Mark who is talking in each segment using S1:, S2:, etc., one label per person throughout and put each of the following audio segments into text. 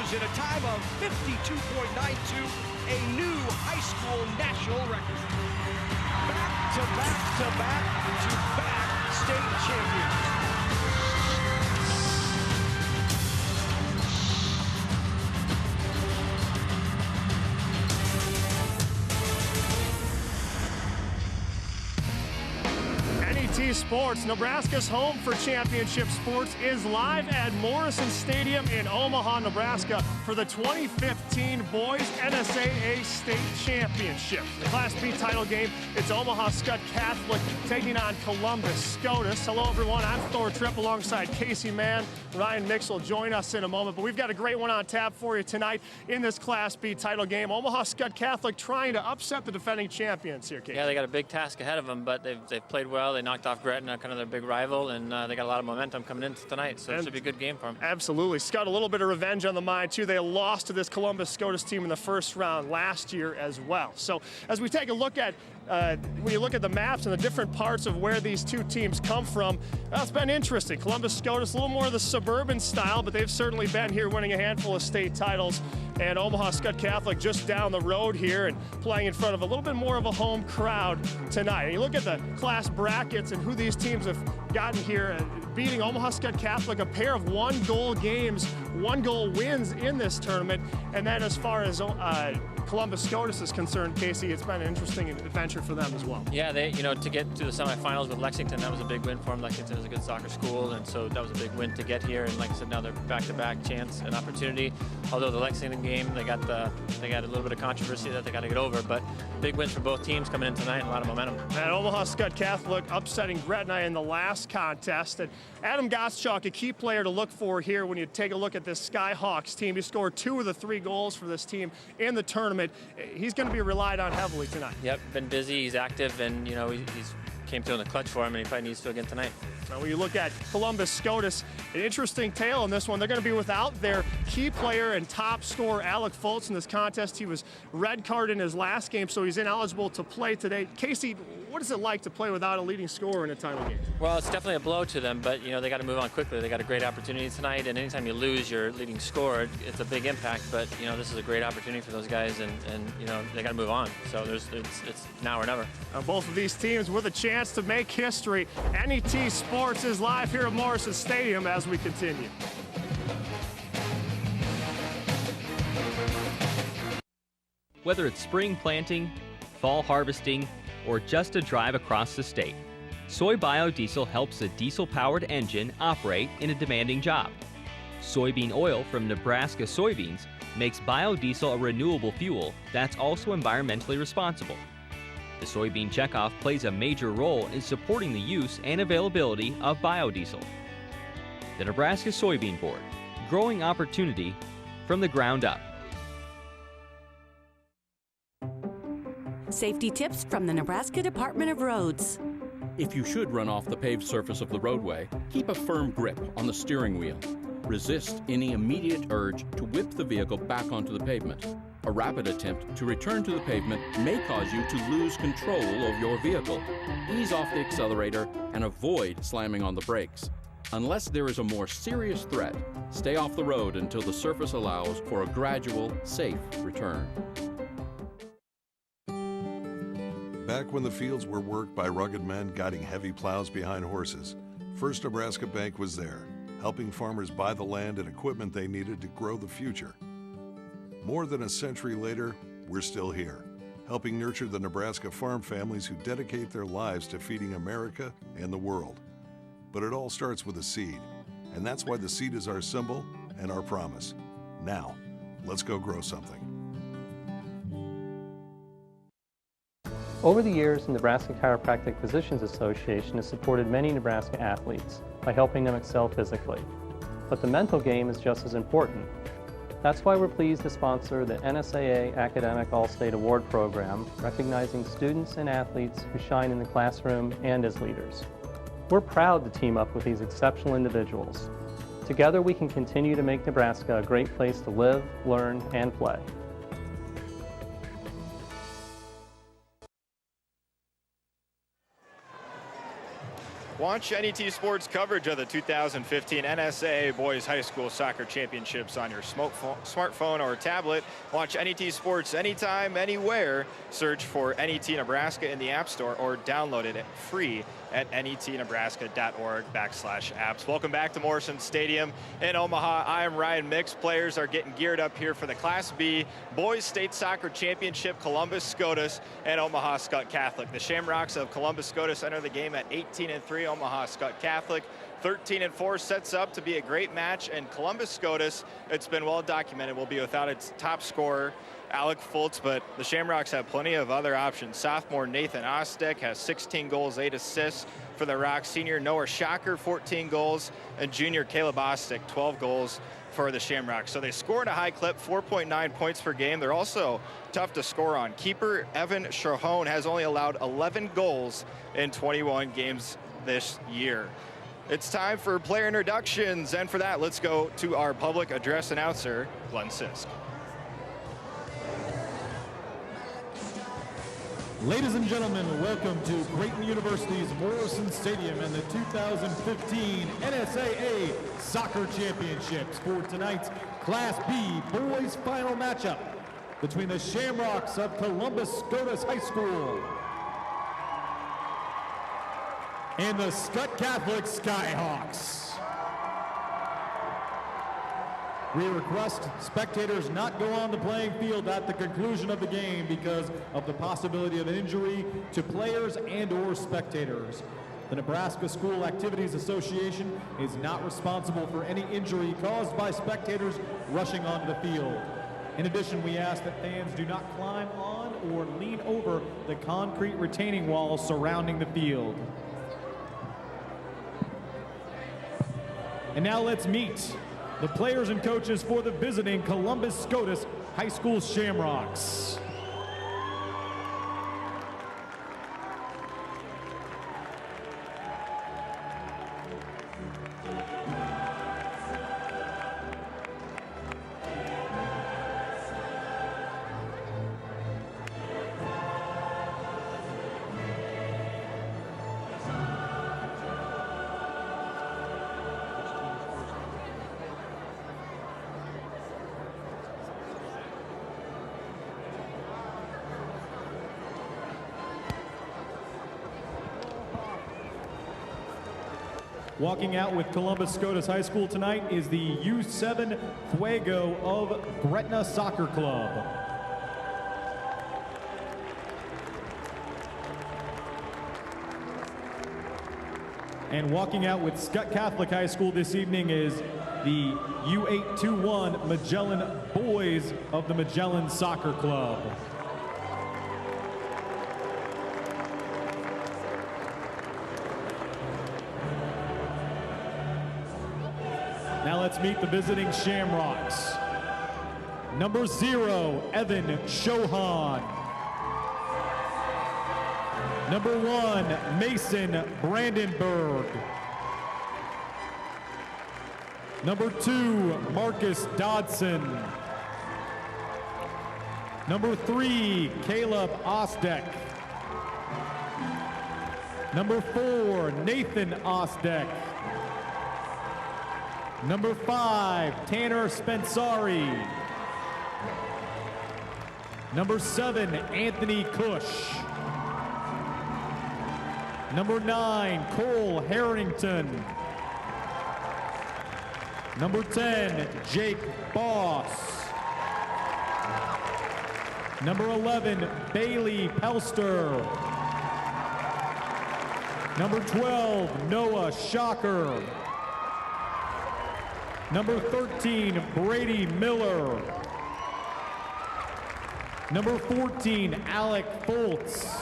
S1: meters in a time of 52.92, a new high school national record. Back-to-back state champions.
S2: NET Sports, Nebraska's home for championship sports, is live at Morrison Stadium in Omaha, Nebraska for the 2015 Boys NSAA State Championship. The Class B title game, it's Omaha Skutt Catholic taking on Columbus Scotus. Hello everyone, I'm Thor Tripp alongside Casey Mann. Ryan Mix will join us in a moment, but we've got a great one on tap for you tonight in this Class B title game. Omaha Skutt Catholic trying to upset the defending champions here, Casey.
S3: Yeah, they got a big task ahead of them, but they've played well. They knocked off Gretna, kind of their big rival, and they got a lot of momentum coming into tonight, so it should be a good game for them.
S2: Absolutely. Skutt, a little bit of revenge on the mind, too. They lost to this Columbus Scotus team in the first round last year as well. So as we take a look at when you look at the maps and the different parts of where these two teams come from, it's been interesting. Columbus Scotus, a little more of the suburban style, but they've certainly been here winning a handful of state titles. And Omaha Skutt Catholic just down the road here and playing in front of a little bit more of a home crowd tonight. And you look at the class brackets and who these teams have gotten here, beating Omaha Skutt Catholic, a pair of one-goal games, one-goal wins in this tournament. And then as far as Columbus Scotus is concerned, Casey, it's been an interesting adventure for them as well.
S3: Yeah, to get to the semifinals with Lexington, that was a big win for them. Lexington is a good soccer school, and so that was a big win to get here. And like I said, now they're back-to-back chance and opportunity. Although the Lexington game, they got a little bit of controversy that they got to get over, but big wins for both teams coming in tonight and a lot of momentum.
S2: And Omaha Skutt Catholic upsetting Gretna in the last contest. And Adam Gottschalk, a key player to look for here when you take a look at this Skyhawks team. He scored 2 of the 3 goals for this team in the tournament. He's going to be relied on heavily tonight.
S3: Yep, been busy, he's active, and he's came through in the clutch for him, and he probably needs to again tonight.
S2: Now, when you look at Columbus Scotus, an interesting tale in this one. They're going to be without their key player and top scorer, Alec Foltz, in this contest. He was red carded in his last game, so he's ineligible to play today. Casey, what is it like to play without a leading scorer in a title game?
S3: Well, it's definitely a blow to them, but they got to move on quickly. They got a great opportunity tonight, and anytime you lose your leading scorer, it's a big impact. But this is a great opportunity for those guys, and they got to move on. So it's now or never.
S2: Both of these teams with a chance to make history. NET Sports is live here at Morrison Stadium as we continue.
S4: Whether it's spring planting, fall harvesting, or just a drive across the state, soy biodiesel helps a diesel-powered engine operate in a demanding job. Soybean oil from Nebraska soybeans makes biodiesel a renewable fuel that's also environmentally responsible. The soybean checkoff plays a major role in supporting the use and availability of biodiesel. The Nebraska Soybean Board, growing opportunity from the ground up.
S5: Safety tips from the Nebraska Department of Roads.
S6: If you should run off the paved surface of the roadway, keep a firm grip on the steering wheel. Resist any immediate urge to whip the vehicle back onto the pavement. A rapid attempt to return to the pavement may cause you to lose control of your vehicle. Ease off the accelerator and avoid slamming on the brakes. Unless there is a more serious threat, stay off the road until the surface allows for a gradual, safe return.
S7: Back when the fields were worked by rugged men guiding heavy plows behind horses, First Nebraska Bank was there, helping farmers buy the land and equipment they needed to grow the future. More than a century later, we're still here, helping nurture the Nebraska farm families who dedicate their lives to feeding America and the world. But it all starts with a seed, and that's why the seed is our symbol and our promise. Now, let's go grow something.
S8: Over the years, the Nebraska Chiropractic Physicians Association has supported many Nebraska athletes by helping them excel physically. But the mental game is just as important. That's why we're pleased to sponsor the NSAA Academic All-State Award Program, recognizing students and athletes who shine in the classroom and as leaders. We're proud to team up with these exceptional individuals. Together we can continue to make Nebraska a great place to live, learn, and play.
S9: Watch NET Sports coverage of the 2015 NSAA Boys High School Soccer Championships on your smartphone or tablet. Watch NET Sports anytime, anywhere. Search for NET Nebraska in the App Store or download it free at netnebraska.org/apps. Welcome back to Morrison Stadium in Omaha. I am Ryan Mix. Players are getting geared up here for the Class B Boys State Soccer Championship, Columbus Scotus and Omaha Skutt Catholic. The Shamrocks of Columbus Scotus enter the game at 18-3. Omaha Skutt Catholic 13-4 sets up to be a great match, and Columbus Scotus, it's been well documented, will be without its top scorer, Alec Fultz, but the Shamrocks have plenty of other options. Sophomore Nathan Ostek has 16 goals, 8 assists for the Rocks. Senior Noah Shocker, 14 goals, and junior Caleb Ostek, 12 goals for the Shamrocks. So they score at a high clip, 4.9 points per game. They're also tough to score on. Keeper Evan Shahone has only allowed 11 goals in 21 games this year. It's time for player introductions, and for that, let's go to our public address announcer, Glenn Sisk.
S10: Ladies and gentlemen, welcome to Creighton University's Morrison Stadium and the 2015 NSAA Soccer Championships for tonight's Class B Boys Final Matchup between the Shamrocks of Columbus Scotus High School and the Skutt Catholic Skyhawks. We request spectators not go on the playing field at the conclusion of the game because of the possibility of an injury to players and or spectators. The Nebraska School Activities Association is not responsible for any injury caused by spectators rushing onto the field. In addition, we ask that fans do not climb on or lean over the concrete retaining walls surrounding the field. And now let's meet the players and coaches for the visiting Columbus Scotus High School Shamrocks. Walking out with Columbus Scotus High School tonight is the U7 Fuego of Gretna Soccer Club. And walking out with Skutt Catholic High School this evening is the U821 Magellan Boys of the Magellan Soccer Club. Now let's meet the visiting Shamrocks. Number 0, Evan Shohan. Number 1, Mason Brandenburg. Number 2, Marcus Dodson. Number 3, Caleb Ostek. Number 4, Nathan Ostek. Number 5, Tanner Spensari. Number 7, Anthony Cush. Number 9, Cole Harrington. Number 10, Jake Boss. Number 11, Bailey Pelster. Number 12, Noah Shocker. Number 13, Brady Miller. Number 14, Alec Fultz.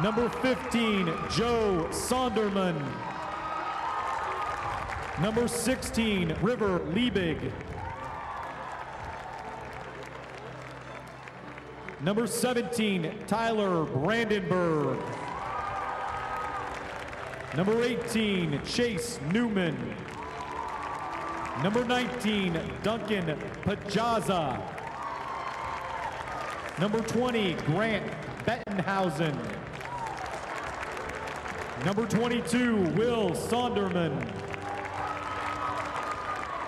S10: Number 15, Joe Sonderman. Number 16, River Liebig. Number 17, Tyler Brandenburg. Number 18, Chase Newman. Number 19, Duncan Pajaza. Number 20, Grant Bettenhausen. Number 22, Will Sonderman.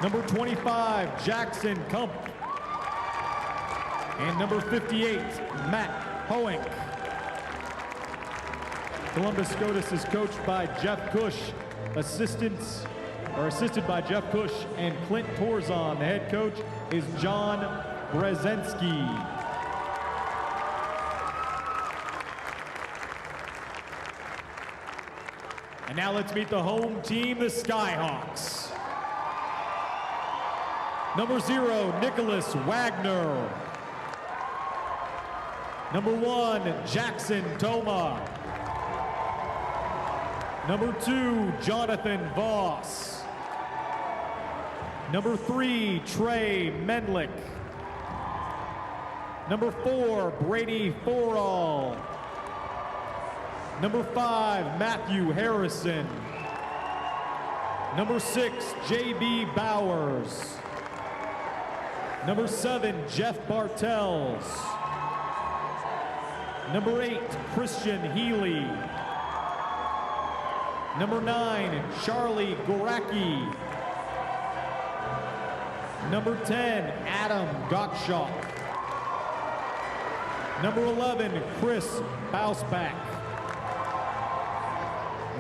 S10: Number 25, Jackson Kump. And number 58, Matt Hoenk. Columbus Scotus is coached by Jeff Cush, assisted by Jeff Cush and Clint Torzon. The head coach is John Brzezinski. And now let's meet the home team, the Skyhawks. Number 0, Nicholas Wagner. Number 1, Jackson Toma. Number 2, Jonathan Voss. Number 3, Trey Menlick. Number 4, Brady Forall. Number 5, Matthew Harrison. Number 6, J.B. Bowers. Number 7, Jeff Bartels. Number 8, Christian Healy. Number 9, Charlie Goraki. Number 10, Adam Gottschalk. Number 11, Chris Bausbach.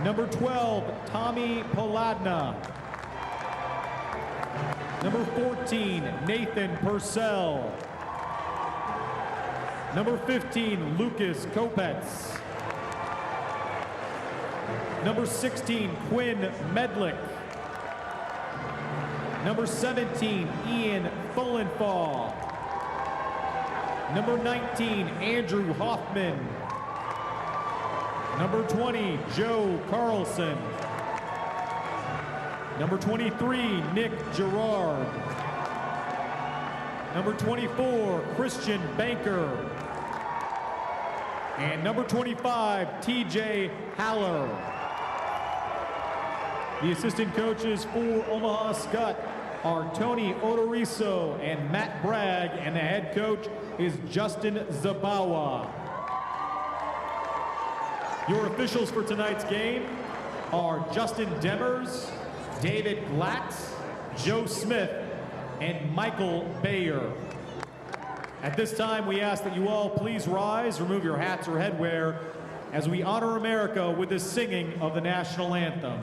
S10: Number 12, Tommy Paladna. Number 14, Nathan Purcell. Number 15, Lucas Kopetz. Number 16, Quinn Medlick. Number 17, Ian Fullenfall. Number 19, Andrew Hoffman. Number 20, Joe Carlson. Number 23, Nick Gerard. Number 24, Christian Banker. And number 25, TJ Haller. The assistant coaches for Omaha Skutt are Tony Odoriso and Matt Bragg, and the head coach is Justin Zabawa. Your officials for tonight's game are Justin Demers, David Glatz, Joe Smith, and Michael Bayer. At this time, we ask that you all please rise, remove your hats or headwear, as we honor America with the singing of the national anthem.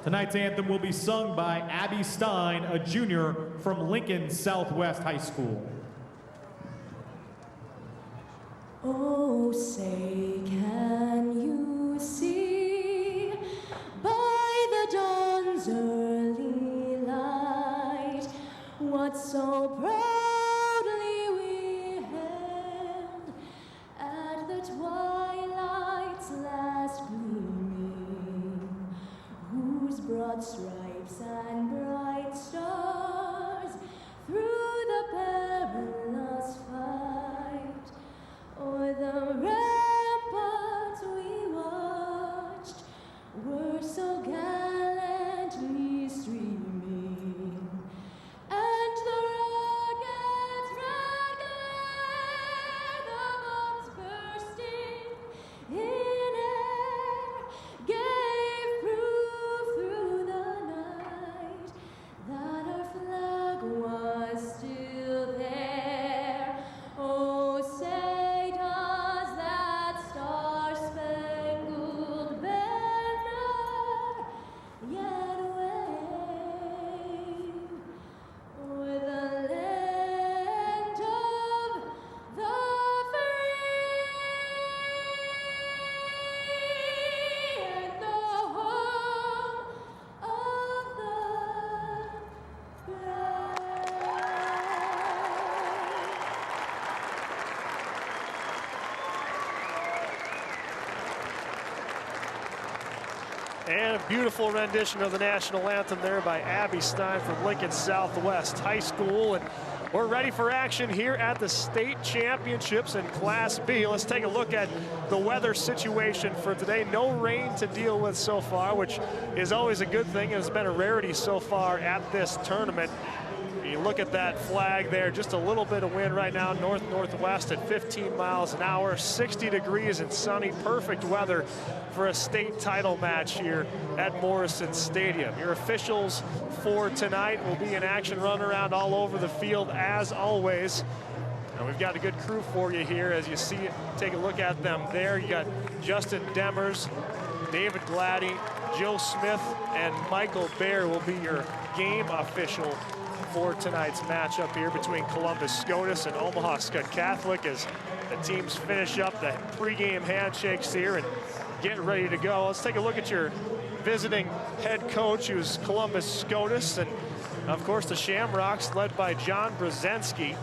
S10: Tonight's anthem will be sung by Abby Stein, a junior from Lincoln Southwest High School.
S11: Oh, say, can you see by the dawn's early light what so proudly we hailed at the twilight's last gleaming, whose broad stripes and bright stars through the perilous fight o'er the ramparts we watched were so gallantly streaming, and the rocket's red glare, the bombs bursting in air, gave proof through the night that our flag was still there. Oh, say does that star-spangled banner yet wave o'er the land of the free and the home of the
S2: And a beautiful rendition of the national anthem there by Abby Stein from Lincoln Southwest High School. And we're ready for action here at the state championships in Class B. Let's take a look at the weather situation for today. No rain to deal with so far, which is always a good thing. It's been a rarity so far at this tournament. You look at that flag there, just a little bit of wind right now, north-northwest at 15 miles an hour, 60 degrees and sunny, perfect weather for a state title match here at Morrison Stadium. Your officials for tonight will be in action, run around all over the field as always. And we've got a good crew for you here as you see it. Take a look at them there. You got Justin Demers, David Gladdy, Joe Smith, and Michael Baer will be your game official for tonight's matchup here between Columbus Scotus and Omaha Skutt Catholic as the teams finish up the pregame handshakes here and get ready to go. Let's take a look at your visiting head coach, who's Columbus Scotus, and of course the Shamrocks led by John Brzezinski.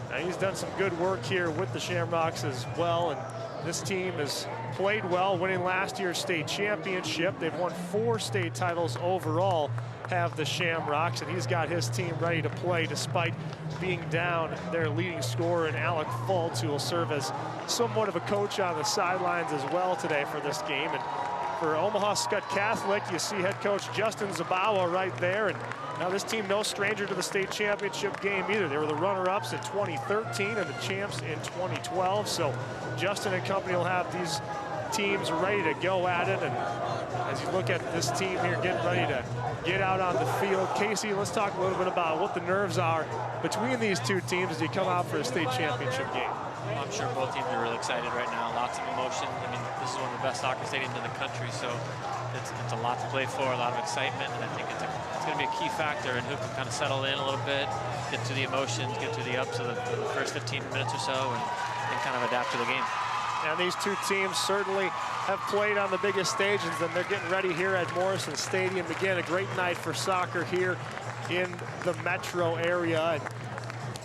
S2: Now, he's done some good work here with the Shamrocks as well, and this team has played well, winning last year's state championship. They've won 4 state titles overall, have the Shamrocks, and he's got his team ready to play despite being down their leading scorer in Alec Fultz, who will serve as somewhat of a coach on the sidelines as well today for this game. And for Omaha Skutt Catholic, you see head coach Justin Zabawa right there. And now this team no stranger to the state championship game either. They were the runner-ups in 2013 and the champs in 2012. So Justin and company will have these teams ready to go at it. And as you look at this team here getting ready to get out on the field, Casey, let's talk a little bit about what the nerves are between these two teams as you come out for a state championship game.
S3: I'm sure both teams are really excited right now. Lots of emotion. I mean, this is one of the best soccer stadiums in the country, so it's a lot to play for, a lot of excitement, and I think it's going to be a key factor in who can kind of settle in a little bit, get to the emotions, get to the ups of the first 15 minutes or so, and kind of adapt to the game.
S2: And these two teams certainly have played on the biggest stages, and they're getting ready here at Morrison Stadium. Again, a great night for soccer here in the metro area. And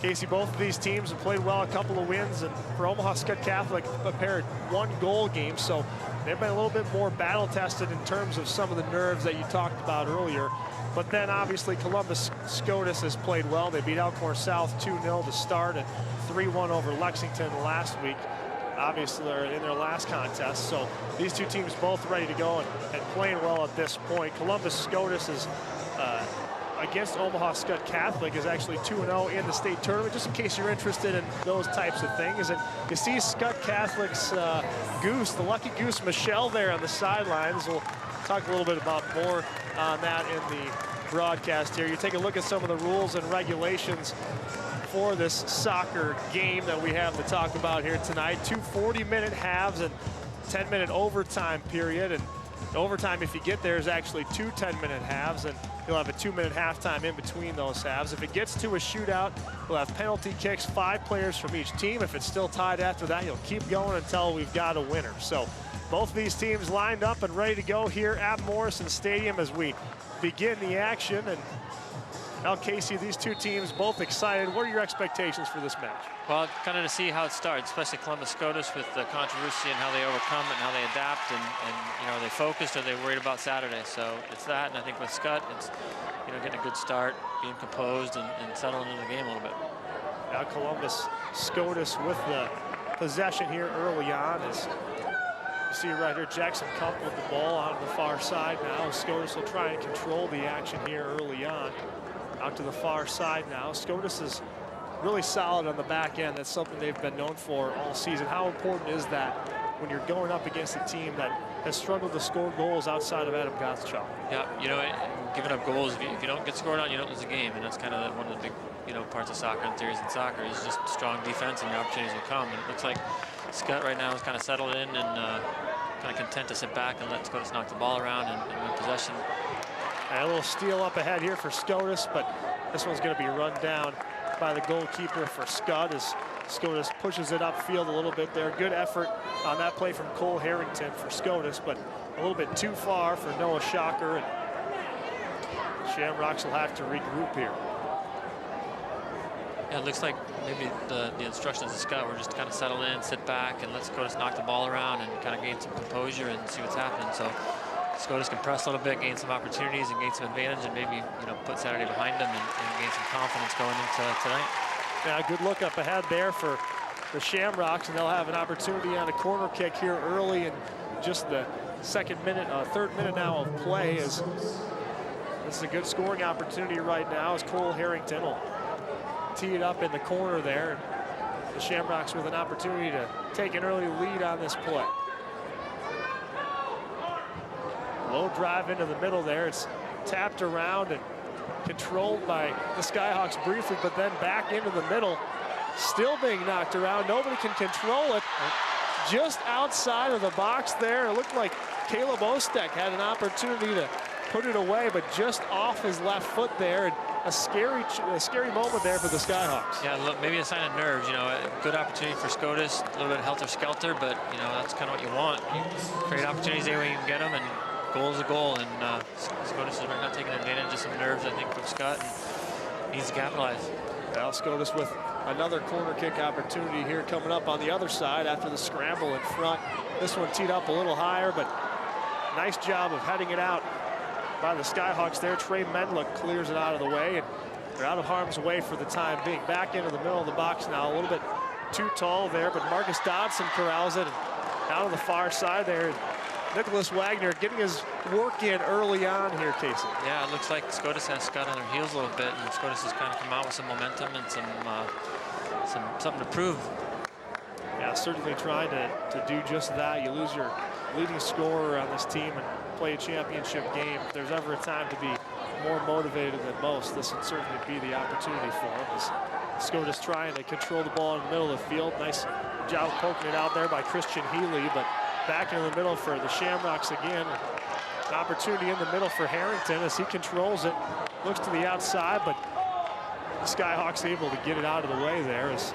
S2: Casey, both of these teams have played well, a couple of wins, and for Omaha Skutt Catholic, prepared 1-goal game, so they've been a little bit more battle-tested in terms of some of the nerves that you talked about earlier. But then obviously Columbus Scotus has played well. They beat Alcorn South 2-0 to start and 3-1 over Lexington last week, obviously in their last contest. So these two teams both ready to go and playing well at this point. Columbus Scotus is against Omaha Skutt Catholic is actually 2-0 in the state tournament, just in case you're interested in those types of things. And you see Skutt Catholic's goose, the lucky goose Michelle there on the sidelines. We'll talk a little bit about more on that in the broadcast here. You take a look at some of the rules and regulations for this soccer game that we have to talk about here tonight. 2 40-minute halves and 10-minute overtime period. And overtime, if you get there, is actually 2 10-minute halves, and you'll have a 2-minute halftime in between those halves. If it gets to a shootout, we'll have penalty kicks, 5 players from each team. If it's still tied after that, you'll keep going until we've got a winner. So both of these teams lined up and ready to go here at Morrison Stadium as we begin the action. And now, Casey, these two teams both excited. What are your expectations for this match?
S3: Well, kind of to see how it starts, especially Columbus Scotus with the controversy and how they overcome it and how they adapt, and you know, are they focused or are they worried about Saturday? So it's that, and I think with Skutt, it's, you know, getting a good start, being composed and settling into the game a little bit.
S2: Now Columbus Scotus with the possession here early on. As you see right here, Jackson Cup with the ball on the far side now. Scotus will try and control the action here early on. Out to the far side now. Scotus is really solid on the back end. That's something they've been known for all season. How important is that when you're going up against a team that has struggled to score goals outside of Adam Gottschalk?
S3: Yeah, you know, giving up goals, if you don't get scored on, you don't lose a game, and that's kind of one of the big, you know, parts of soccer and theories in soccer is just strong defense and your opportunities will come. And it looks like Skutt right now is kind of settled in and kind of content to sit back and let Scotus knock the ball around and win possession.
S2: And a little steal up ahead here for Scotus, but this one's going to be run down by the goalkeeper for Skutt as Scotus pushes it upfield a little bit there. Good effort on that play from Cole Harrington for Scotus, but a little bit too far for Noah Shocker, and Shamrocks will have to regroup here.
S3: Yeah, it looks like maybe the instructions of Skutt were just kind of settle in, sit back, and let Scotus knock the ball around and kind of gain some composure and see what's happening. So Scotus can press a little bit, gain some opportunities and gain some advantage, and maybe, you know, put Saturday behind them and gain some confidence going into tonight. Yeah,
S2: good look up ahead there for the Shamrocks, and they'll have an opportunity on a corner kick here early in just the third minute now of play. As this is a good scoring opportunity right now as Cole Harrington will tee it up in the corner there. The Shamrocks with an opportunity to take an early lead on this play. Low drive into the middle there. It's tapped around and controlled by the Skyhawks briefly, but then back into the middle. Still being knocked around. Nobody can control it. Just outside of the box there. It looked like Caleb Ostek had an opportunity to put it away, but just off his left foot there. And a scary moment there for the Skyhawks.
S3: Yeah, look, maybe a sign of nerves. You know, a good opportunity for Scotus, a little bit helter-skelter, but, you know, that's kind of what you want. You create opportunities any way you can get them, and goal is a goal. And Scotus is right now taking advantage of some nerves, I think, from Skutt, and needs to capitalize.
S2: Now Scotus with another corner kick opportunity here coming up on the other side after the scramble in front. This one teed up a little higher, but nice job of heading it out by the Skyhawks there. Trey Mendlick clears it out of the way, and they're out of harm's way for the time being. Back into the middle of the box now, a little bit too tall there, but Marcus Dodson corrals it, and out on the far side there, Nicholas Wagner getting his work in early on here, Casey.
S3: Yeah, it looks like Scotus has Skutt on their heels a little bit, and Scotus has kind of come out with some momentum and something to prove.
S2: Yeah, certainly trying to do just that. You lose your leading scorer on this team and play a championship game. If there's ever a time to be more motivated than most, this would certainly be the opportunity for him. As Scotus trying to control the ball in the middle of the field. Nice job poking it out there by Christian Healy, but back into the middle for the Shamrocks again. An opportunity in the middle for Harrington as he controls it. Looks to the outside, but the Skyhawks able to get it out of the way there as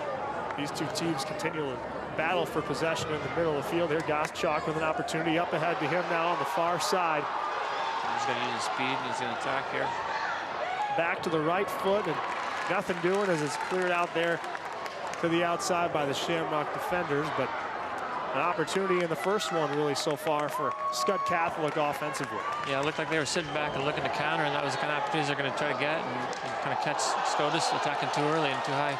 S2: these two teams continue to battle for possession in the middle of the field. Here Goschalk with an opportunity up ahead to him now on the far side.
S3: He's going to use his speed and he's going to attack here.
S2: Back to the right foot and nothing doing as it's cleared out there to the outside by the Shamrock defenders, but an opportunity in the first one really so far for Skutt Catholic offensively.
S3: Yeah, it looked like they were sitting back and looking to counter, and that was the kind of opportunities they're going to try to get and kind of catch Scotus attacking too early and too high.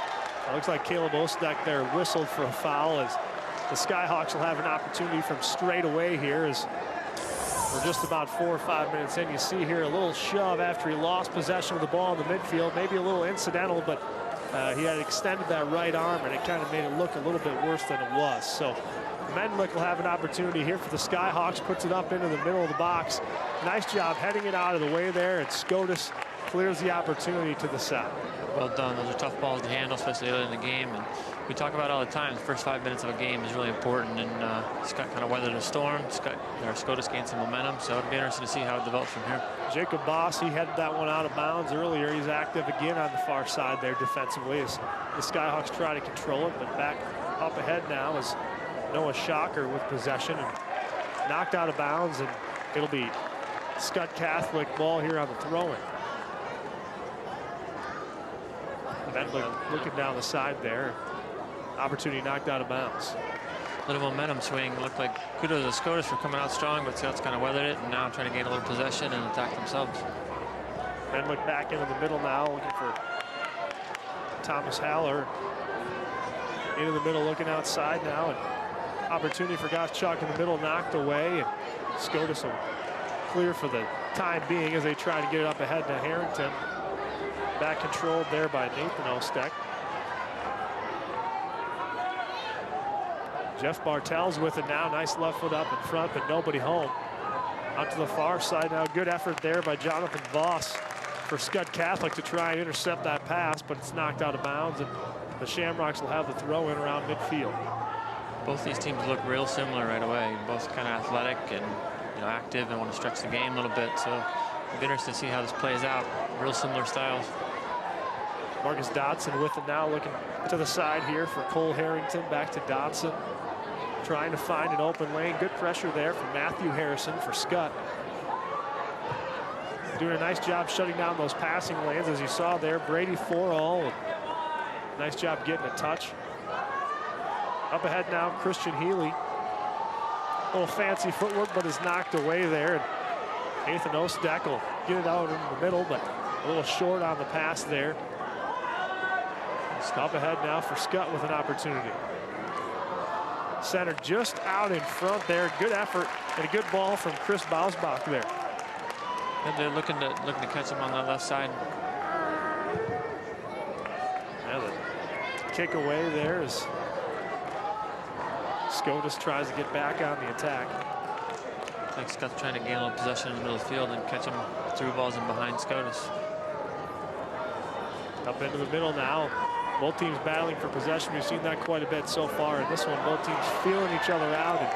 S2: It looks like Caleb Ostek there whistled for a foul as the Skyhawks will have an opportunity from straight away here as we're just about 4 or 5 minutes in. You see here a little shove after he lost possession of the ball in the midfield, maybe a little incidental, but he had extended that right arm and it kind of made it look a little bit worse than it was. So Mendlick will have an opportunity here for the Skyhawks, puts it up into the middle of the box. Nice job heading it out of the way there, and Scotus clears the opportunity to the side.
S3: Well done. Those are tough balls to handle, especially early in the game. And we talk about all the time, the first 5 minutes of a game is really important. And Skutt kind of weathered a storm. Scotus gained some momentum, so it'll be interesting to see how it develops from here.
S2: Jacob Boss, he headed that one out of bounds earlier. He's active again on the far side there defensively as the Skyhawks try to control it, but back up ahead now is Noah Shocker with possession and knocked out of bounds, and it'll be Skutt Catholic ball here on the throw-in. Looking down the side there. Opportunity knocked out of bounds.
S3: Little momentum swing. Looked like kudos to Scotus for coming out strong, but Skutt's kind of weathered it and now trying to gain a little possession and attack themselves.
S2: Benwick back into the middle now, looking for Thomas Haller. Into the middle, looking outside now, and opportunity for Goschalk in the middle, knocked away, and Scotus will clear for the time being as they try to get it up ahead to Harrington. Back controlled there by Nathan Ostek. Jeff Bartels with it now. Nice left foot up in front, but nobody home. Out to the far side now. Good effort there by Jonathan Voss for Skutt Catholic to try and intercept that pass, but it's knocked out of bounds, and the Shamrocks will have the throw in around midfield.
S3: Both these teams look real similar right away. Both kind of athletic and active and want to stretch the game a little bit. So it'll be interesting to see how this plays out. Real similar styles.
S2: Marcus Dodson with it now, looking to the side here for Cole Harrington. Back to Dodson, trying to find an open lane. Good pressure there from Matthew Harrison for Skutt. Doing a nice job shutting down those passing lanes, as you saw there. Brady Forall, nice job getting a touch. Up ahead now, Christian Healy. A little fancy footwork, but is knocked away there. And Nathan Ostek will get it out in the middle, but a little short on the pass there. Up ahead now for Skutt with an opportunity. Centered just out in front there. Good effort and a good ball from Chris Bausbach there.
S3: And they're looking to catch him on the left side.
S2: kick away there as Scotus tries to get back on the attack.
S3: I think Skutt trying to gain a little possession in the middle of the field and catch him through balls in behind Scotus.
S2: Up into the middle now. Both teams battling for possession. We've seen that quite a bit so far. In this one, both teams feeling each other out and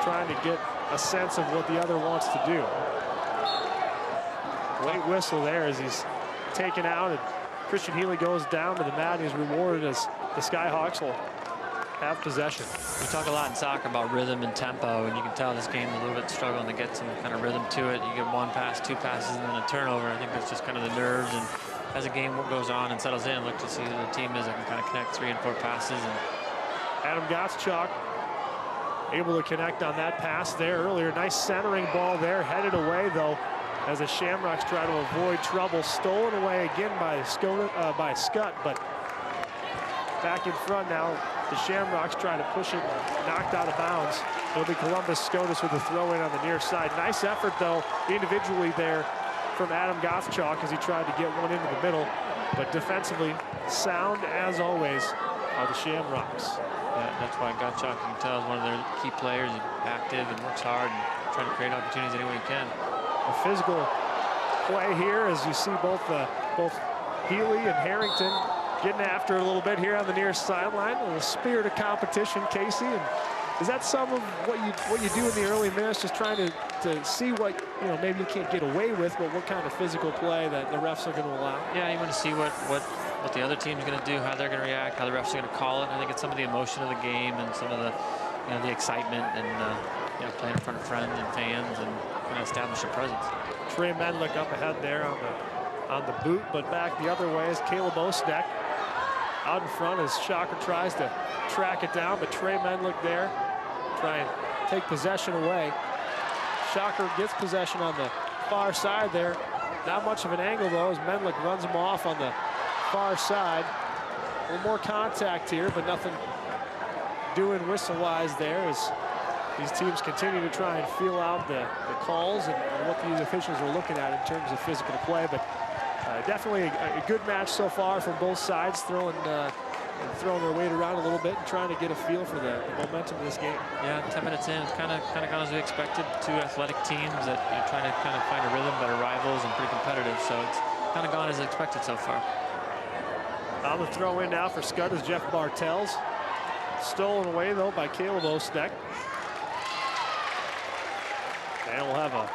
S2: trying to get a sense of what the other wants to do. Late whistle there as he's taken out, and Christian Healy goes down to the mat and he's rewarded as the Skyhawks will have possession.
S3: We talk a lot in soccer about rhythm and tempo, and you can tell this game's a little bit struggling to get some kind of rhythm to it. You get one pass, two passes, and then a turnover. I think that's just kind of the nerves, and as the game goes on and settles in, look to see who the team is that can kind of connect 3 and 4 passes. And
S2: Adam Gottschalk able to connect on that pass there earlier. Nice centering ball there, headed away though as the Shamrocks try to avoid trouble. Stolen away again by Skutt, but back in front now. The Shamrocks try to push it, knocked out of bounds. It'll be Columbus Scotus with a throw in on the near side. Nice effort though individually there from Adam Gottschalk as he tried to get one into the middle, but defensively sound as always are the Shamrocks.
S3: Yeah, that's why Gottschalk, you can tell, is one of their key players. He's active and works hard and trying to create opportunities any way he can.
S2: A physical play here as you see both Healy and Harrington getting after it a little bit here on the near sideline. A spirit of competition, Casey. And is that some of what you do in the early minutes, just trying to see what maybe you can't get away with, but what kind of physical play that the refs are going to allow?
S3: Yeah, you want to see what the other team's going to do, how they're going to react, how the refs are going to call it. I think it's some of the emotion of the game and some of the the excitement and playing in front of friends and fans and establish a presence.
S2: Trey Medlick up ahead there on the boot, but back the other way is Caleb Ostek. Out in front as Shocker tries to track it down, but Trey Medlick there try and take possession away. Shocker gets possession on the far side there. Not much of an angle though as Medlick runs him off on the far side. A little more contact here, but nothing doing whistle-wise there as these teams continue to try and feel out the calls and what these officials are looking at in terms of physical play. But definitely a good match so far from both sides, throwing their weight around a little bit and trying to get a feel for the momentum of this game.
S3: Yeah, 10 minutes in, it's kind of gone as we expected. Two athletic teams that are trying to kind of find a rhythm, but are rivals and pretty competitive. So it's kind of gone as expected so far.
S2: On the throw in now for Skutt is Jeff Bartels. Stolen away though by Caleb Ostek. And we'll have a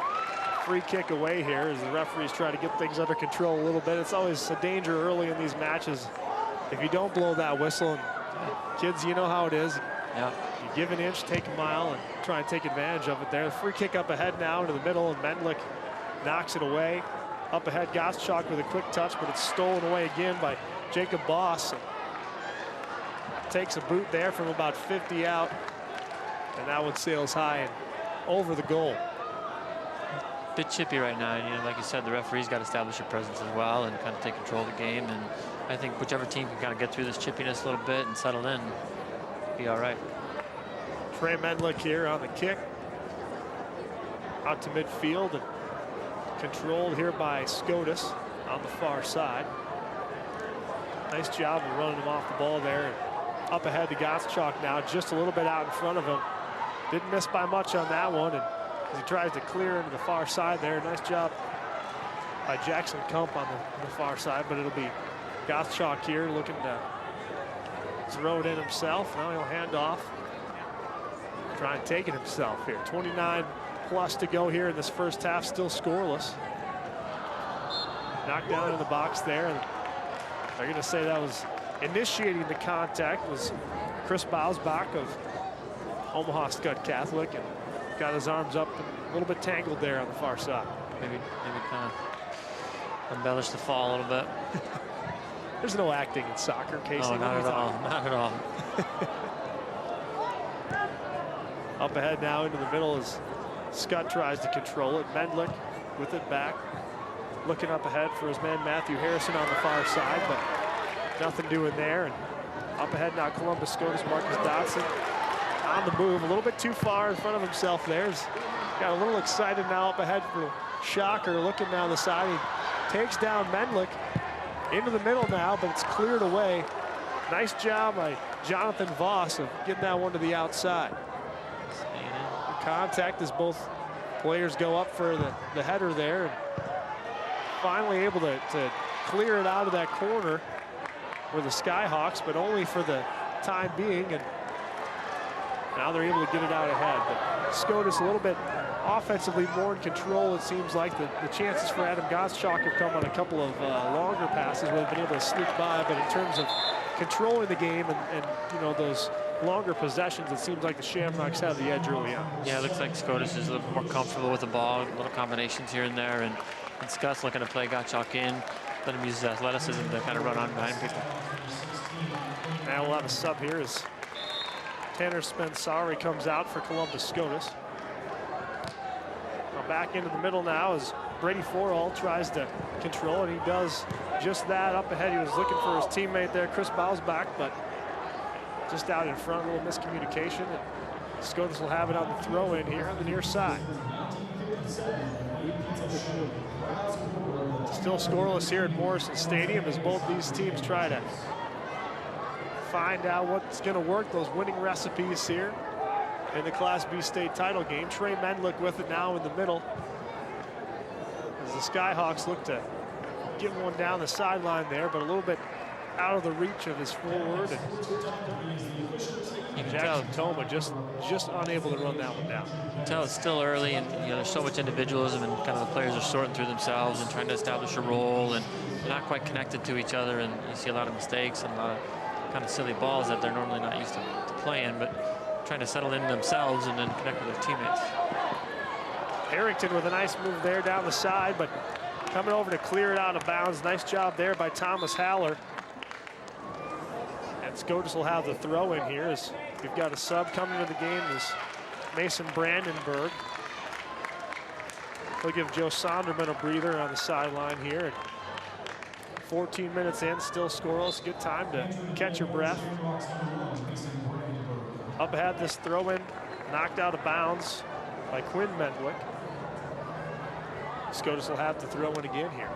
S2: free kick away here as the referees try to get things under control a little bit. It's always a danger early in these matches if you don't blow that whistle. And kids, you know how it is.
S3: Yeah.
S2: You give an inch, take a mile, and try and take advantage of it there. Free kick up ahead now into the middle, and Medlick knocks it away. Up ahead, Gottschalk with a quick touch, but it's stolen away again by Jacob Boss. Takes a boot there from about 50 out, and that one sails high and over the goal.
S3: Bit chippy right now, and like you said, the referee's got to establish a presence as well and kind of take control of the game. And I think whichever team can kind of get through this chippiness a little bit and settle in, be all right.
S2: Trey Medlick here on the kick, out to midfield and controlled here by Scotus on the far side. Nice job of running him off the ball there. Up ahead to Gottschalk now, just a little bit out in front of him. Didn't miss by much on that one, and as he tries to clear into the far side there, nice job by Jackson Kump on the far side, but it'll be Gottschalk here looking to throw it in himself. Now he'll hand off, try and take it himself here. 29 plus to go here in this first half, still scoreless. Knocked down in the box there, and they're going to say that was initiating the contact was Chris Bausbach of Omaha Skutt Catholic, and got his arms up and a little bit tangled there on the far side.
S3: Maybe kind of embellish the fall a little bit.
S2: There's no acting in soccer, Casey.
S3: No, not at all. Not at all.
S2: Up ahead now into the middle as Skutt tries to control it. Medlick with it back. Looking up ahead for his man Matthew Harrison on the far side, but nothing doing there. And up ahead now Columbus Scotus, Marcus Dodson on the move, a little bit too far in front of himself there. He's got a little excited now up ahead for Shocker, looking down the side. He takes down Medlick into the middle now, but it's cleared away Nice job by Jonathan Voss of getting that one to the outside. Contact as both players go up for the header there. And finally able to clear it out of that corner for the Skyhawks, but only for the time being. And now they're able to get it out ahead. But Scotus a little bit offensively more in control, it seems like. The chances for Adam Gottschalk have come on a couple of longer passes where they've been able to sneak by, but in terms of controlling the game and you know, those longer possessions, it seems like the Shamrocks have the edge early on.
S3: Yeah, it looks like Scotus is a little more comfortable with the ball, little combinations here and there, and Skutt's looking to play Gottschalk in, let him use his athleticism to kind of run on behind people.
S2: Now we'll have a sub here as Tanner Spensari comes out for Columbus Scotus. Back into the middle now as Brady Forall tries to control, and he does just that. Up ahead, he was looking for his teammate there, Chris Bausbach, but just out in front, a little miscommunication. And Scotus will have it on the throw in here on the near side. Still scoreless here at Morrison Stadium as both these teams try to find out what's going to work, those winning recipes here in the Class B state title game. Trey Mendlick with it now in the middle as the Skyhawks look to get one down the sideline there, but a little bit out of the reach of his forward. And Jackson Toma just unable to run that one down.
S3: You can tell it's still early, and you know, there's so much individualism, and kind of the players are sorting through themselves and trying to establish a role, and they're not quite connected to each other, and you see a lot of mistakes and a lot of kind of silly balls that they're normally not used to playing, but trying to settle in themselves and then connect with their teammates.
S2: Harrington with a nice move there down the side, but coming over to clear it out of bounds. Nice job there by Thomas Haller. And Scotus will have the throw in here as we've got a sub coming to the game is Mason Brandenburg. He'll give Joe Sonderman a breather on the sideline here. And 14 minutes in, still scoreless. Good time to catch your breath. Up ahead, this throw in knocked out of bounds by Quinn Mendwick. Scotus will have to throw in again here.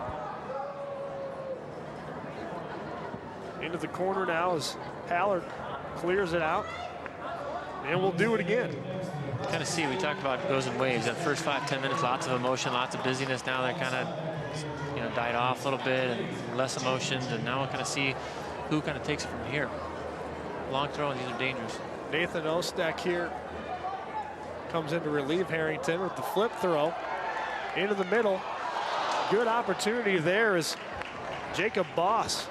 S2: Into the corner now as Haller clears it out. And we'll do it again.
S3: Kind of see, we talked about goes in waves. That first 5-10 minutes, lots of emotion, lots of busyness. Now they're kind of, you know, died off a little bit and less emotions. And now we'll kind of see who kind of takes it from here. Long throw, and these are dangerous.
S2: Nathan Ostek here comes in to relieve Harrington with the flip throw into the middle. Good opportunity there as Jacob Boss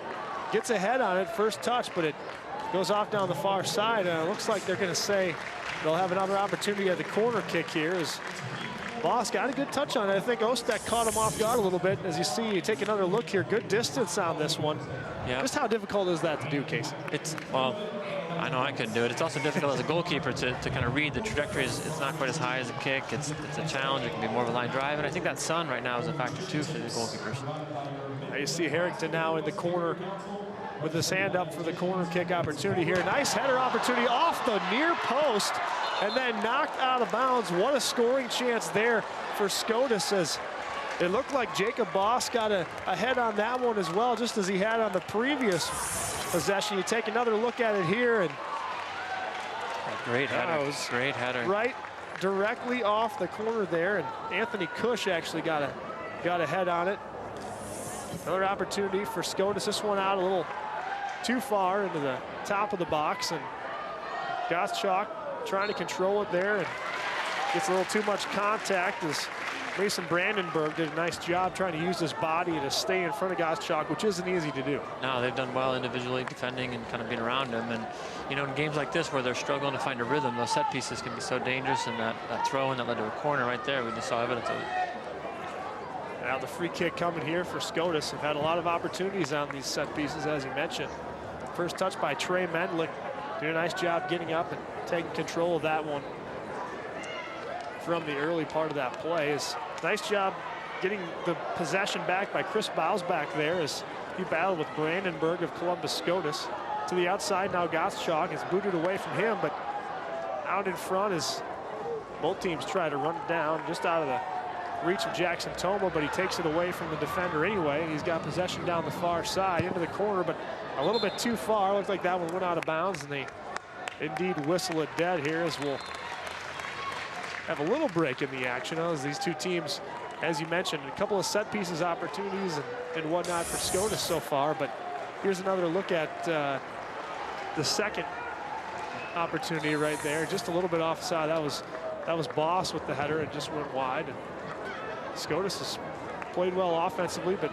S2: gets ahead on it, first touch, but it goes off down the far side. And it looks like they're going to say they'll have another opportunity at the corner kick here as Boss got a good touch on it. I think Ostek caught him off guard a little bit. As you see, you take another look here, good distance on this one.
S3: Yeah.
S2: Just how difficult is that to do, Casey?
S3: It's, well, I know I couldn't do it. It's also difficult as a goalkeeper to kind of read the trajectory. It's not quite as high as a kick. It's a challenge. It can be more of a line drive. And I think that sun right now is a factor too for the goalkeepers.
S2: Now you see Harrington now in the corner with his hand up for the corner kick opportunity here. Nice header opportunity off the near post and then knocked out of bounds. What a scoring chance there for Scotus, as it looked like Jacob Boss got a head on that one as well, just as he had on the previous possession. You take another look at it here, and
S3: great header. Great header.
S2: Right directly off the corner there, and Anthony Cush actually got a head on it. Another opportunity for Scotus. This one out a little too far into the top of the box, and Gottschalk trying to control it there and gets a little too much contact as Mason Brandenburg did a nice job trying to use his body to stay in front of Gottschalk, which isn't easy to do.
S3: No, they've done well individually defending and kind of being around him. And, you know, in games like this where they're struggling to find a rhythm, those set pieces can be so dangerous, and that throw-in that led to a corner right there, we just saw evidence of it.
S2: Now the free kick coming here for Scotus. Have had a lot of opportunities on these set pieces, as you mentioned. First touch by Trey Mendlick. Doing a nice job getting up and taking control of that one from the early part of that play. Nice job getting the possession back by Chris Bausbach there as he battled with Brandenburg of Columbus Scotus. To the outside now, Gottschalk is booted away from him, but out in front as both teams try to run it down just out of the reach of Jackson Toma, but he takes it away from the defender anyway. He's got possession down the far side into the corner, but a little bit too far. Looks like that one went out of bounds, and they indeed whistle it dead here as we'll have a little break in the action as these two teams, as you mentioned, a couple of set pieces opportunities and whatnot for Scotus so far. But here's another look at the second opportunity right there, just a little bit offside. That was Boss with the header. It just went wide. And Scotus has played well offensively, but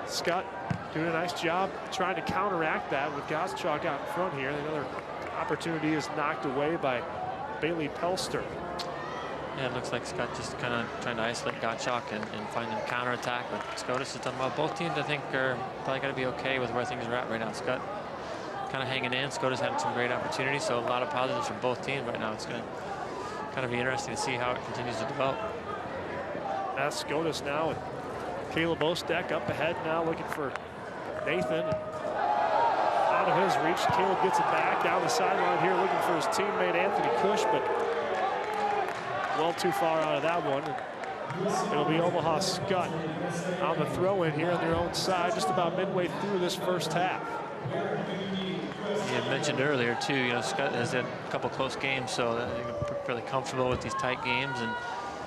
S2: Skutt doing a nice job trying to counteract that with Gottschalk out in front here. Another opportunity is knocked away by Bailey Pelster.
S3: Yeah, it looks like Skutt just kind of trying to isolate Gottschalk and find a counterattack. But Scotus has done well. Both teams, I think, are probably going to be okay with where things are at right now. Skutt kind of hanging in. Scotus had some great opportunities, so a lot of positives from both teams right now. It's going to kind of be interesting to see how it continues to develop.
S2: That's Scotus now with Caleb Ostek up ahead now, looking for Nathan. Out of his reach, Caleb gets it back down the sideline here, looking for his teammate Anthony Cush, but well too far out of that one. It'll be Omaha Skutt on the throw in here on their own side, just about midway through this first half.
S3: You had mentioned earlier too, you know, Skutt has had a couple close games, so they're fairly comfortable with these tight games. And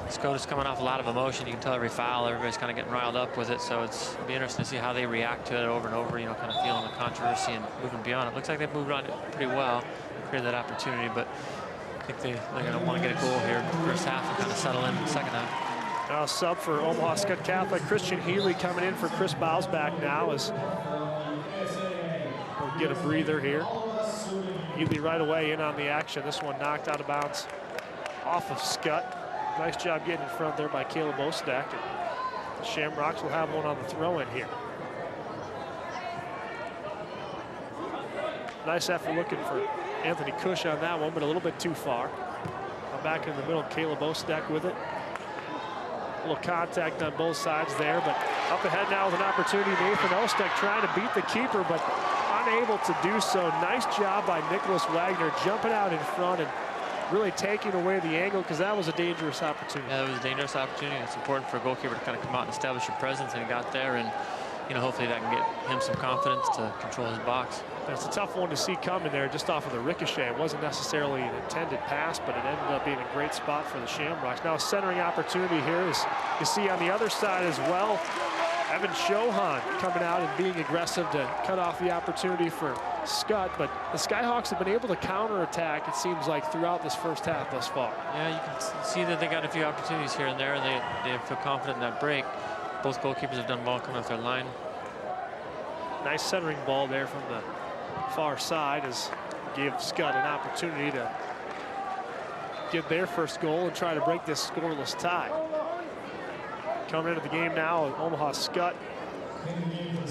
S3: Scotus coming off a lot of emotion. You can tell every foul, everybody's kind of getting riled up with it. So it'll be interesting to see how they react to it over and over, you know, kind of feeling the controversy and moving beyond it. Looks like they've moved on it pretty well, created that opportunity, but I think they're going to want to get a goal here in the first half and kind of settle in the second half.
S2: Now sub for Omaha Skutt Catholic, Christian Healy coming in for Chris Bausback now as we'll get a breather here. Healy right away in on the action. This one knocked out of bounds off of Skutt. Nice job getting in front there by Caleb Ostek. And the Shamrocks will have one on the throw in here. Nice effort looking for Anthony Cush on that one, but a little bit too far. Back in the middle, Caleb Ostek with it. A little contact on both sides there, but up ahead now with an opportunity. Nathan Ostek trying to beat the keeper, but unable to do so. Nice job by Nicholas Wagner jumping out in front and really taking away the angle, because that was a dangerous opportunity.
S3: Yeah, it was a dangerous opportunity. It's important for a goalkeeper to kind of come out and establish your presence, and he got there, and you know, hopefully that can get him some confidence to control his box.
S2: It's a tough one to see coming there just off of the ricochet. It wasn't necessarily an intended pass, but it ended up being a great spot for the Shamrocks. Now a centering opportunity here is you see on the other side as well. Evan Shohan coming out and being aggressive to cut off the opportunity for Skutt, but the Skyhawks have been able to counterattack, it seems like, throughout this first half thus far.
S3: Yeah, you can see that they got a few opportunities here and there. They feel confident in that break. Both goalkeepers have done well coming off their line.
S2: Nice centering ball there from the far side as gave Skutt an opportunity to get their first goal and try to break this scoreless tie. Coming into the game now, Omaha Skutt,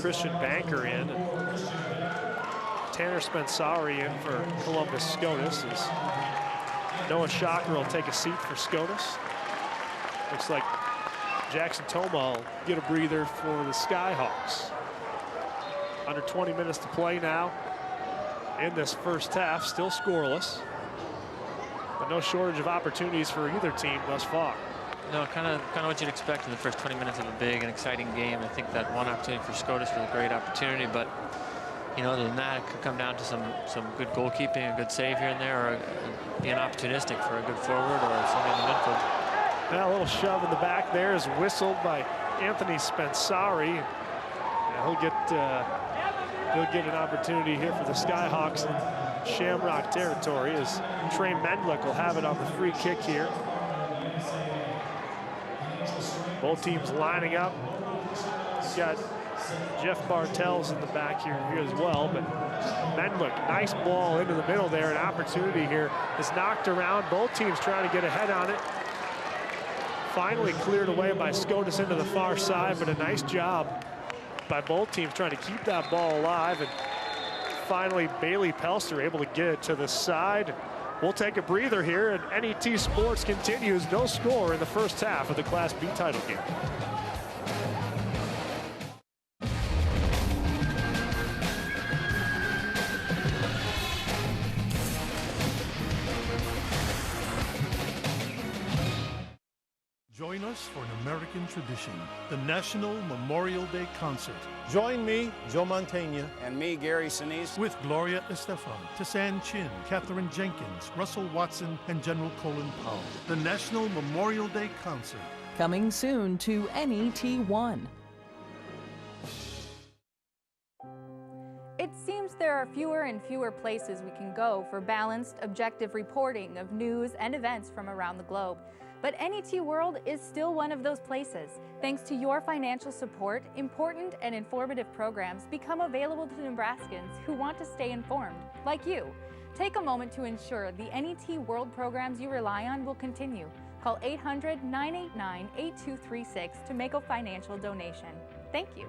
S2: Christian Banker in, and Tanner Spensari in for Columbus Scotus as Noah Shocker will take a seat for Scotus. Looks like Jackson Toma will get a breather for the Skyhawks. Under 20 minutes to play now in this first half, still scoreless, but no shortage of opportunities for either team thus far.
S3: No, kind of what you'd expect in the first 20 minutes of a big and exciting game. I think that one opportunity for Scotus was a great opportunity, but you know, other than that, it could come down to some good goalkeeping, a good save here and there, or being opportunistic for a good forward or something in the midfield.
S2: Now a little shove in the back there is whistled by Anthony Spensari. He'll get an opportunity here for the Skyhawks in Shamrock territory as Trey Mendlick will have it on the free kick here. Both teams lining up. We've got Jeff Bartels in the back here as well, but Mendlick, nice ball into the middle there. An opportunity here is knocked around. Both teams trying to get ahead on it. Finally cleared away by Scotus into the far side, but a nice job by both teams trying to keep that ball alive. And finally, Bailey Pelster able to get it to the side. We'll take a breather here, and NET Sports continues. No score in the first half of the Class B title game.
S12: Join us for an American tradition, the National Memorial Day Concert.
S13: Join me, Joe Mantegna.
S14: And me, Gary Sinise.
S12: With Gloria Estefan, Tassan Chin, Katherine Jenkins, Russell Watson, and General Colin Powell. The National Memorial Day Concert.
S15: Coming soon to NET1.
S16: It seems there are fewer and fewer places we can go for balanced, objective reporting of news and events from around the globe. But NET World is still one of those places. Thanks to your financial support, important and informative programs become available to Nebraskans who want to stay informed, like you. Take a moment to ensure the NET World programs you rely on will continue. Call 800-989-8236 to make a financial donation. Thank you.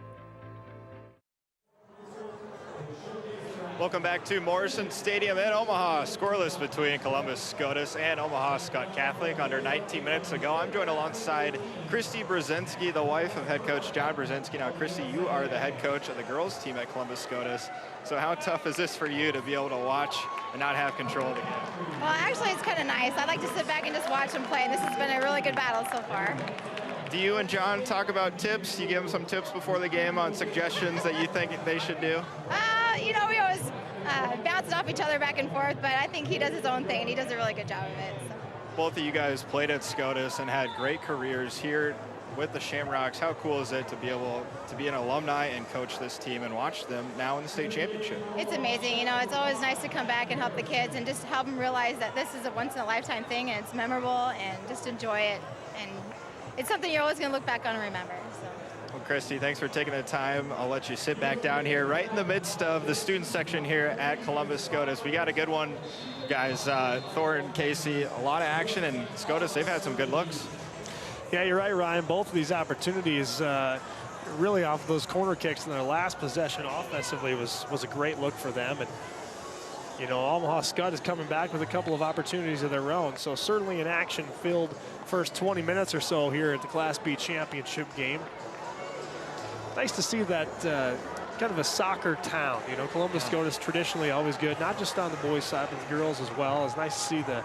S9: Welcome back to Morrison Stadium in Omaha. Scoreless between Columbus Scotus and Omaha Skutt Catholic under 19 minutes to go. I'm joined alongside Christy Brzezinski, the wife of head coach John Brzezinski. Now, Christy, you are the head coach of the girls team at Columbus Scotus. So how tough is this for you to be able to watch and not have control of the game?
S17: Well, actually, it's kind of nice. I like to sit back and just watch them play, and this has been a really good battle so far.
S9: Do you and John talk about tips? You give them some tips before the game on suggestions that you think they should do?
S17: You know, we always bounce it off each other back and forth, but I think he does his own thing, and he does a really good job of it. So.
S9: Both of you guys played at Scotus and had great careers here with the Shamrocks. How cool is it to be able to be an alumni and coach this team and watch them now in the state championship?
S17: It's amazing. You know, it's always nice to come back and help the kids and just help them realize that this is a once-in-a-lifetime thing, and it's memorable, and just enjoy it. And it's something you're always going to look back on and remember. So.
S9: Well, Christy, thanks for taking the time. I'll let you sit back down here right in the midst of the student section here at Columbus Scotus. We got a good one, guys. Thor and Casey, a lot of action, and Scotus, they've had some good looks.
S2: Yeah, you're right, Ryan. Both of these opportunities really off those corner kicks in their last possession offensively was a great look for them. And, you know, Omaha Skutt is coming back with a couple of opportunities of their own. So certainly an action-filled first 20 minutes or so here at the Class B championship game. Nice to see that kind of a soccer town. You know, Columbus Scotus traditionally always good, not just on the boys' side, but the girls as well. It's nice to see the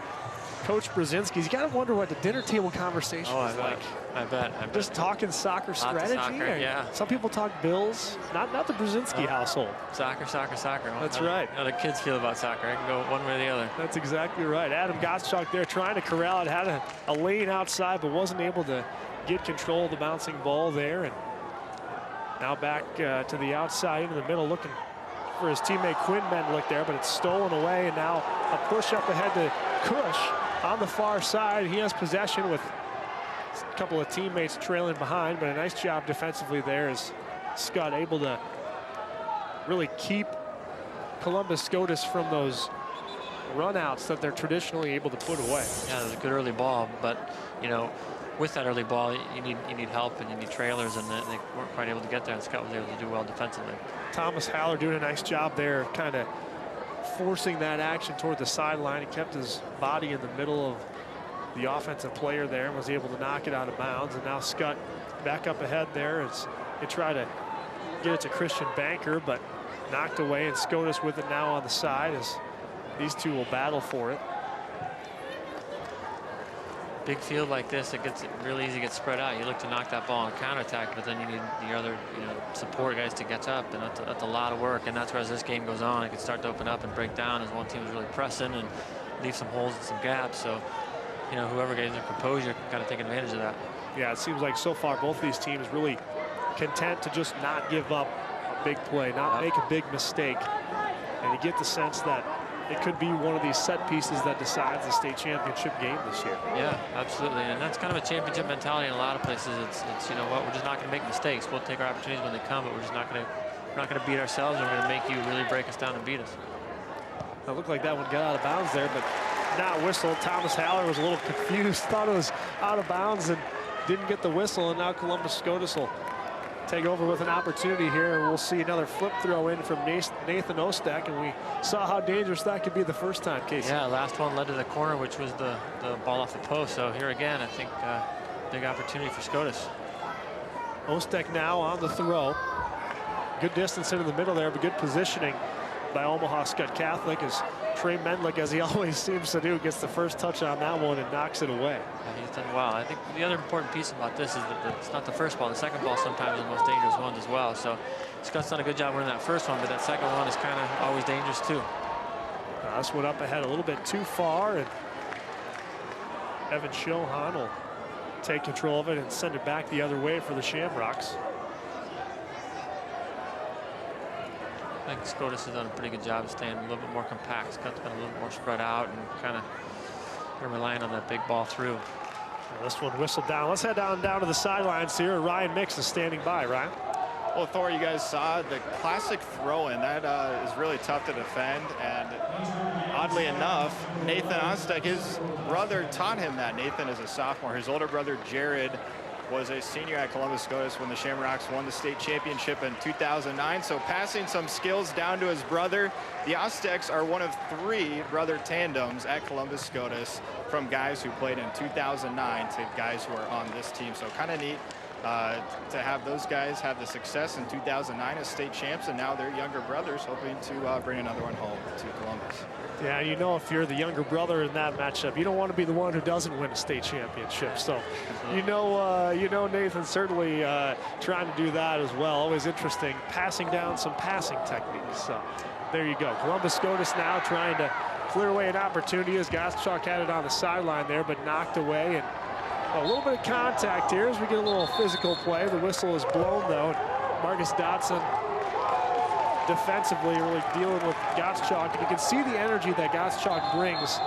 S2: Coach Brzezinski's. You got to wonder what the dinner table conversation is like.
S3: I bet.
S2: Just talking soccer strategy.
S3: Soccer, yeah.
S2: Some people talk Bills, not the Brzezinski household.
S3: Soccer.
S2: That's right.
S3: How the kids feel about soccer. I can go one way or the other.
S2: That's exactly right. Adam Gottschalk there trying to corral it. Had a lane outside, but wasn't able to get control of the bouncing ball there. And now back to the outside into the middle, looking for his teammate Quinn Mendlick there, but it's stolen away. And now a push up ahead to Kush on the far side. He has possession with a couple of teammates trailing behind, but a nice job defensively there as Skutt able to really keep Columbus Scotus from those runouts that they're traditionally able to put away.
S3: Yeah, it was a good early ball, but you know, with that early ball, you need help and you need trailers, and they weren't quite able to get there, and Skutt was able to do well defensively.
S2: Thomas Haller doing a nice job there, kind of forcing that action toward the sideline. He kept his body in the middle of the offensive player there and was able to knock it out of bounds. And now Skutt back up ahead there as they try to get it to Christian Banker, but knocked away, and Scotus with it now on the side as these two will battle for it.
S3: Big field like this, it gets really easy to get spread out. You look to knock that ball on counterattack, but then you need the other, support guys to get up, and that's a lot of work. And that's where, as this game goes on, it can start to open up and break down as one team is really pressing and leave some holes and some gaps. So, whoever gets their composure can kind of take advantage of that.
S2: Yeah, it seems like so far both these teams really content to just not give up a big play, not make a big mistake. And you get the sense that it could be one of these set pieces that decides the state championship game this year.
S3: Yeah, absolutely. And that's kind of a championship mentality in a lot of places. It's you know what, we're just not going to make mistakes. We'll take our opportunities when they come, but we're just not going to beat ourselves. We're going to make you really break us down and beat us.
S2: It looked like that one got out of bounds there, but not whistled. Thomas Haller was a little confused, thought it was out of bounds and didn't get the whistle. And now Columbus Scotus will take over with an opportunity here. We'll see another flip throw in from Nathan Ostek, and we saw how dangerous that could be the first time, Casey.
S3: Yeah, last one led to the corner, which was the ball off the post. So here again, I think big opportunity for Scotus.
S2: Ostek now on the throw. Good distance into the middle there, but good positioning by Omaha Skutt Catholic as Trey Menlick, as he always seems to do, gets the first touch on that one and knocks it away.
S3: Yeah, he's done well. I think the other important piece about this is that it's not the first ball. The second ball sometimes is the most dangerous ones as well. So Skutt's done a good job winning that first one, but that second one is kind of always dangerous too.
S2: This one up ahead a little bit too far, and Evan Shohan will take control of it and send it back the other way for the Shamrocks.
S3: I think Scotus has done a pretty good job of staying a little bit more compact. Skutt's been a little more spread out and kind of relying on that big ball through.
S2: This one whistled down. Let's head down to the sidelines here. Ryan Mix is standing by. Ryan?
S9: Well, Thor, you guys saw the classic throw-in. That is really tough to defend. And oddly enough, Nathan Ostek, his brother, taught him that. Nathan is a sophomore. His older brother, Jared, was a senior at Columbus Scotus when the Shamrocks won the state championship in 2009. So passing some skills down to his brother. The Osteks are one of 3 brother tandems at Columbus Scotus, from guys who played in 2009 to guys who are on this team. So kind of neat to have those guys have the success in 2009 as state champs, and now their younger brothers hoping to bring another one home to Columbus.
S2: Yeah, you know, if you're the younger brother in that matchup, you don't want to be the one who doesn't win a state championship. So, you know, Nathan certainly trying to do that as well. Always interesting, passing down some passing techniques. So, there you go. Columbus Scotus now trying to clear away an opportunity as Gottschalk had it on the sideline there, but knocked away. And a little bit of contact here as we get a little physical play. The whistle is blown though. Marcus Dotson defensively really dealing with Gottschalk, and you can see the energy that Gottschalk brings.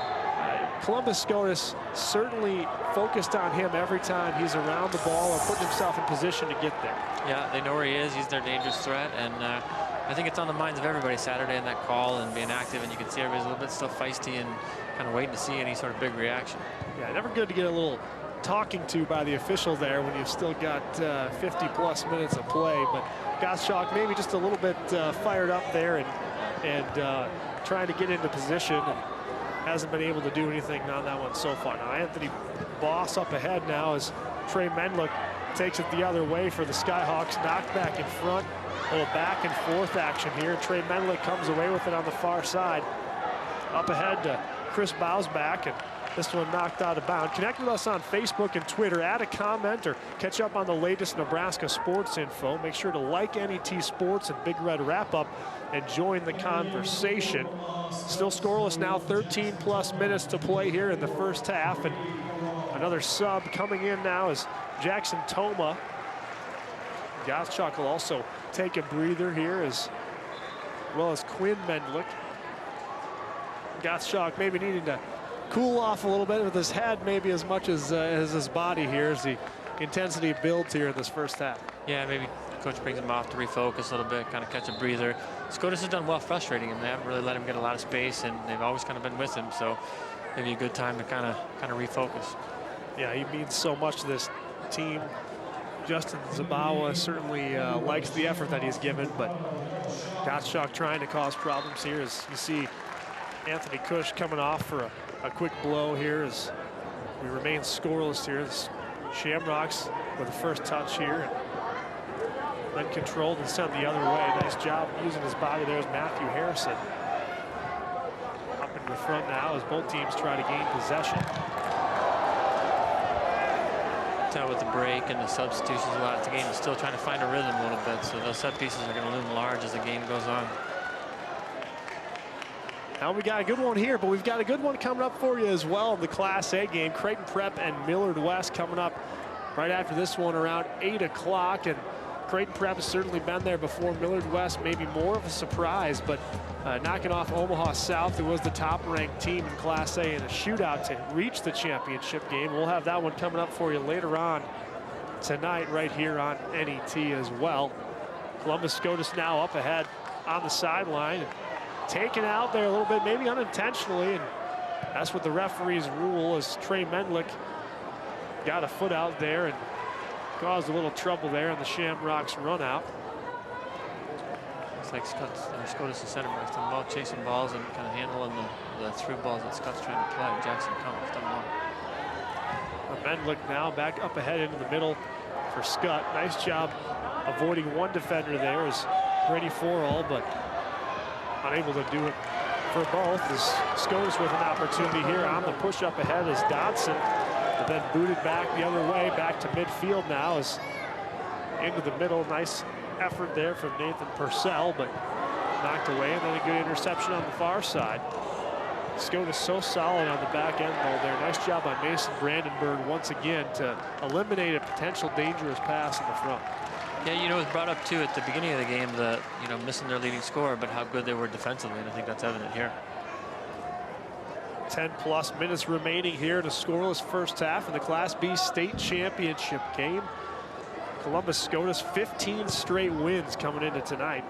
S2: Columbus Scotus certainly focused on him every time he's around the ball or putting himself in position to get there.
S3: Yeah, they know where he is. He's their dangerous threat, and I think it's on the minds of everybody Saturday in that call and being active, and you can see everybody's a little bit still feisty and kind of waiting to see any sort of big reaction.
S2: Yeah, never good to get a little talking to by the official there when you've still got 50+ minutes of play, but Gottschalk maybe just a little bit fired up there and trying to get into position, and hasn't been able to do anything on that one so far. Now Anthony Boss up ahead now as Trey Menlick takes it the other way for the Skyhawks. Knocked back in front, a little back and forth action here. Trey Menlick comes away with it on the far side. Up ahead to Chris Bausbach, and this one knocked out of bounds. Connect with us on Facebook and Twitter. Add a comment or catch up on the latest Nebraska sports info. Make sure to like NET Sports and Big Red Wrap-Up and join the conversation. Still scoreless now, 13+ minutes to play here in the first half. And another sub coming in now is Jackson Toma. Gottschalk will also take a breather here as well as Quinn Menlick. Gottschalk maybe needing to cool off a little bit with his head, maybe as much as his body here as the intensity builds here in this first half.
S3: Yeah, maybe coach brings him off to refocus a little bit, kind of catch a breather. Scotus has done well frustrating him. They haven't really let him get a lot of space, and they've always kind of been with him. So maybe a good time to kind of refocus.
S2: Yeah, he means so much to this team. Justin Zabawa certainly likes the effort that he's given, but Gottschalk trying to cause problems here as you see Anthony Cush coming off for a quick blow here as we remain scoreless here. This Shamrocks with the first touch here, and then controlled and sent the other way. Nice job using his body. There's Matthew Harrison. Up in the front now as both teams try to gain possession.
S3: With the break and the substitutions a lot, the game is still trying to find a rhythm a little bit, so those set pieces are going to loom large as the game goes on.
S2: Now we got a good one here, but we've got a good one coming up for you as well in the Class A game. Creighton Prep and Millard West coming up right after this one around 8 o'clock. And Creighton Prep has certainly been there before. Millard West maybe more of a surprise, but knocking off Omaha South, who was the top-ranked team in Class A in a shootout to reach the championship game. We'll have that one coming up for you later on tonight right here on NET as well. Columbus Scotus now up ahead on the sideline. Taken out there a little bit, maybe unintentionally, and that's what the referees rule as Trey Menlick got a foot out there and caused a little trouble there on the Shamrocks run out.
S3: Looks like Scotus is center back, done well chasing balls and kind of handling the through balls that Scott's trying to play. Jackson Cummings done well.
S2: Menlick now back up ahead into the middle for Skutt. Nice job avoiding one defender there is Brady Forall, but unable to do it
S14: for both as Scotus with an opportunity here on the push up ahead is Dodson, but then booted back the other way, back to midfield now is into the middle. Nice effort there from Nathan Purcell, but knocked away, and then a good interception on the far side. Scotus so solid on the back end though there. Nice job by Mason Brandenburg once again to eliminate a potential dangerous pass in the front.
S3: Yeah, you know, it was brought up too at the beginning of the game that, you know, missing their leading scorer, but how good they were defensively, and I think that's evident here.
S14: 10+ minutes remaining here in a scoreless first half in the Class B state championship game. Columbus Scotus 15 straight wins coming into tonight.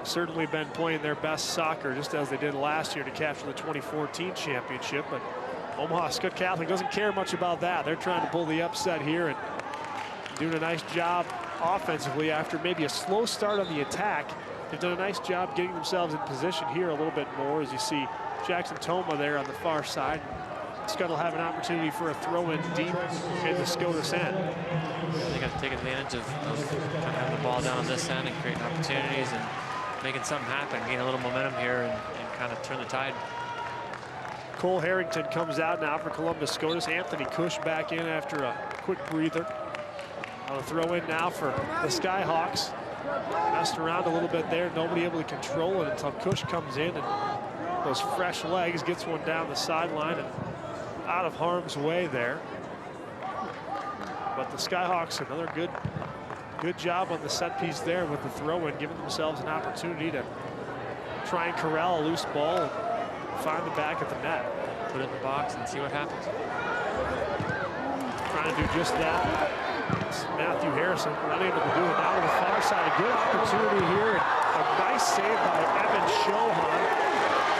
S14: Certainly been playing their best soccer just as they did last year to capture the 2014 championship, but Omaha Skutt Catholic doesn't care much about that. They're trying to pull the upset here and doing a nice job offensively after maybe a slow start on the attack. They've done a nice job getting themselves in position here a little bit more, as you see Jackson Toma there on the far side. Skutt will have an opportunity for a throw in deep in the Scotus end.
S3: They got to take advantage of kind of having the ball down on this end and creating opportunities and making something happen, gain a little momentum here and kind of turn the tide.
S14: Cole Harrington comes out now for Columbus Scotus. Anthony Cush back in after a quick breather. On a throw in now for the Skyhawks. Messed around a little bit there, nobody able to control it until Cush comes in and those fresh legs gets one down the sideline and out of harm's way there. But the Skyhawks, another good job on the set piece there with the throw in, giving themselves an opportunity to try and corral a loose ball and find the back of the net.
S3: Put it in the box and see what happens.
S14: Trying to do just that. It's Matthew Harrison unable to do it. Now to the far side, a good opportunity here. A nice save by Evan Shohan.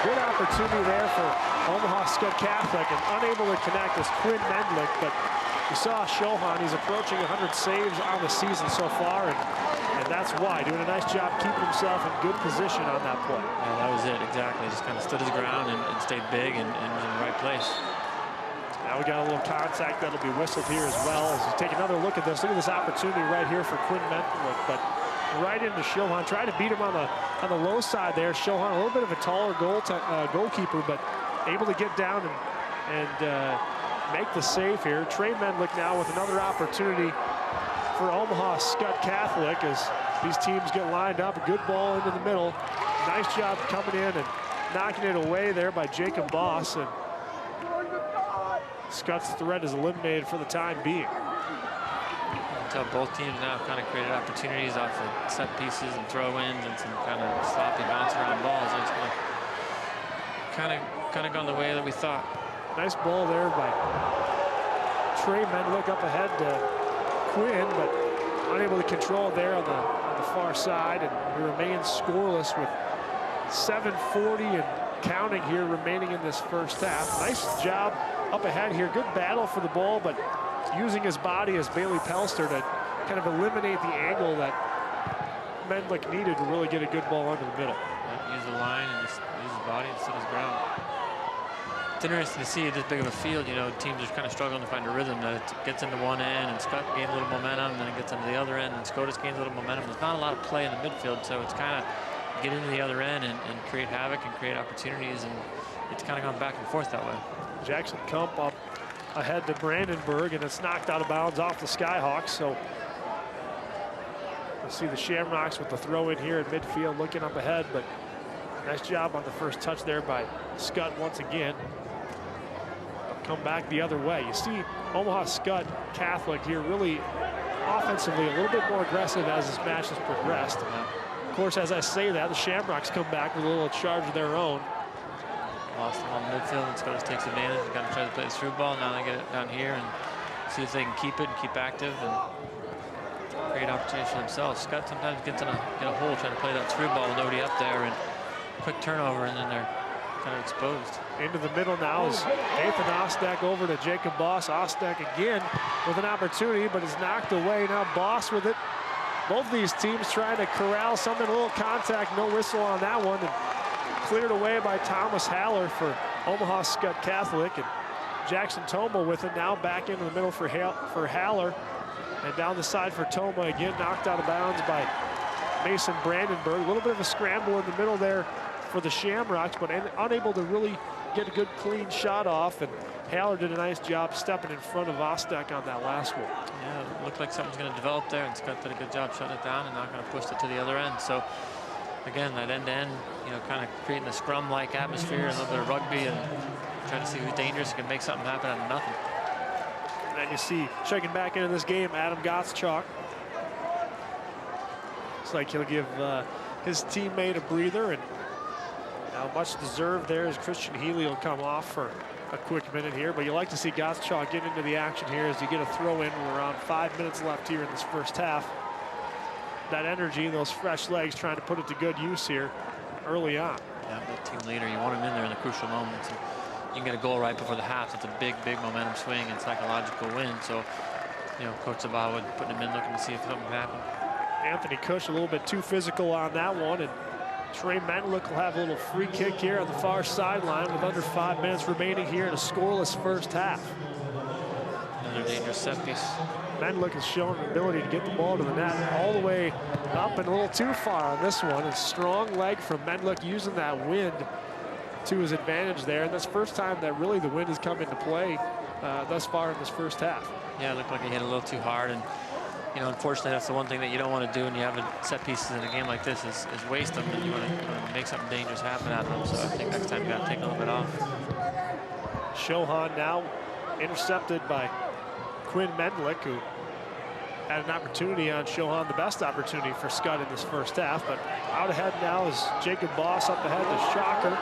S14: Good opportunity there for Omaha Skutt Catholic, and unable to connect is Quinn Mendlick, but you saw Shohan, he's approaching 100 saves on the season so far, and that's why. Doing a nice job keeping himself in good position on that play.
S3: Yeah, that was it, exactly. Just kind of stood his ground and stayed big and was in the right place.
S14: Now we got a little contact that'll be whistled here as well. As you take another look at this, opportunity right here for Quinn Mendlick, but right into Shohan. Tried to beat him on the low side there. Shohan, a little bit of a taller goalkeeper, but able to get down and make the save here. Trey Mendlick now with another opportunity for Omaha Skutt Catholic as these teams get lined up. A good ball into the middle. Nice job coming in and knocking it away there by Jacob Boss. And Skutt's threat is eliminated for the time being.
S3: Until both teams now kind of created opportunities off of set pieces and throw-ins and some kind of sloppy bounce around balls. And it's kind of gone the way that we thought.
S14: Nice ball there by Trey Mendlick up ahead to Quinn, but unable to control it there on the far side, and we remain scoreless with 7:40 and counting here remaining in this first half. Nice job up ahead here. Good battle for the ball, but using his body as Bailey Pelster to kind of eliminate the angle that Mendlick needed to really get a good ball under the middle.
S3: Use the line and just use his body and sit his ground. It's interesting to see at this big of a field, you know, teams are kind of struggling to find a rhythm. It gets into one end and Skutt gains a little momentum, and then it gets into the other end and Scotus gains a little momentum. There's not a lot of play in the midfield, so it's kind of get into the other end and create havoc and create opportunities, and it's kind of gone back and forth that way.
S14: Jackson Kump up ahead to Brandenburg, and it's knocked out of bounds off the Skyhawks. So we'll see the Shamrocks with the throw in here at midfield looking up ahead, but nice job on the first touch there by Skutt once again. Come back the other way. You see Omaha Skutt Catholic here really offensively a little bit more aggressive as this match has progressed. Of course, as I say that, the Shamrocks come back with a little charge of their own.
S3: Lost them on the midfield, and Scotus takes advantage and kind of tries to play the through ball. Now they get it down here and see if they can keep it and keep active and create opportunities for themselves. Skutt sometimes gets in a hole trying to play that through ball with nobody up there, and quick turnover, and then they're kind of exposed.
S14: Into the middle now is Nathan Ostek over to Jacob Boss. Ostek again with an opportunity, but is knocked away. Now Boss with it. Both these teams trying to corral something, a little contact, no whistle on that one. And cleared away by Thomas Haller for Omaha Skutt Catholic, and Jackson Toma with it now back into the middle for Haller, and down the side for Toma again, knocked out of bounds by Mason Brandenburg. A little bit of a scramble in the middle there for the Shamrocks, but unable to really get a good clean shot off. And Haller did a nice job stepping in front of Ostek on that last one.
S3: Yeah, it looked like something's going to develop there, and Skutt did a good job shutting it down and not going to push it to the other end. So again, that end-to-end, you know, kind of creating a scrum-like atmosphere, a little bit of rugby, and trying to see who's dangerous and can make something happen out of nothing.
S14: And you see, checking back into this game, Adam Gottschalk. Looks like he'll give his teammate a breather, and now much deserved there as Christian Healy will come off for a quick minute here. But you like to see Gottschalk get into the action here as you get a throw in. We're around 5 minutes left here in this first half. That energy, those fresh legs, trying to put it to good use here early on.
S3: Yeah, that team leader, you want him in there in the crucial moments. And you can get a goal right before the half. It's a big, big momentum swing and psychological win. So, you know, Coach Zabawa putting him in, looking to see if something can happen.
S14: Anthony Cush a little bit too physical on that one, and Trey Menlick will have a little free kick here on the far sideline with under 5 minutes remaining here in a scoreless first half.
S3: Another dangerous set piece.
S14: Menlick has shown an ability to get the ball to the net all the way up and a little too far on this one. A strong leg from Menlick using that wind to his advantage there. And that's the first time that really the wind has come into play thus far in this first half.
S3: Yeah, it looked like he hit a little too hard. And, you know, unfortunately, that's the one thing that you don't want to do when you have set pieces in a game like this is waste them. And you want to make something dangerous happen out of them. So I think next time you got to take a little bit off.
S14: Shohan now intercepted by Quinn Menlick, who had an opportunity on Shohan, the best opportunity for Skutt in this first half. But out ahead now is Jacob Boss up ahead to Shocker.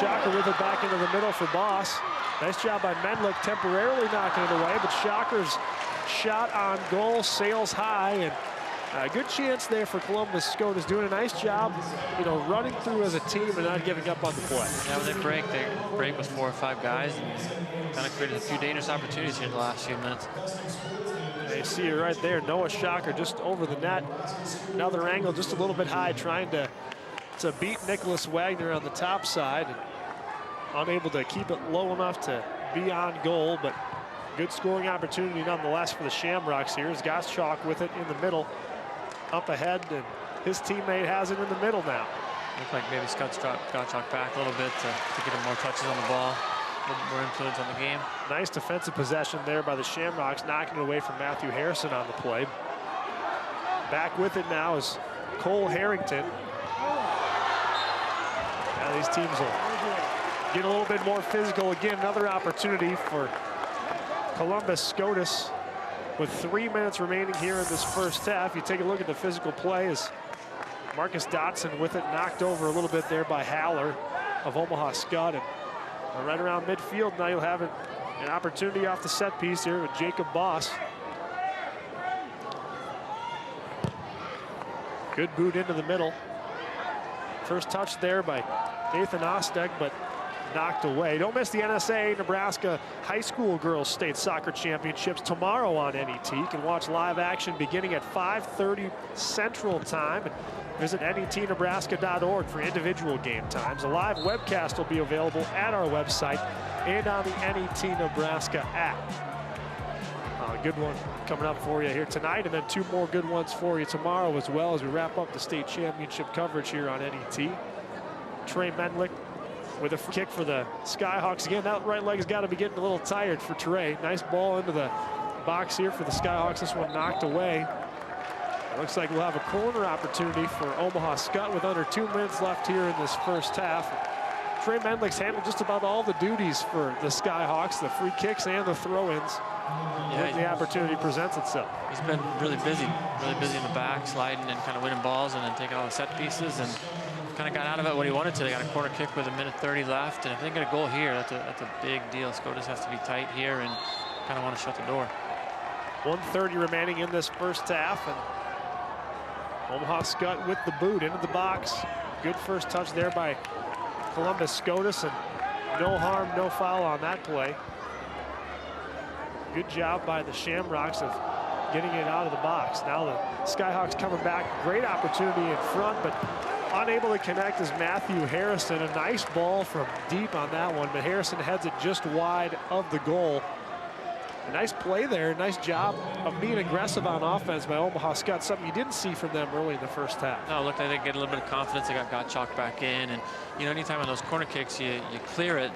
S14: Shocker with it back into the middle for Boss. Nice job by Menlick temporarily knocking it away, but Shocker's shot on goal sails high, and a good chance there for Columbus. Scotus doing a nice job, you know, running through as a team and not giving up on the play.
S3: Yeah, when they break with 4 or 5 guys and kind of created a few dangerous opportunities here in the last few minutes.
S14: You see it right there, Noah Shocker just over the net. Another angle just a little bit high, trying to beat Nicholas Wagner on the top side. And unable to keep it low enough to be on goal, but good scoring opportunity nonetheless for the Shamrocks here. As Gottschalk with it in the middle, up ahead, and his teammate has it in the middle now.
S3: Looks like maybe Skutt's dropped Gottschalk back a little bit to get him more touches on the ball, a little more influence on the game.
S14: Nice defensive possession there by the Shamrocks, knocking it away from Matthew Harrison on the play. Back with it now is Cole Harrington. Now these teams will get a little bit more physical. Again, another opportunity for Columbus Scotus with 3 minutes remaining here in this first half. You take a look at the physical play as Marcus Dotson with it, knocked over a little bit there by Haller of Omaha Skutt. And right around midfield now you'll have an opportunity off the set piece here with Jacob Boss. Good boot into the middle. First touch there by Nathan Ostek, but knocked away. Don't miss the NSAA Nebraska High School Girls State Soccer Championships tomorrow on NET. You can watch live action beginning at 5:30 Central Time. And visit netnebraska.org for individual game times. A live webcast will be available at our website and on the NET Nebraska app. A good one coming up for you here tonight, and then 2 more good ones for you tomorrow as well as we wrap up the state championship coverage here on NET. Trey Menlick with a free kick for the Skyhawks. Again, that right leg has got to be getting a little tired for Trey. Nice ball into the box here for the Skyhawks. This one knocked away. It looks like we'll have a corner opportunity for Omaha Skutt with under 2 minutes left here in this first half. Trey Menlick's handled just about all the duties for the Skyhawks, the free kicks and the throw-ins, when the opportunity presents itself.
S3: He's been really busy in the back, sliding and kind of winning balls and then taking all the set pieces, and kind of got out of it what he wanted to. They got a corner kick with 1:30 left, and if they get a goal here, that's a big deal. Scotus has to be tight here and kind of want to shut the door.
S14: 1:30 remaining in this first half, and Omaha Skutt with the boot into the box. Good first touch there by Columbus Scotus, and no harm, no foul on that play. Good job by the Shamrocks of getting it out of the box. Now the Skyhawks coming back. Great opportunity in front, but unable to connect is Matthew Harrison. A nice ball from deep on that one, but Harrison heads it just wide of the goal. A nice play there, nice job of being aggressive on offense by Omaha Skutt, something you didn't see from them early in the first half.
S3: No, look, they get a little bit of confidence. They got chalked back in, and you know, anytime on those corner kicks you clear it,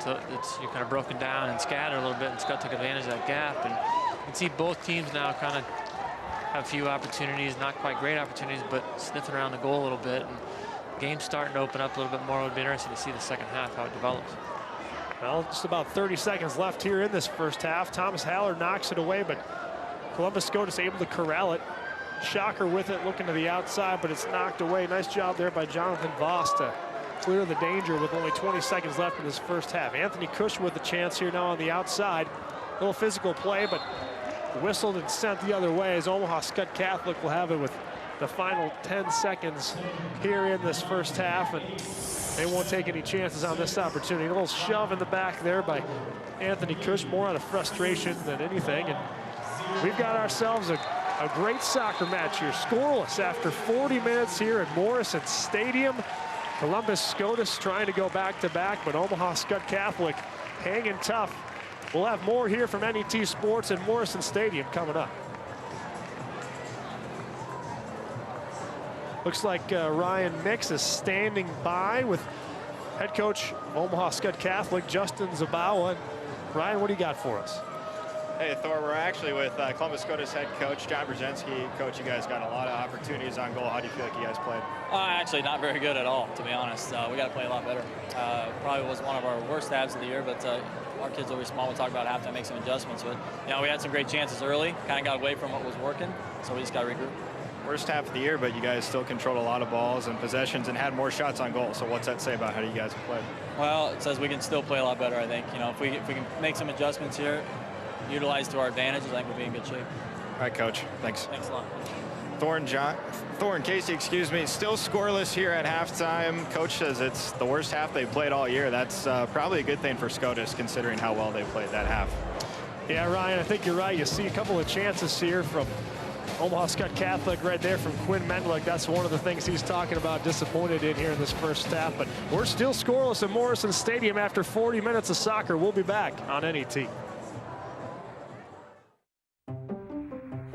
S3: you're kind of broken down and scattered a little bit, and Skutt took advantage of that gap. And you can see both teams now kind of have a few opportunities, not quite great opportunities, but sniffing around the goal a little bit. And the game's starting to open up a little bit more. It would be interesting to see the second half, how it develops.
S14: Well, just about 30 seconds left here in this first half. Thomas Haller knocks it away, but Columbus Scotus able to corral it. Shocker with it, looking to the outside, but it's knocked away. Nice job there by Jonathan Voss to clear the danger with only 20 seconds left in this first half. Anthony Cush with the chance here now on the outside. A little physical play, but whistled and sent the other way as Omaha Skutt Catholic will have it with the final 10 seconds here in this first half, and they won't take any chances on this opportunity. A little shove in the back there by Anthony Cush, more out of frustration than anything. And we've got ourselves a great soccer match here. Scoreless after 40 minutes here at Morrison Stadium. Columbus Scotus trying to go back-to-back, but Omaha Skutt Catholic hanging tough. We'll have more here from NET Sports and Morrison Stadium coming up. Looks like Ryan Mix is standing by with head coach Omaha Skutt Catholic, Justin Zabawa. Ryan, what do you got for us?
S9: Hey, Thor, we're actually with Columbus Scotus head coach John Brzezinski. Coach, you guys got a lot of opportunities on goal. How do you feel like you guys played?
S18: Actually, not very good at all, to be honest. We got to play a lot better. Probably was one of our worst halves of the year, but our kids will be small. We'll talk about halftime, make some adjustments. But, you know, we had some great chances early, kind of got away from what was working, so we just got to regroup.
S9: Worst half of the year, but you guys still controlled a lot of balls and possessions and had more shots on goal. So what's that say about how you guys have played?
S18: Well, it says we can still play a lot better, I think. You know, if we can make some adjustments here, utilize to our advantages, I think we'll be in good shape.
S9: All right, Coach. Thanks.
S18: Thanks a lot.
S9: Thorne Casey, excuse me, still scoreless here at halftime. Coach says it's the worst half they've played all year. That's probably a good thing for Scotus, considering how well they played that half.
S14: Yeah, Ryan, I think you're right. You see a couple of chances here from Omaha Skutt Catholic right there from Quinn Mendlick. That's one of the things he's talking about, disappointed in here in this first half. But we're still scoreless at Morrison Stadium after 40 minutes of soccer. We'll be back on NET.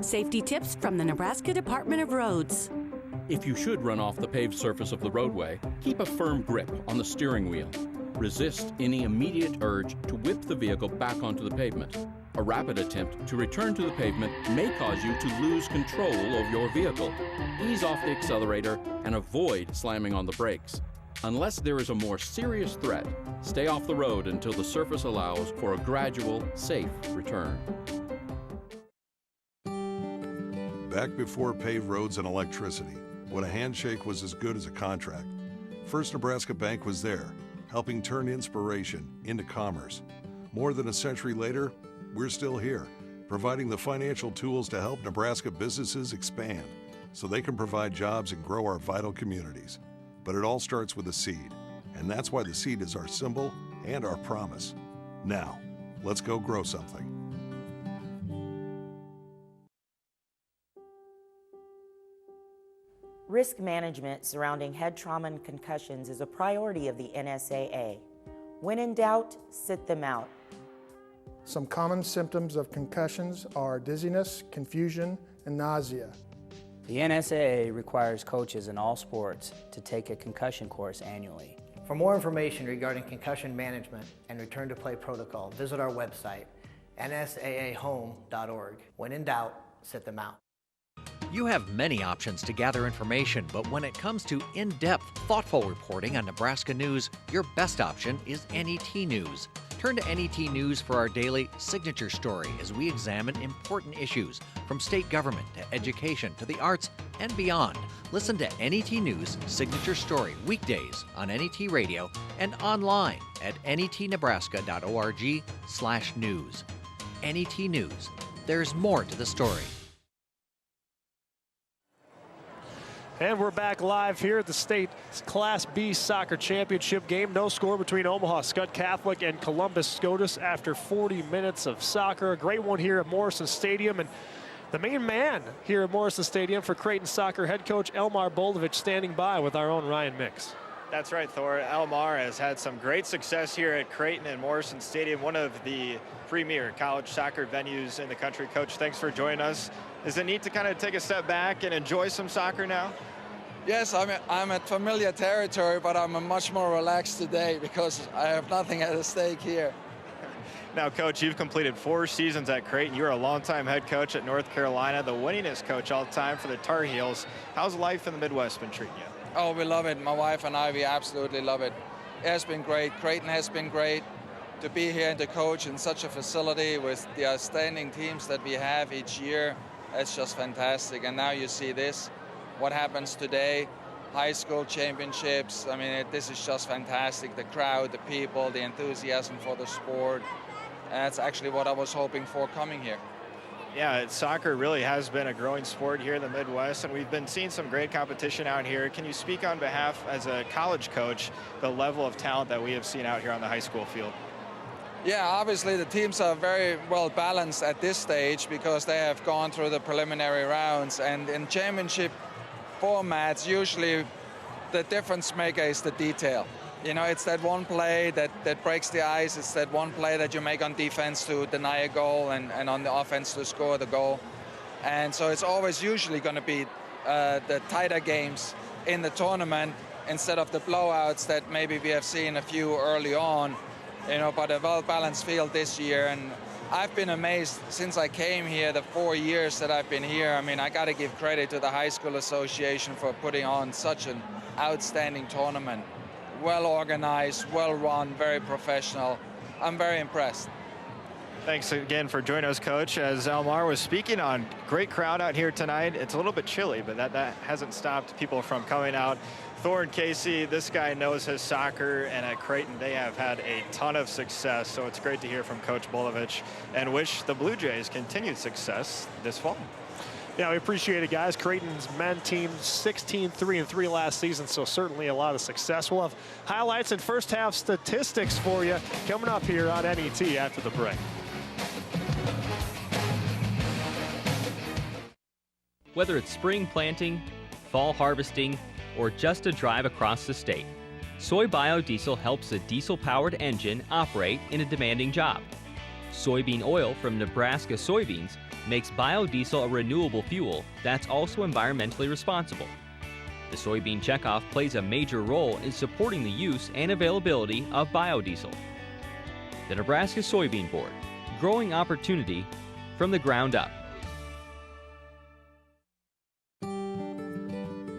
S5: Safety tips from the Nebraska Department of Roads.
S6: If you should run off the paved surface of the roadway, keep a firm grip on the steering wheel. Resist any immediate urge to whip the vehicle back onto the pavement. A rapid attempt to return to the pavement may cause you to lose control of your vehicle. Ease off the accelerator and avoid slamming on the brakes. Unless there is a more serious threat, stay off the road until the surface allows for a gradual, safe return.
S7: Back before paved roads and electricity, when a handshake was as good as a contract, First Nebraska Bank was there, helping turn inspiration into commerce. More than a century later, we're still here, providing the financial tools to help Nebraska businesses expand so they can provide jobs and grow our vital communities. But it all starts with a seed, and that's why the seed is our symbol and our promise. Now, let's go grow something.
S19: Risk management surrounding head trauma and concussions is a priority of the NSAA. When in doubt, sit them out.
S20: Some common symptoms of concussions are dizziness, confusion, and nausea.
S21: The NSAA requires coaches in all sports to take a concussion course annually.
S22: For more information regarding concussion management and return to play protocol, visit our website, nsaahome.org. When in doubt, sit them out.
S23: You have many options to gather information, but when it comes to in-depth, thoughtful reporting on Nebraska news, your best option is NET News. Turn to NET News for our daily Signature Story as we examine important issues from state government to education to the arts and beyond. Listen to NET News Signature Story weekdays on NET Radio and online at netnebraska.org/news. NET News. There's more to the story.
S14: And we're back live here at the state Class B soccer championship game. No score between Omaha Skutt Catholic and Columbus Scotus after 40 minutes of soccer. A great one here at Morrison Stadium. And the main man here at Morrison Stadium for Creighton soccer head coach Elmar Boldovich standing by with our own Ryan Mix.
S9: That's right, Thor. Elmar has had some great success here at Creighton and Morrison Stadium, one of the premier college soccer venues in the country. Coach, thanks for joining us. Is it neat to kind of take a step back and enjoy some soccer now?
S1: Yes, I'm at familiar territory, but I'm much more relaxed today because I have nothing at stake here.
S9: Now, Coach, you've completed 4 seasons at Creighton. You're a longtime head coach at North Carolina, the winningest coach all time for the Tar Heels. How's life in the Midwest been treating you?
S1: Oh, we love it. My wife and I, we absolutely love it. It has been great. Creighton has been great. To be here and to coach in such a facility with the outstanding teams that we have each year, it's just fantastic. And now you see this, what happens today, high school championships. I mean, this is just fantastic. The crowd, the people, the enthusiasm for the sport. And that's actually what I was hoping for coming here.
S9: Yeah, soccer really has been a growing sport here in the Midwest, and we've been seeing some great competition out here. Can you speak on behalf, as a college coach, the level of talent that we have seen out here on the high school field?
S1: Yeah, obviously the teams are very well balanced at this stage because they have gone through the preliminary rounds, and in championship formats, usually the difference maker is the detail. You know, it's that one play that breaks the ice. It's that one play that you make on defense to deny a goal and on the offense to score the goal. And so it's always usually going to be the tighter games in the tournament instead of the blowouts that maybe we have seen a few early on, you know, but a well-balanced field this year. And I've been amazed since I came here, the 4 years that I've been here. I mean, I got to give credit to the High School Association for putting on such an outstanding tournament. Well organized, well run, very professional. I'm very impressed.
S9: Thanks again for joining us, Coach. As Elmar was speaking on, great crowd out here tonight. It's a little bit chilly, but that hasn't stopped people from coming out. Thor and Casey, this guy knows his soccer, and at Creighton they have had a ton of success, so it's great to hear from Coach Bolovich and wish the Blue Jays continued success this fall.
S14: Yeah, we appreciate it, guys. Creighton's men team 16-3-3 last season, so certainly a lot of success. We'll have highlights and first half statistics for you coming up here on NET after the break.
S4: Whether it's spring planting, fall harvesting, or just a drive across the state, soy biodiesel helps a diesel-powered engine operate in a demanding job. Soybean oil from Nebraska soybeans makes biodiesel a renewable fuel that's also environmentally responsible. The soybean checkoff plays a major role in supporting the use and availability of biodiesel. The Nebraska Soybean Board, growing opportunity from the ground up.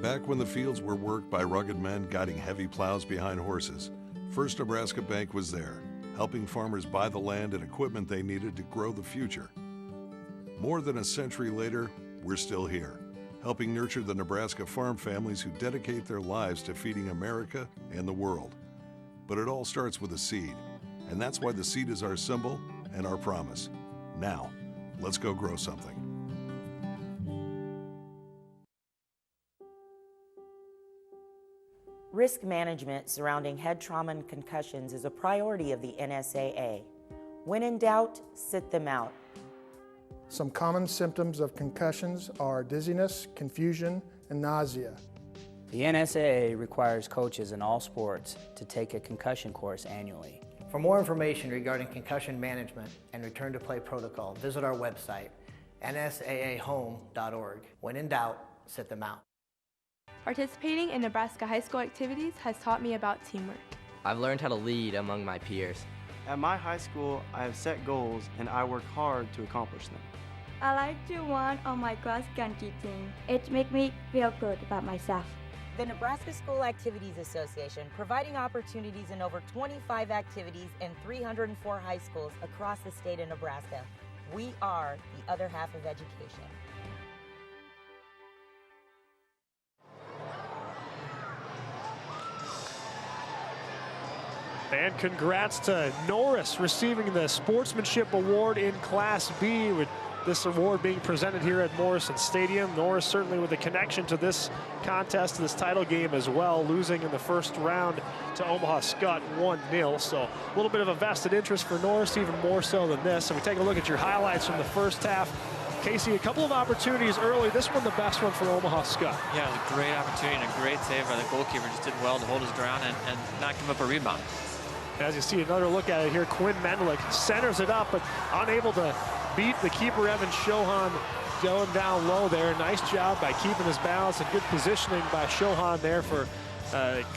S7: Back when the fields were worked by rugged men guiding heavy plows behind horses, First Nebraska Bank was there, helping farmers buy the land and equipment they needed to grow the future. More than a century later, we're still here, helping nurture the Nebraska farm families who dedicate their lives to feeding America and the world. But it all starts with a seed, and that's why the seed is our symbol and our promise. Now, let's go grow something.
S19: Risk management surrounding head trauma and concussions is a priority of the NSAA. When in doubt, sit them out.
S20: Some common symptoms of concussions are dizziness, confusion, and nausea.
S21: The NSAA requires coaches in all sports to take a concussion course annually.
S22: For more information regarding concussion management and return to play protocol, visit our website, nsaahome.org. When in doubt, sit them out.
S8: Participating in Nebraska high school activities has taught me about teamwork.
S24: I've learned how to lead among my peers.
S25: At my high school, I have set goals and I work hard to accomplish them.
S26: I like to run on my cross country team. It makes me feel good about myself.
S19: The Nebraska School Activities Association, providing opportunities in over 25 activities in 304 high schools across the state of Nebraska. We are the other half of education.
S14: And congrats to Norris receiving the Sportsmanship Award in Class B, with this award being presented here at Morrison Stadium. Norris certainly with a connection to this contest, to this title game as well, losing in the first round to Omaha Skutt 1-0. So a little bit of a vested interest for Norris, even more so than this. So we take a look at your highlights from the first half. Casey, a couple of opportunities early. This one, the best one for Omaha Skutt.
S3: Yeah, it was a great opportunity and a great save by the goalkeeper. Just did well to hold his ground and not give up a rebound.
S14: As you see another look at it here, Quinn Mendlick centers it up, but unable to beat the keeper, Evan Shohan, going down low there. Nice job by keeping his balance and good positioning by Shohan there for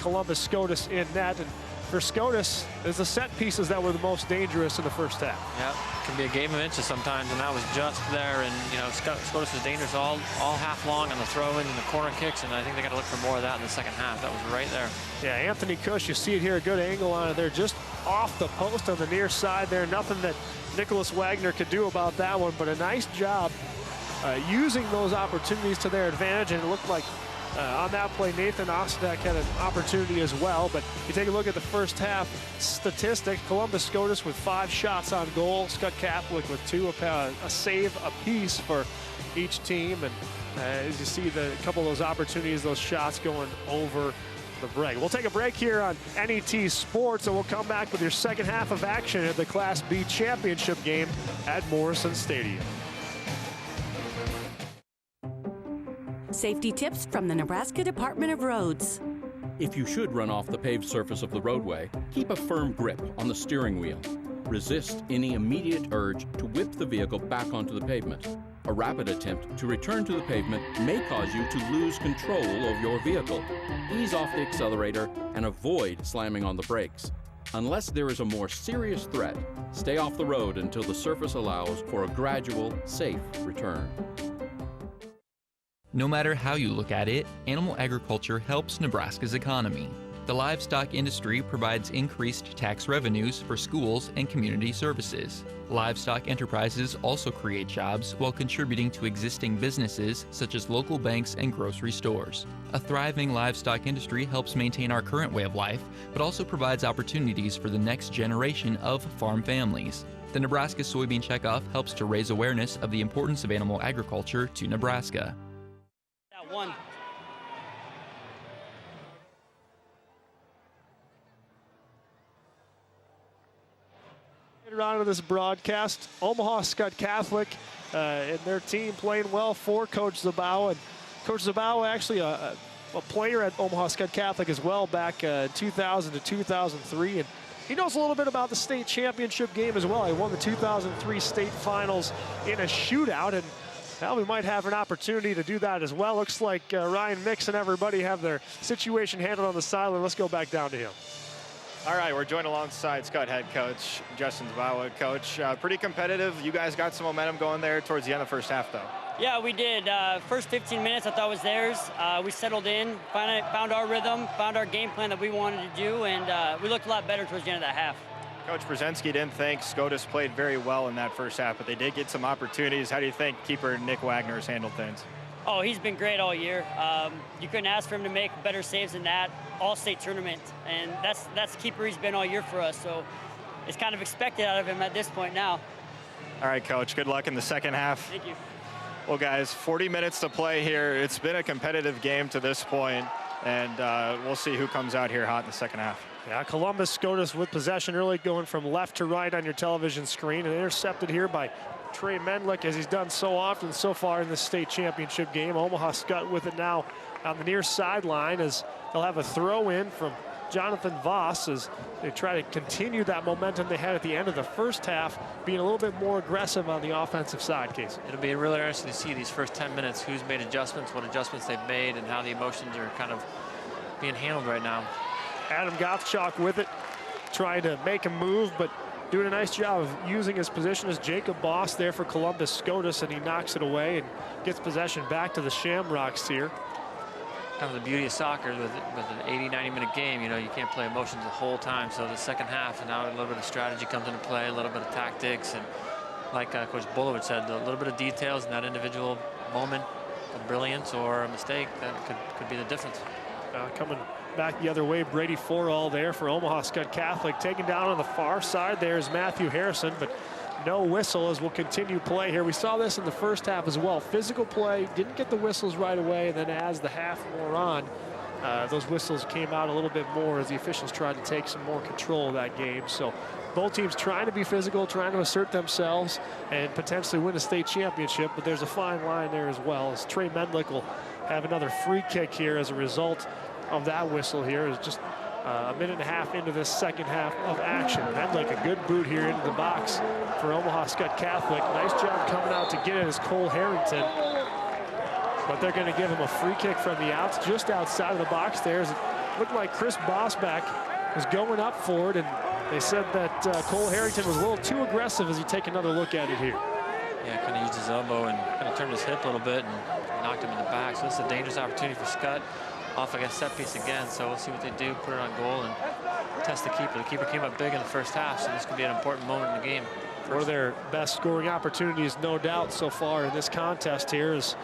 S14: Columbus Scotus in net. And for Scotus, it's the set pieces that were the most dangerous in the first half.
S3: Yeah, it can be a game of inches sometimes, and that was just there. And, you know, Scotus was dangerous all half long on the throw-in and the corner kicks, and I think they got to look for more of that in the second half. That was right there.
S14: Yeah, Anthony Cush, you see it here, a good angle on it there, just off the post on the near side there. Nothing that Nicholas Wagner could do about that one, but a nice job using those opportunities to their advantage, and it looked like on that play, Nathan Ostek had an opportunity as well. But you take a look at the first half statistics. Columbus Scotus with 5 shots on goal. Skutt Catholic with 2, a save apiece for each team. And as you see, a couple of those opportunities, those shots going over the break. We'll take a break here on NET Sports, and we'll come back with your second half of action at the Class B championship game at Morrison Stadium.
S5: Safety tips from the Nebraska Department of Roads.
S6: If you should run off the paved surface of the roadway, keep a firm grip on the steering wheel. Resist any immediate urge to whip the vehicle back onto the pavement. A rapid attempt to return to the pavement may cause you to lose control of your vehicle. Ease off the accelerator and avoid slamming on the brakes. Unless there is a more serious threat, stay off the road until the surface allows for a gradual, safe return.
S10: No matter how you look at it, animal agriculture helps Nebraska's economy. The livestock industry provides increased tax revenues for schools and community services. Livestock enterprises also create jobs while contributing to existing businesses such as local banks and grocery stores. A thriving livestock industry helps maintain our current way of life, but also provides opportunities for the next generation of farm families. The Nebraska Soybean Checkoff helps to raise awareness of the importance of animal agriculture to Nebraska.
S11: One.
S14: Get around to this broadcast. Omaha Skutt Catholic and their team playing well for Coach Zabau. And Coach Zabau actually a player at Omaha Skutt Catholic as well back 2000 to 2003. And he knows a little bit about the state championship game as well. He won the 2003 state finals in a shootout, and well, we might have an opportunity to do that as well. Looks like Ryan Mix and everybody have their situation handled on the sideline. Let's go back down to him.
S9: All right, we're joined alongside Skutt head coach Justin Zabawa. Coach, pretty competitive. You guys got some momentum going there towards the end of the first half, though.
S11: Yeah, we did. First 15 minutes I thought was theirs. We settled in, found our rhythm, found our game plan that we wanted to do, and we looked a lot better towards the end of that half.
S9: Coach Brzezinski didn't think Scotus played very well in that first half, but they did get some opportunities. How do you think keeper Nick Wagner has handled things?
S11: Oh, he's been great all year. You couldn't ask for him to make better saves than that all-state tournament, and that's the keeper he's been all year for us, so it's kind of expected out of him at this point now.
S9: All right, Coach, good luck in the second half.
S11: Thank you.
S9: Well, guys, 40 minutes to play here. It's been a competitive game to this point, and we'll see who comes out here hot in the second half.
S14: Yeah, Columbus Scotus with possession early, going from left to right on your television screen, and intercepted here by Trey Mendlick, as he's done so often so far in this state championship game. Omaha Skutt with it now on the near sideline, as they'll have a throw in from Jonathan Voss as they try to continue that momentum they had at the end of the first half, being a little bit more aggressive on the offensive side, Casey.
S3: It'll be really interesting to see these first 10 minutes, who's made adjustments, what adjustments they've made, and how the emotions are kind of being handled right now.
S14: Adam Gottschalk with it, trying to make a move, but doing a nice job of using his position as Jacob Boss there for Columbus Scotus, and he knocks it away and gets possession back to the Shamrocks here.
S3: Kind of the beauty of soccer with an 80, 90-minute game, you know, you can't play emotions the whole time. So the second half, and now a little bit of strategy comes into play, a little bit of tactics, and like Coach Bulowitz said, a little bit of details in that individual moment of brilliance or a mistake that could be the difference.
S14: Coming back the other way, Brady Forall there for Omaha Skutt Catholic. Taken down on the far side there is Matthew Harrison, but no whistle as we'll continue play here. We saw this in the first half as well. Physical play, didn't get the whistles right away, and then as the half wore on, those whistles came out a little bit more as the officials tried to take some more control of that game. So both teams trying to be physical, trying to assert themselves and potentially win a state championship, but there's a fine line there as well, as Trey Mendlick will have another free kick here as a result of that whistle here. It's just a minute and a half into this second half of action. Mendlick, a good boot here into the box for Omaha Skutt Catholic. Nice job coming out to get it as Cole Harrington. But they're going to give him a free kick from the outs, just outside of the box there. It looked like Chris Bosback was going up for it, and they said that Cole Harrington was a little too aggressive as you take another look at it here.
S3: Yeah, kind of used his elbow and kind of turned his hip a little bit and knocked him in the back. So this is a dangerous opportunity for Skutt. Off against set piece again, so we'll see what they do, put it on goal and test the keeper. The keeper came up big in the first half, so this could be an important moment in the game.
S14: One of their best scoring opportunities, no doubt, so far in this contest here is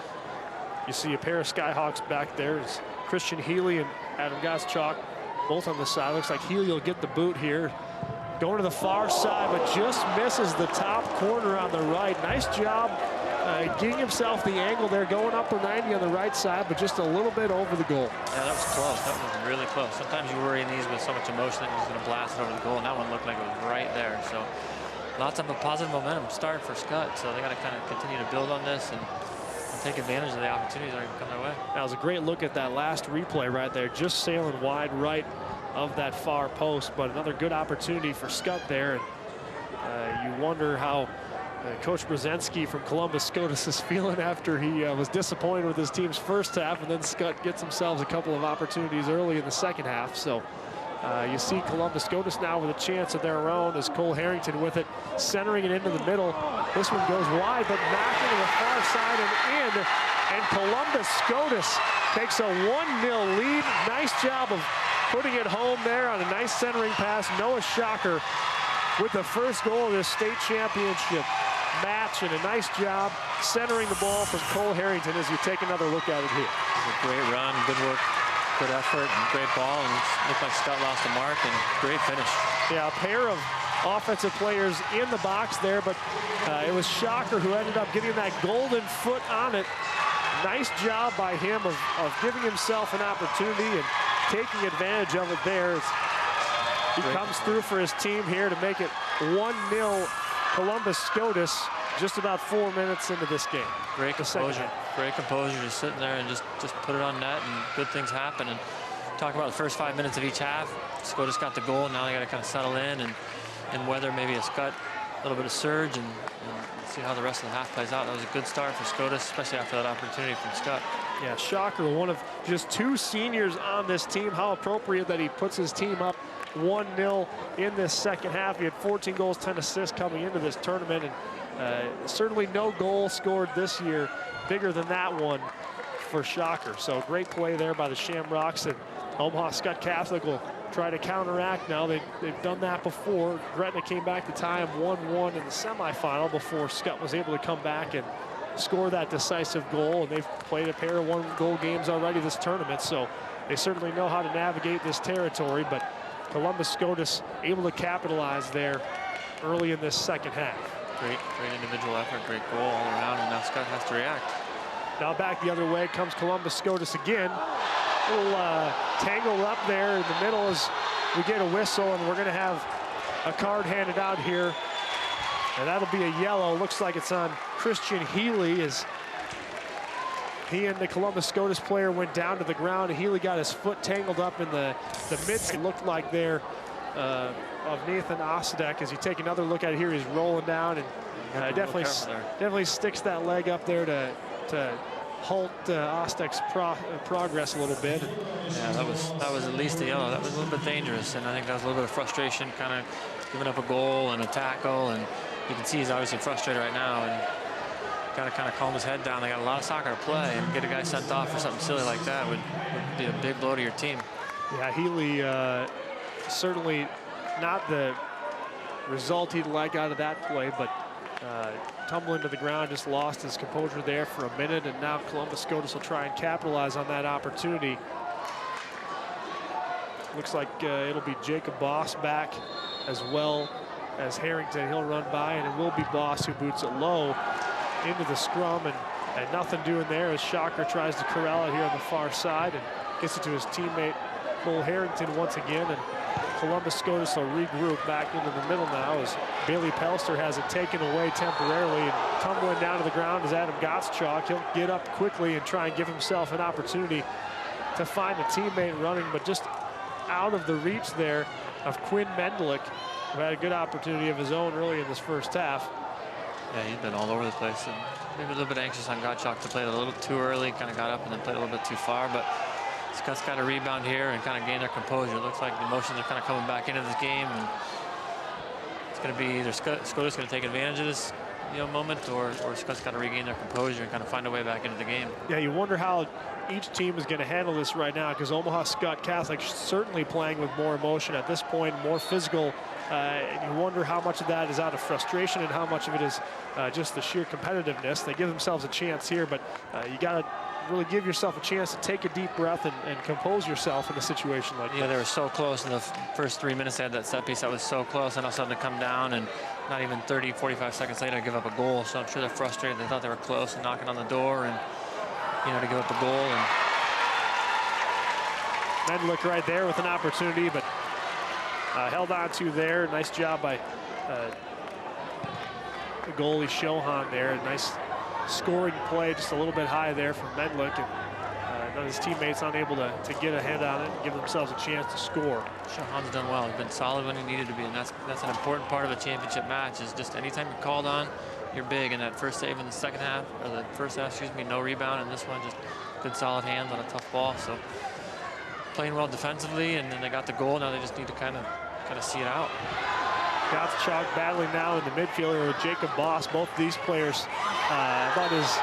S14: you see a pair of Skyhawks back there. It's Christian Healy and Adam Gottschalk both on the side. Looks like Healy will get the boot here. Going to the far side, but just misses the top corner on the right. Nice job getting himself the angle there, going upper 90 on the right side, but just a little bit over the goal.
S3: Yeah, that was close. That was really close. Sometimes you worry in these with so much emotion that he's going to blast it over the goal, and that one looked like it was right there. So lots of a positive momentum starting for Skutt, so they got to kind of continue to build on this and take advantage of the opportunities that are going to come their way.
S14: That was a great look at that last replay right there, just sailing wide right of that far post, but another good opportunity for Skutt there. And you wonder how Coach Brzezinski from Columbus Scotus is feeling after he was disappointed with his team's first half, and then Skutt gets themselves a couple of opportunities early in the second half. So you see Columbus Scotus now with a chance of their own as Cole Harrington with it, centering it into the middle. This one goes wide, but knocking to the far side and in, and Columbus Scotus takes a 1-0 lead. Nice job of putting it home there on a nice centering pass. Noah Shocker with the first goal of this state championship match, and a nice job centering the ball from Cole Harrington as you take another look at it here.
S3: It was a great run, good work, good effort, and great ball, and it looked like Skutt lost the mark, and great finish.
S14: Yeah, a pair of offensive players in the box there, but it was Shocker who ended up getting that golden foot on it. Nice job by him of giving himself an opportunity and taking advantage of it there. He comes through for his team here to make it 1-0 Columbus Scotus just about 4 minutes into this game.
S3: Great composure. Great composure, just sitting there and just put it on net, and good things happen. And talk about the first 5 minutes of each half. Scotus got the goal, and now they got to kind of settle in and weather maybe a Skutt, a little bit of surge, and see how the rest of the half plays out. That was a good start for Scotus, especially after that opportunity from Skutt.
S14: Yeah, Shocker, one of just 2 seniors on this team. How appropriate that he puts his team up 1-0 in this second half. He had 14 goals, 10 assists coming into this tournament, and certainly no goal scored this year bigger than that one for Shocker. So great play there by the Shamrocks, and Omaha Skutt Catholic will try to counteract now. They've done that before. Gretna came back to tie them 1-1 in the semifinal before Skutt was able to come back and score that decisive goal, and they've played a pair of 1-goal games already this tournament, so they certainly know how to navigate this territory. But Columbus Scotus able to capitalize there early in this second half.
S3: Great individual effort, great goal all around, and now Skutt has to react.
S14: Now back the other way comes Columbus Scotus again. A little tangled up there in the middle as we get a whistle, and we're going to have a card handed out here, and that'll be a yellow. Looks like it's on Christian Healy as he and the Columbus Scotus player went down to the ground, and Healy got his foot tangled up in the midst. It looked like there of Nathan Osadek. As you take another look at it here, he's rolling down, and definitely sticks that leg up there to halt Osadek's progress a little bit.
S3: Yeah, that was at least a yellow. That was a little bit dangerous, and I think that was a little bit of frustration, kind of giving up a goal and a tackle, and you can see he's obviously frustrated right now, and got to kind of calm his head down. They got a lot of soccer to play, and get a guy sent off for something silly like that would be a big blow to your team.
S14: Yeah, Healy certainly not the result he'd like out of that play, but tumbling to the ground, just lost his composure there for a minute, and now Columbus Scotus will try and capitalize on that opportunity. Looks like it'll be Jacob Boss back as well as Harrington. He'll run by, and it will be Boss who boots it low into the scrum, and nothing doing there as Shocker tries to corral it here on the far side, and Gets it to his teammate Cole Harrington once again, and Columbus Scotus will regroup back into the middle now as Bailey Pelster has it taken away temporarily, and tumbling down to the ground is Adam Gottschalk. He'll get up quickly and try and give himself an opportunity to find a teammate running, but just out of the reach there of Quinn Mendelick, who had a good opportunity of his own early in this first half.
S3: Yeah, he's been all over the place, and maybe a little bit anxious on Gottschalk to play it a little too early, kind of got up and then played a little bit too far, but Skutt's got a rebound here and kind of gain their composure. It looks like the emotions are kind of coming back into this game, and it's going to be either Scotus going to take advantage of this moment, or Skutt's got to regain their composure and kind of find a way back into the game.
S14: Yeah, you wonder how each team is going to handle this right now, because Omaha Skutt Catholic certainly playing with more emotion at this point, more physical. And you wonder how much of that is out of frustration and how much of it is just the sheer competitiveness. They give themselves a chance here, but you got to really give yourself a chance to take a deep breath and compose yourself in a situation like that.
S3: Yeah, they were so close in the first 3 minutes. They had that set piece that was so close, and all of a sudden to come down, and not even 30, 45 seconds later give up a goal. So I'm sure they're frustrated. They thought they were close and knocking on the door, and to give up a goal. And
S14: Mendelick right there with an opportunity, but held on to there. Nice job by the goalie Shohan there. Nice scoring play, just a little bit high there from Mendelick, and none of his teammates unable to get ahead on it and give themselves a chance to score.
S3: Shohan's done well. He's been solid when he needed to be, and that's an important part of a championship match. Is just anytime you're called on, you're big. And that first save in the second half, or the first half, excuse me, no rebound, and this one just good solid hands on a tough ball. So playing well defensively, and then they got the goal. Now they just need to kind of see it out.
S14: Gottschalk battling now in the midfielder with Jacob Boss. Both of these players about as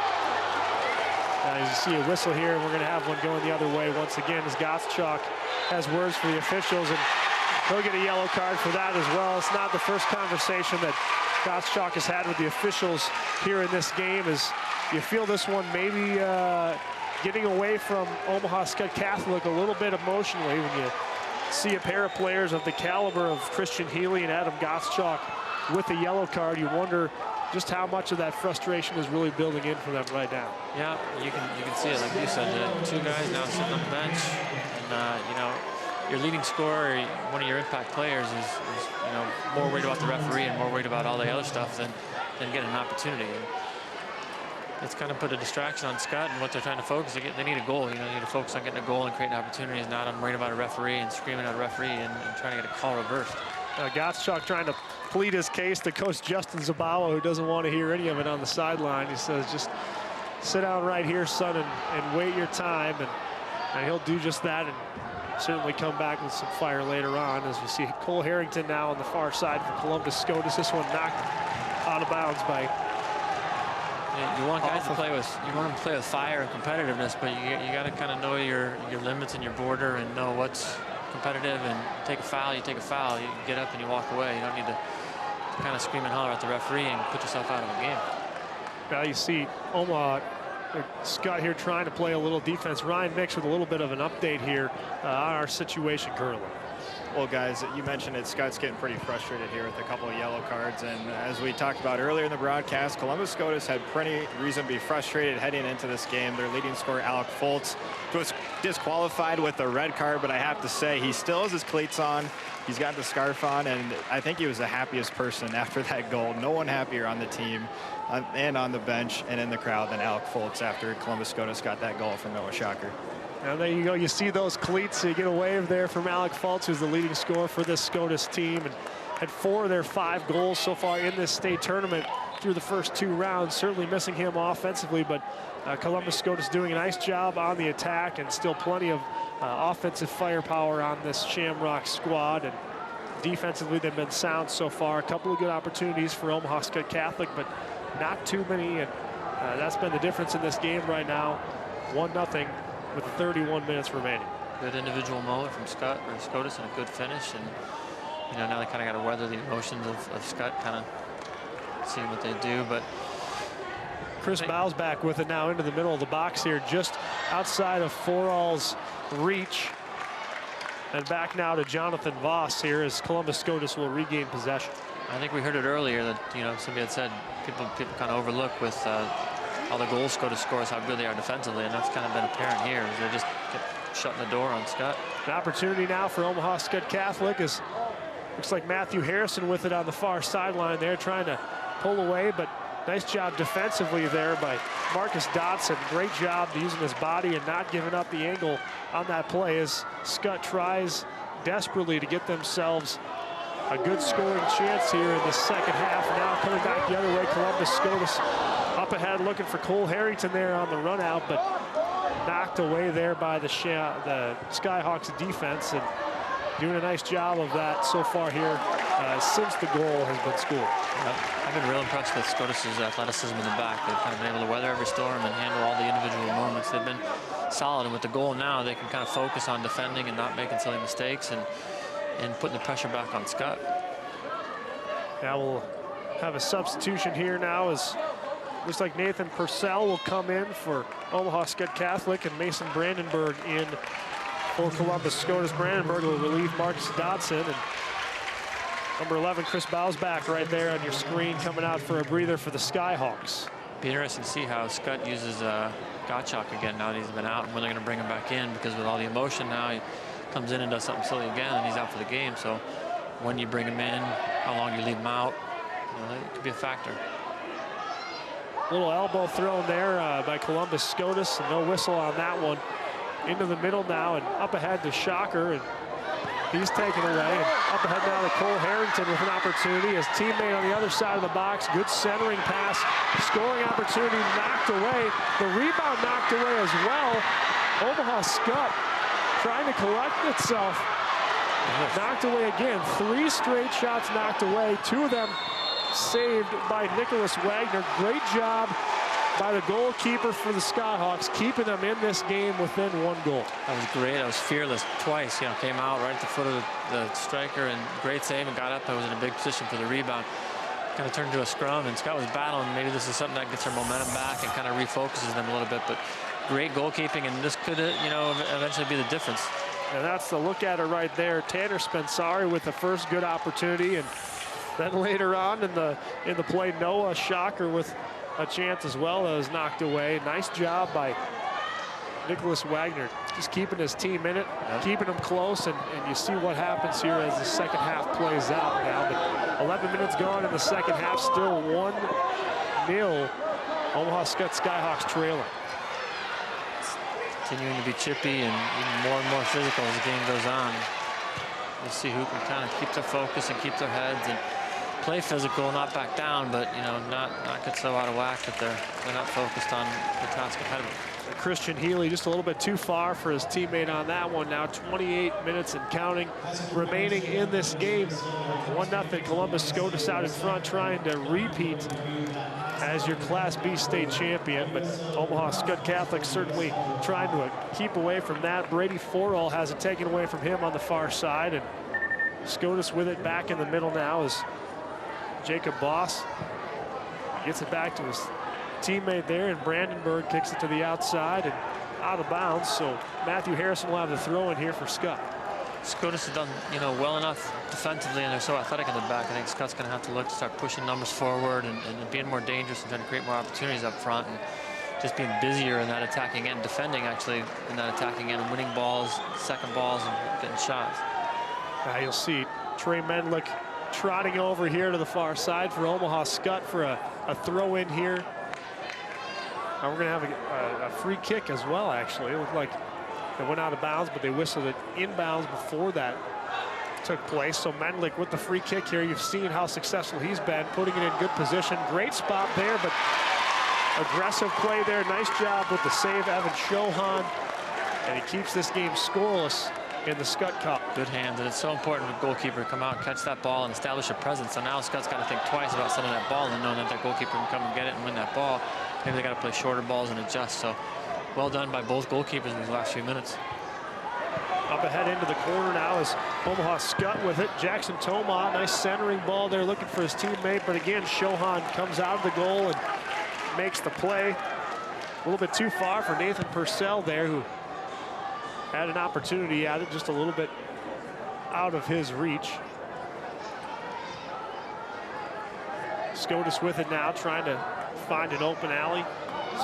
S14: you see a whistle here, and we're going to have one going the other way once again as Gottschalk has words for the officials, and he'll get a yellow card for that as well. It's not the first conversation that Gottschalk has had with the officials here in this game, as you feel this one maybe getting away from Omaha Skutt Catholic a little bit emotionally when you see a pair of players of the caliber of Christian Healy and Adam Gottschalk with a yellow card. You wonder just how much of that frustration is really building in for them right now.
S3: Yeah, you can see it, like you said. Two guys now sitting on the bench, and your leading scorer, one of your impact players, is more worried about the referee and more worried about all the other stuff than getting an opportunity. And it's kind of put a distraction on Skutt and what they're trying to focus. They need a goal. They need to focus on getting a goal and creating opportunities, not on worrying about a referee and screaming at a referee and trying to get a call reversed.
S14: Gottschalk trying to plead his case to Coach Justin Zabawa, who doesn't want to hear any of it on the sideline. He says, just sit down right here, son, and wait your time. And he'll do just that and certainly come back with some fire later on, as we see Cole Harrington now on the far side for Columbus Scotus. This one knocked out of bounds by...
S3: You want guys to play with, fire and competitiveness, but you got to kind of know your limits and your border and know what's competitive, and take a foul, you take a foul, you get up and you walk away. You don't need to kind of scream and holler at the referee and put yourself out of a game.
S14: Now you see Omaha, Skutt here trying to play a little defense. Ryan Mix with a little bit of an update here on our situation currently.
S9: Well, guys, you mentioned it. Scott's getting pretty frustrated here with a couple of yellow cards. And as we talked about earlier in the broadcast, Columbus Scotus had plenty reason to be frustrated heading into this game. Their leading scorer, Alec Foltz, was disqualified with a red card, but I have to say he still has his cleats on. He's got the scarf on, and I think he was the happiest person after that goal. No one happier on the team and on the bench and in the crowd than Alec Foltz after Columbus Scotus got that goal from Noah Shocker.
S14: Now there you go. You see those cleats. So you get a wave there from Alec Foltz, who's the leading scorer for this Scotus team, and had 4 of their 5 goals so far in this state tournament through the first 2 rounds. Certainly missing him offensively, but Columbus Scotus doing a nice job on the attack, and still plenty of offensive firepower on this Shamrocks squad. And defensively, they've been sound so far. A couple of good opportunities for Omaha Skutt Catholic, but not too many, and that's been the difference in this game right now. 1-0. with 31 minutes remaining.
S3: Good individual moment from Scotus and a good finish, and now they kind of got to weather the emotions of Skutt, kind of seeing what they do. But
S14: Chris Bowes back with it now into the middle of the box here, just outside of Forall's reach, and back now to Jonathan Voss here as Columbus Scotus will regain possession.
S3: I think we heard it earlier that somebody had said people kind of overlook with all the goals Scotus scores how good they are defensively, and that's kind of been apparent here. They just shutting the door on Skutt.
S14: An opportunity now for Omaha Skutt Catholic is looks like Matthew Harrison with it on the far sideline there, trying to pull away, but nice job defensively there by Marcus Dotson. Great job using his body and not giving up the angle on that play as Skutt tries desperately to get themselves a good scoring chance here in the second half. Now coming back the other way, Columbus Scotus up ahead looking for Cole Harrington there on the run out, but knocked away there by the Skyhawks defense, and doing a nice job of that so far here since the goal has been scored.
S3: I've been real impressed with Scotus's athleticism in the back. They've kind of been able to weather every storm and handle all the individual moments. They've been solid, and with the goal now, they can kind of focus on defending and not making silly mistakes and putting the pressure back on Skutt.
S14: Now we'll have a substitution here now as looks like Nathan Purcell will come in for Omaha Skutt Catholic and Mason Brandenburg in for Columbus Scotus. Brandenburg will relieve Marcus Dodson, and number 11, Chris Bausbach, right there on your screen, coming out for a breather for the Skyhawks.
S3: Be interesting to see how Skutt uses Gottschalk again now that he's been out, and when they're going to bring him back in, because with all the emotion now, he comes in and does something silly again, and he's out for the game. So when you bring him in, how long you leave him out, it could be a factor.
S14: Little elbow thrown there by Columbus Scotus, and no whistle on that one. Into the middle now, and up ahead to Shocker, and he's taken away. And up ahead now to Cole Harrington with an opportunity. His teammate on the other side of the box. Good centering pass. Scoring opportunity knocked away. The rebound knocked away as well. Omaha Skutt trying to collect itself. Knocked away again. 3 straight shots knocked away. 2 of them saved by Nicholas Wagner. Great job by the goalkeeper for the Skyhawks, keeping them in this game within 1 goal.
S3: That was great. That was fearless twice. Came out right at the foot of the striker, and great save, and got up and was in a big position for the rebound. Kind of turned into a scrum, and Skutt was battling. Maybe this is something that gets their momentum back and kind of refocuses them a little bit. But great goalkeeping, and this could, eventually be the difference.
S14: And that's the look at it right there. Tanner Spensari with the first good opportunity, and then later on in the play, Noah Shocker with a chance as well that was knocked away. Nice job by Nicholas Wagner, just keeping his team in it, keeping them close, and you see what happens here as the second half plays out now. But 11 minutes gone in the second half, still 1-0. Omaha Skutt Skyhawks trailing.
S3: Continuing to be chippy and even more and more physical as the game goes on. We'll see who can kind of keep their focus and keep their heads and play physical, not back down, but not get so out of whack that they're not focused on the task ahead of them.
S14: Christian Healy just a little bit too far for his teammate on that one. Now 28 minutes and counting remaining in this game. 1-0 Columbus Scotus out in front, trying to repeat as your Class B state champion, but Omaha Skutt Catholic certainly trying to keep away from that. Brady Forall has it taken away from him on the far side, and Scotus with it back in the middle now as Jacob Boss gets it back to his teammate there, and Brandenburg kicks it to the outside and out of bounds. So Matthew Harrison will have the throw in here for Skutt.
S3: Scotus has done, well enough defensively, and they're so athletic in the back. I think Scott's going to have to look to start pushing numbers forward and being more dangerous and trying to create more opportunities up front, and just being busier in that attacking end, defending actually in that attacking end, winning balls, second balls, and getting shots.
S14: Now you'll see Trey Menlick trotting over here to the far side for Omaha Skutt for a throw in here. Now we're going to have a free kick as well, actually. It looked like it went out of bounds, but they whistled it inbounds before that took place. So Menlick with the free kick here. You've seen how successful he's been, putting it in good position. Great spot there, but aggressive play there. Nice job with the save, Evan Shohan. And he keeps this game scoreless in the Skutt Cup.
S3: Good hands, and it's so important for the goalkeeper to come out, catch that ball, and establish a presence. So now Skutt's got to think twice about sending that ball and knowing that their goalkeeper can come and get it and win that ball. Maybe they got to play shorter balls and adjust. So well done by both goalkeepers in these last few minutes.
S14: Up ahead into the corner now is Omaha Skutt with it. Jackson Toma, nice centering ball there, looking for his teammate. But again, Shohan comes out of the goal and makes the play. A little bit too far for Nathan Purcell there, who had an opportunity at it, just a little bit out of his reach. Scotus with it now, trying to find an open alley.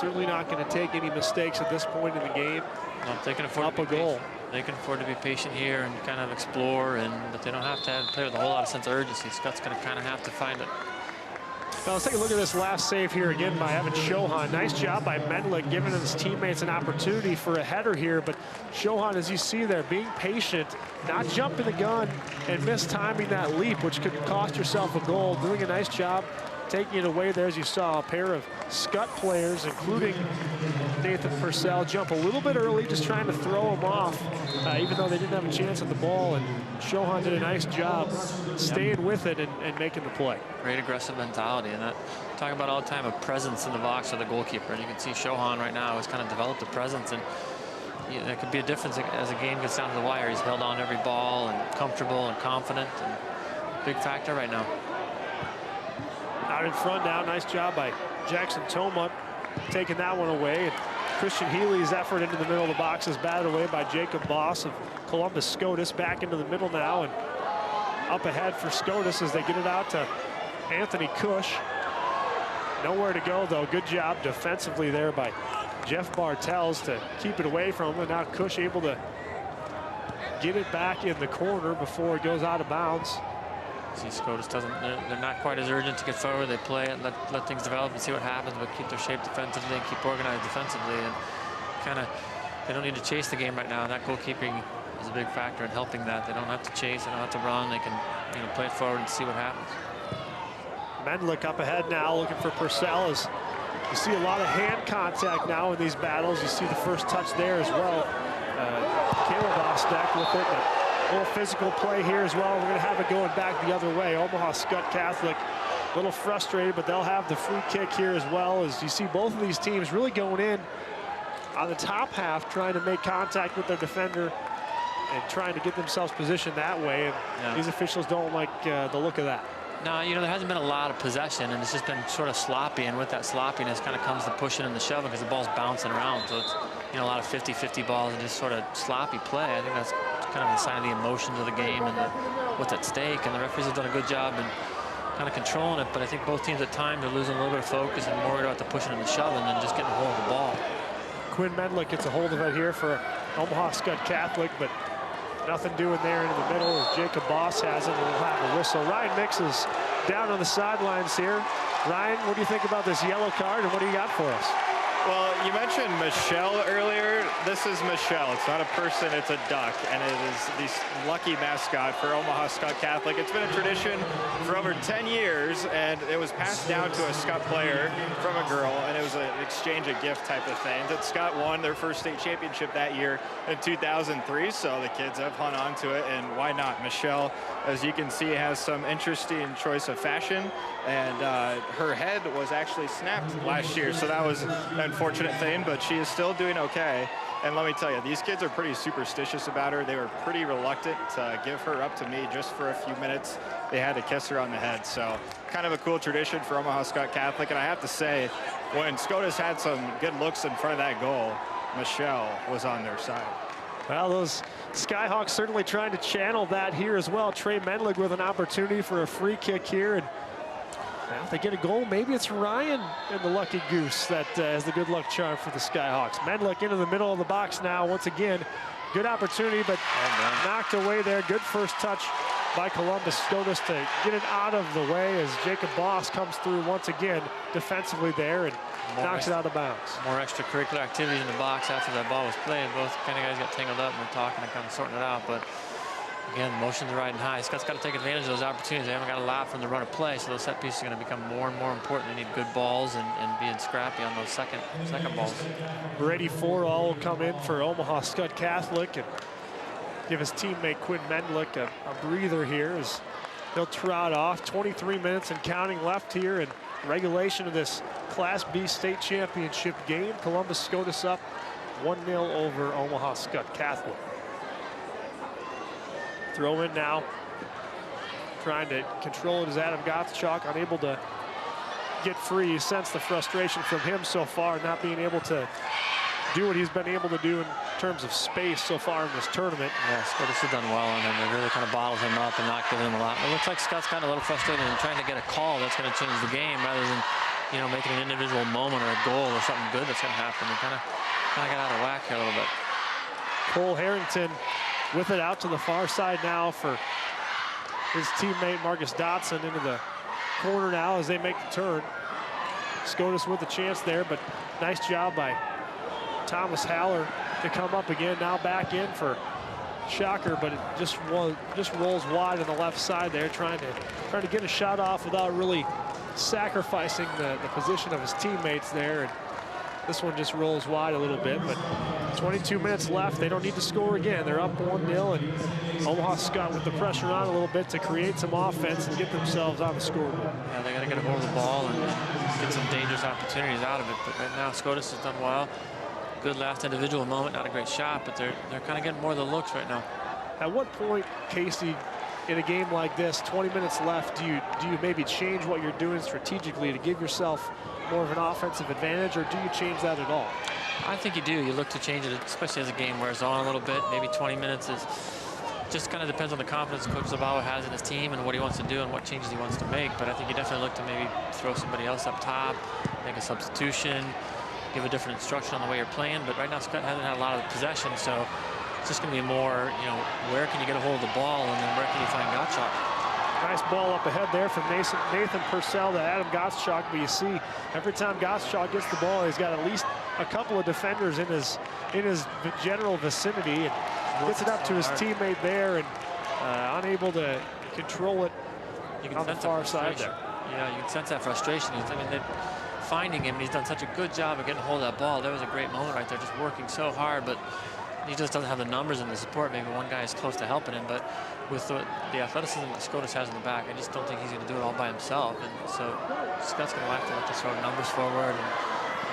S14: Certainly not going to take any mistakes at this point in the game.
S3: Well, if they can afford
S14: up a goal.
S3: They can afford to be patient here and kind of explore, but they don't have to play with a whole lot of sense of urgency. Skutt's going to kind of have to find it.
S14: Now let's take a look at this last save here again by Evan Shohan. Nice job by Mendlick, giving his teammates an opportunity for a header here. But Shohan, as you see there, being patient, not jumping the gun and mistiming that leap, which could cost yourself a goal. Doing a nice job taking it away there. As you saw, a pair of Skutt players, including Nathan Purcell, jump a little bit early, just trying to throw him off, even though they didn't have a chance at the ball. And Shohan did a nice job staying with it and making the play.
S3: Great aggressive mentality, and that talking about all the time a presence in the box of the goalkeeper. And you can see Shohan right now has kind of developed a presence, and there could be a difference as the game gets down to the wire. He's held on every ball and comfortable and confident, and big factor right now.
S14: Out in front now, nice job by Jackson Toma taking that one away. And Christian Healy's effort into the middle of the box is batted away by Jacob Boss of Columbus Scotus. Back into the middle now, and up ahead for Scotus as they get it out to Anthony Cush. Nowhere to go though. Good job defensively there by Jeff Bartels to keep it away from him. And now Cush able to get it back in the corner before it goes out of bounds.
S3: See, Scotus they're not quite as urgent to get forward. They play it, let things develop and see what happens, but keep their shape defensively and keep organized defensively. And kind of, they don't need to chase the game right now. And that goalkeeping is a big factor in helping that. They don't have to chase, they don't have to run. They can, play it forward and see what happens.
S14: Mendlick up ahead now, looking for Purcell. As you see a lot of hand contact now in these battles. You see the first touch there as well. Caleb Ostek with it. A little physical play here as well. We're going to have it going back the other way. Omaha Skutt Catholic a little frustrated, but they'll have the free kick here as well. As you see both of these teams really going in on the top half, trying to make contact with their defender and trying to get themselves positioned that way. And these officials don't like the look of that.
S3: No, there hasn't been a lot of possession, and it's just been sort of sloppy. And with that sloppiness kind of comes the pushing and the shoving because the ball's bouncing around. So it's, a lot of 50-50 balls and just sort of sloppy play. I think that's kind of a sign of the emotions of the game and what's at stake. And the referees have done a good job in kind of controlling it. But I think both teams at times are losing a little bit of focus and more about the pushing and the shoving than just getting a hold of the ball.
S14: Quinn Mendlick gets a hold of it here for Omaha Skutt Catholic, but nothing doing there into the middle as Jacob Boss has it, and we'll have a whistle. Ryan Mix is down on the sidelines here. Ryan, what do you think about this yellow card, and what do you got for us?
S9: Well, you mentioned Michelle earlier. This is Michelle. It's not a person, it's a duck. And it is the lucky mascot for Omaha Skutt Catholic. It's been a tradition for over 10 years, and it was passed down to a Skutt player from a girl, and it was an exchange a gift type of thing. That Skutt won their first state championship that year in 2003, so the kids have hung on to it, and why not? Michelle, as you can see, has some interesting choice of fashion, and her head was actually snapped last year, so that was an unfortunate thing, but she is still doing okay. And let me tell you, these kids are pretty superstitious about her. They were pretty reluctant to give her up to me just for a few minutes. They had to kiss her on the head. So kind of a cool tradition for Omaha Skutt Catholic. And I have to say, when Scotus had some good looks in front of that goal, Michelle was on their side.
S14: Well, those Skyhawks certainly trying to channel that here as well. Trey Mendlick with an opportunity for a free kick here. And well, if they get a goal, maybe it's Ryan in the lucky goose that has the good luck charm for the Skyhawks. Mendlick into the middle of the box now once again. Good opportunity, but knocked away there. Good first touch by Columbus Scotus to get it out of the way as Jacob Boss comes through once again defensively there and knocks it out of bounds.
S3: More extracurricular activities in the box after that ball was played. Both kind of guys got tangled up and we're talking and kind of sorting it out, but again, motions are riding high. Skutt's got to take advantage of those opportunities. They haven't got a lot from the run of play, so those set pieces are going to become more and more important. They need good balls and being scrappy on those second balls.
S14: Brady Forall will come in for Omaha Skutt Catholic and give his teammate Quinn Mendlick a breather here as he'll trot off. 23 minutes and counting left here in regulation of this Class B state championship game. Columbus Scotus up 1-0 over Omaha Skutt Catholic. Throw in now. Trying to control it is Adam Gottschalk, unable to get free. You sense the frustration from him so far, not being able to do what he's been able to do in terms of space so far in this tournament.
S3: Yeah, Scotus has done well on him. They really kind of bottled him up and not giving him a lot. It looks like Scott's kind of a little frustrated and trying to get a call that's going to change the game rather than, making an individual moment or a goal or something good that's going to happen. They kind of got out of whack here a little bit.
S14: Cole Harrington with it out to the far side now for his teammate Marcus Dotson into the corner now as they make the turn. Scotus with a chance there, but nice job by Thomas Haller to come up again. Now back in for Shocker, but it just rolls wide on the left side there, trying to get a shot off without really sacrificing the position of his teammates there. And this one just rolls wide a little bit, but 22 minutes left. They don't need to score again. They're up 1-0, and Omaha Skutt with the pressure on a little bit to create some offense and get themselves on the scoreboard.
S3: Yeah, they got to get a hold of the ball and get some dangerous opportunities out of it. But right now, Scotus has done well. Good last individual moment, not a great shot, but they're kind of getting more of the looks right now.
S14: At what point, Casey, in a game like this, 20 minutes left, do you maybe change what you're doing strategically to give yourself more of an offensive advantage, or do you change that at all?
S3: I think you do. You look to change it, especially as the game wears on a little bit. Maybe 20 minutes is just kind of depends on the confidence Coach Zabawa has in his team and what he wants to do and what changes he wants to make. But I think you definitely look to maybe throw somebody else up top, make a substitution, give a different instruction on the way you're playing. But right now, Skutt hasn't had a lot of possession, so it's just going to be more, where can you get a hold of the ball, and then where can you find Gottschalk?
S14: Nice ball up ahead there from Nathan Purcell to Adam Gottschalk, but you see every time Gottschalk gets the ball, he's got at least a couple of defenders in his general vicinity, and gets it up to his teammate there, and unable to control it on the far side there.
S3: Yeah, you can sense that frustration. They're finding him, and he's done such a good job of getting a hold of that ball. There was a great moment right there, just working so hard, but he just doesn't have the numbers and the support. Maybe one guy is close to helping him, but with the athleticism that Scotus has in the back, I just don't think he's going to do it all by himself. And so Scott's going to have to throw numbers forward and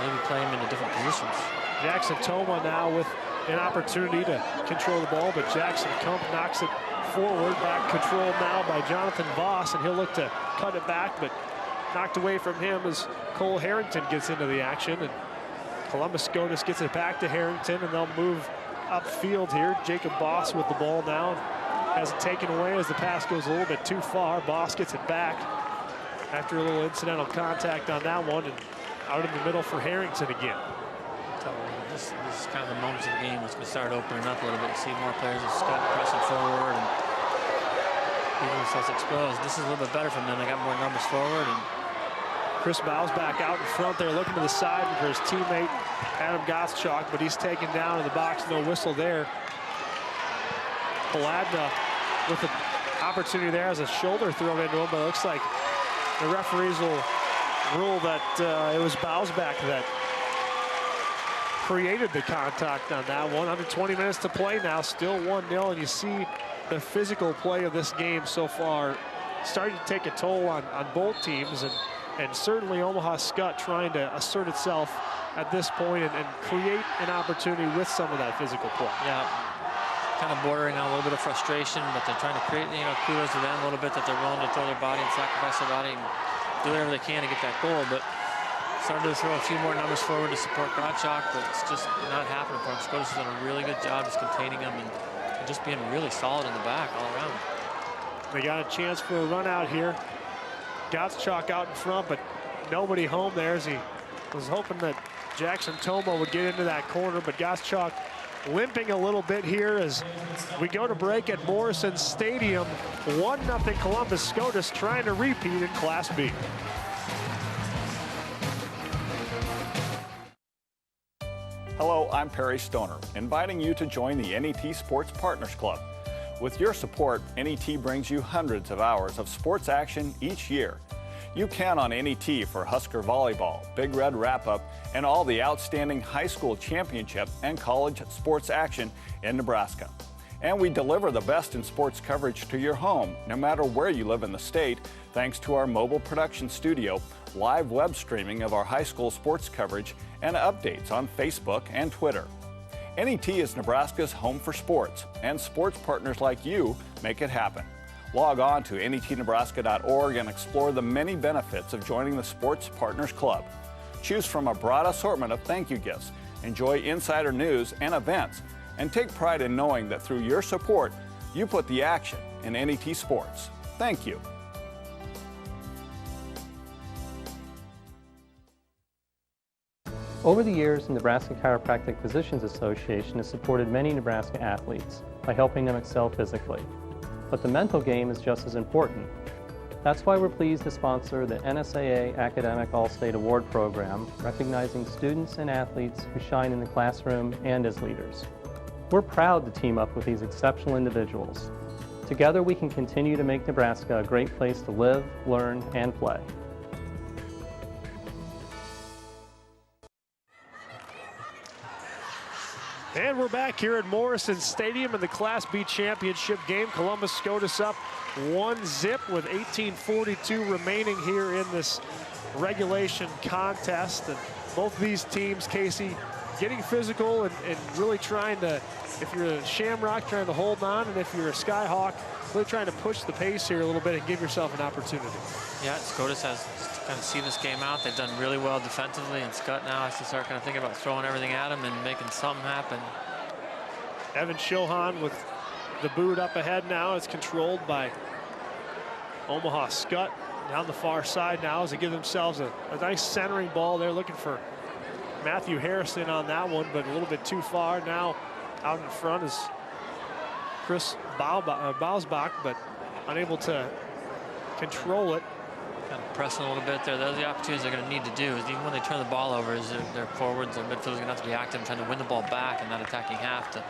S3: maybe play him into different positions.
S14: Jackson Toma now with an opportunity to control the ball, but Jackson knocks it forward. Back controlled now by Jonathan Voss, and he'll look to cut it back, but knocked away from him as Cole Harrington gets into the action. And Columbus Scotus gets it back to Harrington, and they'll move upfield here. Jacob Boss with the ball now. Has it taken away as the pass goes a little bit too far. Boss gets it back after a little incidental contact on that one, and out in the middle for Harrington again.
S3: This is kind of the moments of the game that's going to start opening up a little bit. You see more players of Skutt pressing forward and keeping themselves exposed. This is a little bit better from them. They got more numbers forward. And
S14: Chris Bowes back out in front there, looking to the side for his teammate Adam Gottschalk, but he's taken down in the box. No whistle there. Paladna with an opportunity there as a shoulder thrown into him, but it looks like the referees will rule that it was Bausback that created the contact on that one. Under 20 minutes to play now, still 1-0, and you see the physical play of this game so far starting to take a toll on both teams, and certainly Omaha Skutt trying to assert itself at this point and create an opportunity with some of that physical play.
S3: Yeah, kind of bordering on a little bit of frustration, but they're trying to create, kudos to them a little bit that they're willing to throw their body and sacrifice their body and do whatever they can to get that goal. But starting to throw a few more numbers forward to support Gottschalk, but it's just not happening for him. Scotus has done a really good job just containing him and just being really solid in the back all around.
S14: They got a chance for a run out here. Gottschalk out in front, but nobody home there as he was hoping that Jackson Toma would get into that corner, but Gottschalk limping a little bit here as we go to break at Morrison Stadium. 1-0 Columbus Scotus trying to repeat in Class B.
S2: Hello, I'm Perry Stoner, inviting you to join the NET Sports Partners Club. With your support, NET brings you hundreds of hours of sports action each year. You count on NET for Husker Volleyball, Big Red Wrap-Up, and all the outstanding high school championship and college sports action in Nebraska. And we deliver the best in sports coverage to your home, no matter where you live in the state, thanks to our mobile production studio, live web streaming of our high school sports coverage, and updates on Facebook and Twitter. NET is Nebraska's home for sports, and sports partners like you make it happen. Log on to netnebraska.org and explore the many benefits of joining the Sports Partners Club. Choose from a broad assortment of thank you gifts, enjoy insider news and events, and take pride in knowing that through your support, you put the action in NET sports. Thank you.
S12: Over the years, the Nebraska Chiropractic Physicians Association has supported many Nebraska athletes by helping them excel physically. But the mental game is just as important. That's why we're pleased to sponsor the NSAA Academic All-State Award Program, recognizing students and athletes who shine in the classroom and as leaders. We're proud to team up with these exceptional individuals. Together we can continue to make Nebraska a great place to live, learn, and play.
S14: And we're back here at Morrison Stadium in the Class B championship game. Columbus Scotus up 1-0 with 18:42 remaining here in this regulation contest. And both these teams, Casey, getting physical and really trying to, if you're a Shamrock, trying to hold on, and if you're a Skyhawk, really trying to push the pace here a little bit and give yourself an opportunity.
S3: Yeah, Scotus has to kind of see this game out. They've done really well defensively, and Skutt now has to start kind of thinking about throwing everything at him and making something happen.
S14: Evan Shohan with the boot up ahead now. It's controlled by Omaha. Skutt down the far side now as they give themselves a nice centering ball. They're looking for Matthew Harrison on that one, but a little bit too far. Now out in front is Chris Bausbach, but unable to control it.
S3: Kind of pressing a little bit there. Those are the opportunities they're going to need to do. Is even when they turn the ball over, is their forwards, their midfielders going to have to be active, trying to win the ball back and not attacking half to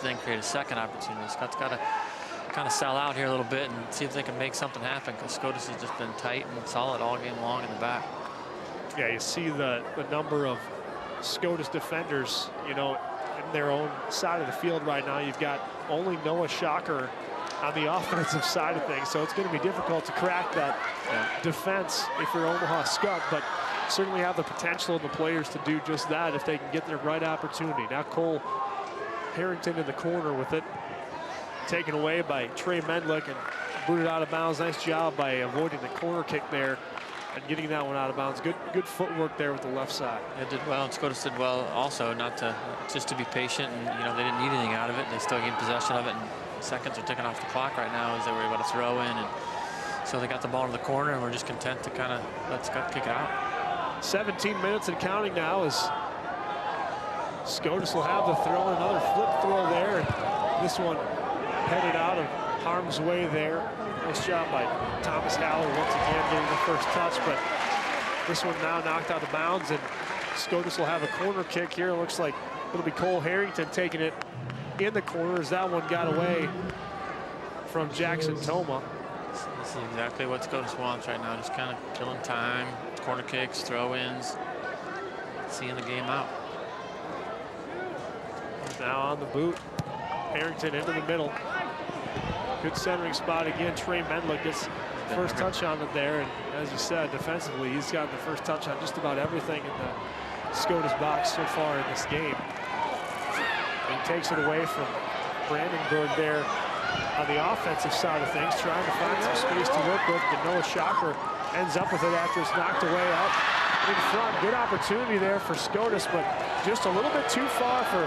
S3: then create a second opportunity. Scott's got to kind of sell out here a little bit and see if they can make something happen, because Scotus has just been tight and solid all game long in the back. Yeah,
S14: you see the number of Scotus defenders, you know, in their own side of the field right now. You've got only Noah Shocker on the offensive side of things, so it's going to be difficult to crack that defense if you're Omaha Skutt, but certainly have the potential and the players to do just that if they can get the right opportunity. Now Cole Harrington in the corner with it, taken away by Trey Medlick and booted out of bounds. Nice job by avoiding the corner kick there and getting that one out of bounds. Good footwork there with the left side.
S3: It did well, and Scotus did well also, just to be patient, and you know they didn't need anything out of it. They still gained possession of it, and seconds are ticking off the clock right now as they were able to throw in, and so they got the ball in the corner, and we're just content to kind of let Skutt kick it out.
S14: 17 minutes and counting now as Scotus will have the throw, another flip throw there, and this one headed out of harm's way there. Nice job by Thomas Haller once again getting the first touch, but this one now knocked out of bounds, and Scotus will have a corner kick here. It looks like it'll be Cole Harrington taking it in the corner as that one got away from Jackson Toma.
S3: This is exactly what Scotus wants right now, just kind of killing time, corner kicks, throw-ins, seeing the game out.
S14: Now on the boot, Harrington into the middle. Good centering spot again. Trey Medlick gets the first touch on it there, and as you said, defensively, he's gotten the first touch on just about everything in the Scotus box so far in this game. And he takes it away from Brandenburg there on the offensive side of things, trying to find some space to work with, but Noah Shocker ends up with it after it's knocked away up in front. Good opportunity there for Scotus, but just a little bit too far for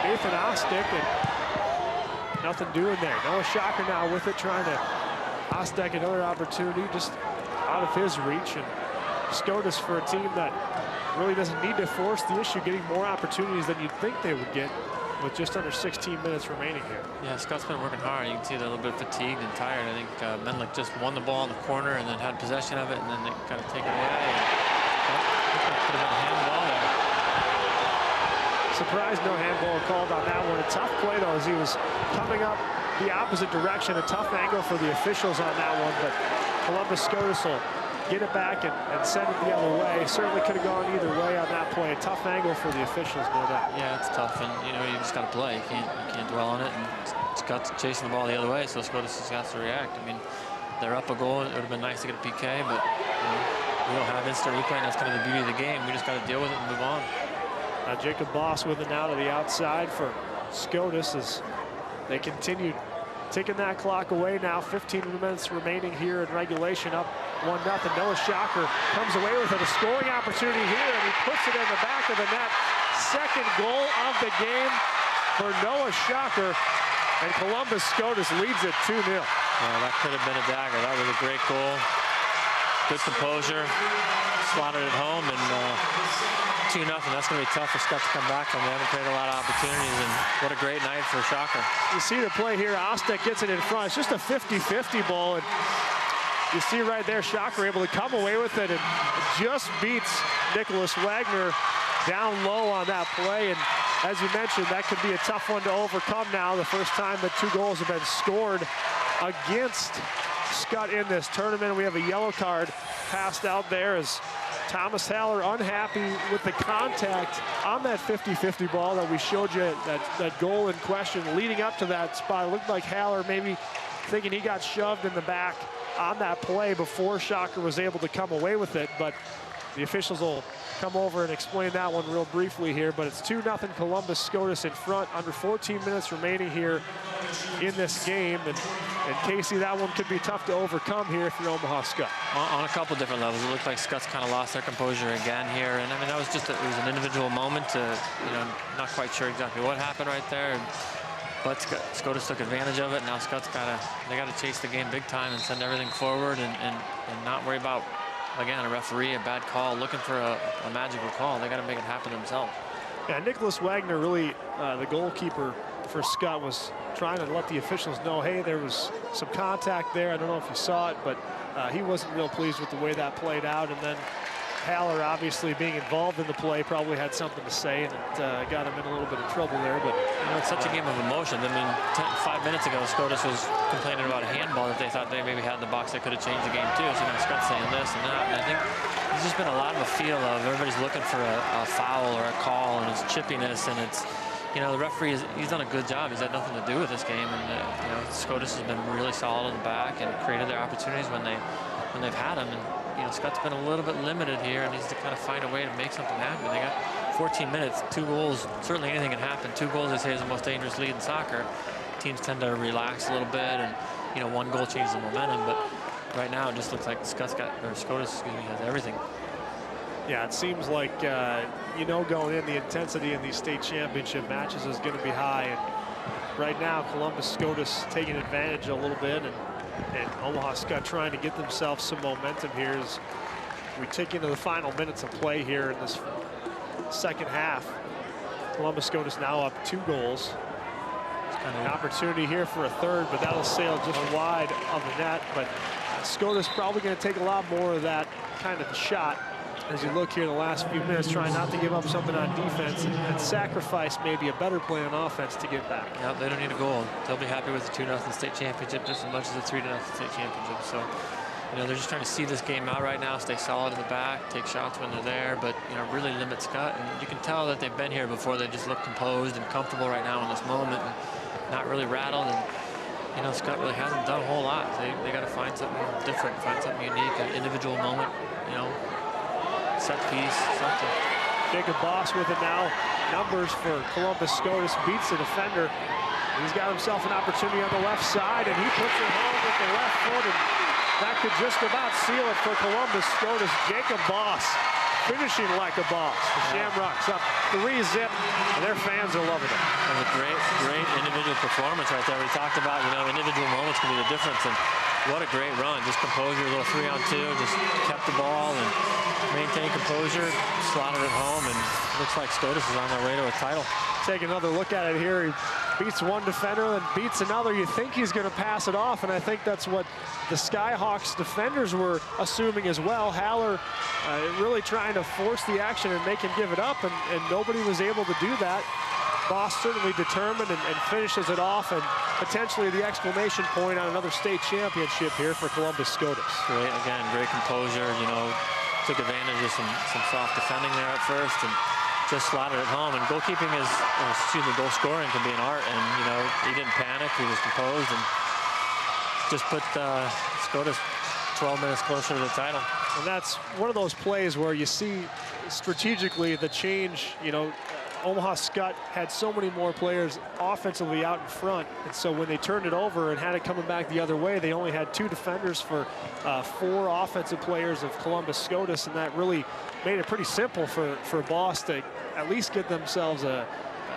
S14: Nathan Ostick, and nothing doing there. Noah Shocker now with it, trying to Ostick another opportunity just out of his reach, and Scotus, for a team that really doesn't need to force the issue, getting more opportunities than you'd think they would get with just under 16 minutes remaining here.
S3: Yeah, Scott's been working hard. You can see they're a little bit fatigued and tired. I think Medlick just won the ball in the corner and then had possession of it, and then they kind of take it away. And, could have been a handball there.
S14: Surprised no handball called on that one. A tough play though, as he was coming up the opposite direction. A tough angle for the officials on that one, but Columbus Scotus will get it back and send it the other way. Certainly could have gone either way on that play. A tough angle for the officials, no doubt.
S3: Yeah, it's tough, and you know you just got to play. You can't dwell on it. And Scott's chasing the ball the other way, so Scotus just has to react. I mean, they're up a goal. It would have been nice to get a PK, but you know, we don't have instant replay, and that's kind of the beauty of the game. We just got to deal with it and move on.
S14: Now Jacob Boss with it now to the outside for Scotus as they continue ticking that clock away now. 15 minutes remaining here in regulation, up 1-0. Noah Shocker comes away with it, a scoring opportunity here, and he puts it in the back of the net. Second goal of the game for Noah Shocker, and Columbus Scotus leads it 2-0.
S3: Yeah, that could have been a dagger. That was a great goal. Good composure. slotted it home, and 2-0. That's going to be tough for Skutt to come back from. They haven't created a lot of opportunities, and what a great night for Shocker.
S14: You see the play here. Ostek gets it in front. It's just a 50-50 ball, and you see right there, Shocker able to come away with it and just beats Nicholas Wagner down low on that play. And as you mentioned, that could be a tough one to overcome now. The first time that 2 goals have been scored against Skutt in this tournament. We have a yellow card passed out there as Thomas Haller unhappy with the contact on that 50-50 ball that we showed you, that goal in question. Leading up to that spot, it looked like Haller maybe thinking he got shoved in the back on that play before Shocker was able to come away with it. But the officials will come over and explain that one real briefly here. But it's 2-0 Columbus Scotus in front, under 14 minutes remaining here in this game. And Casey, that one could be tough to overcome here if you're Omaha Skutt.
S3: On a couple different levels, it looked like Skutt's kind of lost their composure again here. And I mean, that was just it was an individual moment to, not quite sure exactly what happened right there. But Scotus took advantage of it. Now Skutt's they got to chase the game big time and send everything forward and not worry about, again, a referee, a bad call, looking for a magical call. They got to make it happen themselves.
S14: Yeah, Nicholas Wagner, really, the goalkeeper for Skutt, was trying to let the officials know, hey, there was some contact there. I don't know if you saw it, but he wasn't real pleased with the way that played out. And then Haller, obviously being involved in the play, probably had something to say, and it got him in a little bit of trouble there. But
S3: it's such a game of emotion. I mean, 5 minutes ago, Scotus was complaining about a handball that they thought they maybe had in the box that could have changed the game too. So now Skutt's saying this and that. And I think there's just been a lot of a feel of everybody's looking for a foul or a call, and it's chippiness, and it's, the referee he's done a good job. He's had nothing to do with this game, and Scotus has been really solid in the back and created their opportunities when they've had them. And Skutt's been a little bit limited here and needs to kind of find a way to make something happen. They got 14 minutes, 2 goals. Certainly anything can happen. 2 goals, they say, is the most dangerous lead in soccer. Teams tend to relax a little bit, and 1 goal changes the momentum. But right now, it just looks like Scotus has everything.
S14: Yeah, it seems like going in, the intensity in these state championship matches is going to be high. And right now, Columbus Scotus taking advantage a little bit, and Omaha Skutt trying to get themselves some momentum here as we take into the final minutes of play here in this second half. Columbus Scotus now up 2 goals. An opportunity here for a third, but that'll sail just wide of the net. But Scotus probably going to take a lot more of that kind of shot as you look here the last few minutes, trying not to give up something on defense and sacrifice maybe a better play on offense to get back.
S3: Yeah, they don't need a goal. They'll be happy with the 2-0 state championship just as much as the 3-0 state championship. So, they're just trying to see this game out right now, stay solid in the back, take shots when they're there, but, really limit Skutt. And you can tell that they've been here before. They just look composed and comfortable right now in this moment, and not really rattled. And, Skutt really hasn't done a whole lot. They got to find something different, find something unique, an individual moment, set piece, something.
S14: Jacob Boss with it now. Numbers for Columbus Scotus, beats the defender. He's got himself an opportunity on the left side, and he puts it home with the left foot, and that could just about seal it for Columbus Scotus. Jacob Boss finishing like a boss. The Shamrocks up 3-0, and their fans are loving it.
S3: That was a great individual performance right there. We talked about, individual moments can be the difference, and what a great run. Just composure, a little 3-on-2, just kept the ball and maintained composure, slotted it home, and looks like Scotus is on their way to a title.
S14: Take another look at it here. He beats one defender and beats another. You think he's going to pass it off, and I think that's what the Skyhawks defenders were assuming as well. Haller really trying to force the action and make him give it up, and nobody was able to do that. Boss certainly determined and finishes it off, and potentially the exclamation point on another state championship here for Columbus Scotus.
S3: Great composure, took advantage of some soft defending there at first and just slotted it home. And goalkeeping goal scoring can be an art, and he didn't panic, he was composed and just put Scotus 12 minutes closer to the title.
S14: And that's one of those plays where you see strategically the change. Omaha Skutt had so many more players offensively out in front, and so when they turned it over and had it coming back the other way, they only had 2 defenders for 4 offensive players of Columbus Scotus, and that really made it pretty simple for Boss to at least get themselves a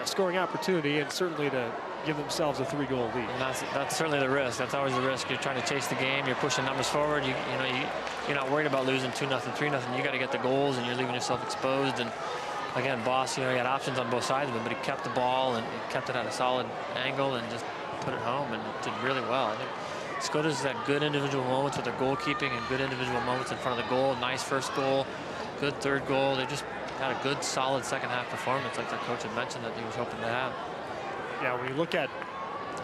S14: scoring opportunity, and certainly to give themselves a 3-goal lead.
S3: And that's certainly the risk. That's always the risk. You're trying to chase the game. You're pushing numbers forward. You're not worried about losing 2-0, 3-0. You got to get the goals, and you're leaving yourself exposed. And again, Boss, he had options on both sides of him, but he kept the ball and he kept it at a solid angle and just put it home and did really well. I think Scotus has had good individual moments with their goalkeeping and good individual moments in front of the goal. Nice first goal, good third goal. They just had a good, solid second half performance, like their coach had mentioned that he was hoping to have.
S14: Yeah, when you look at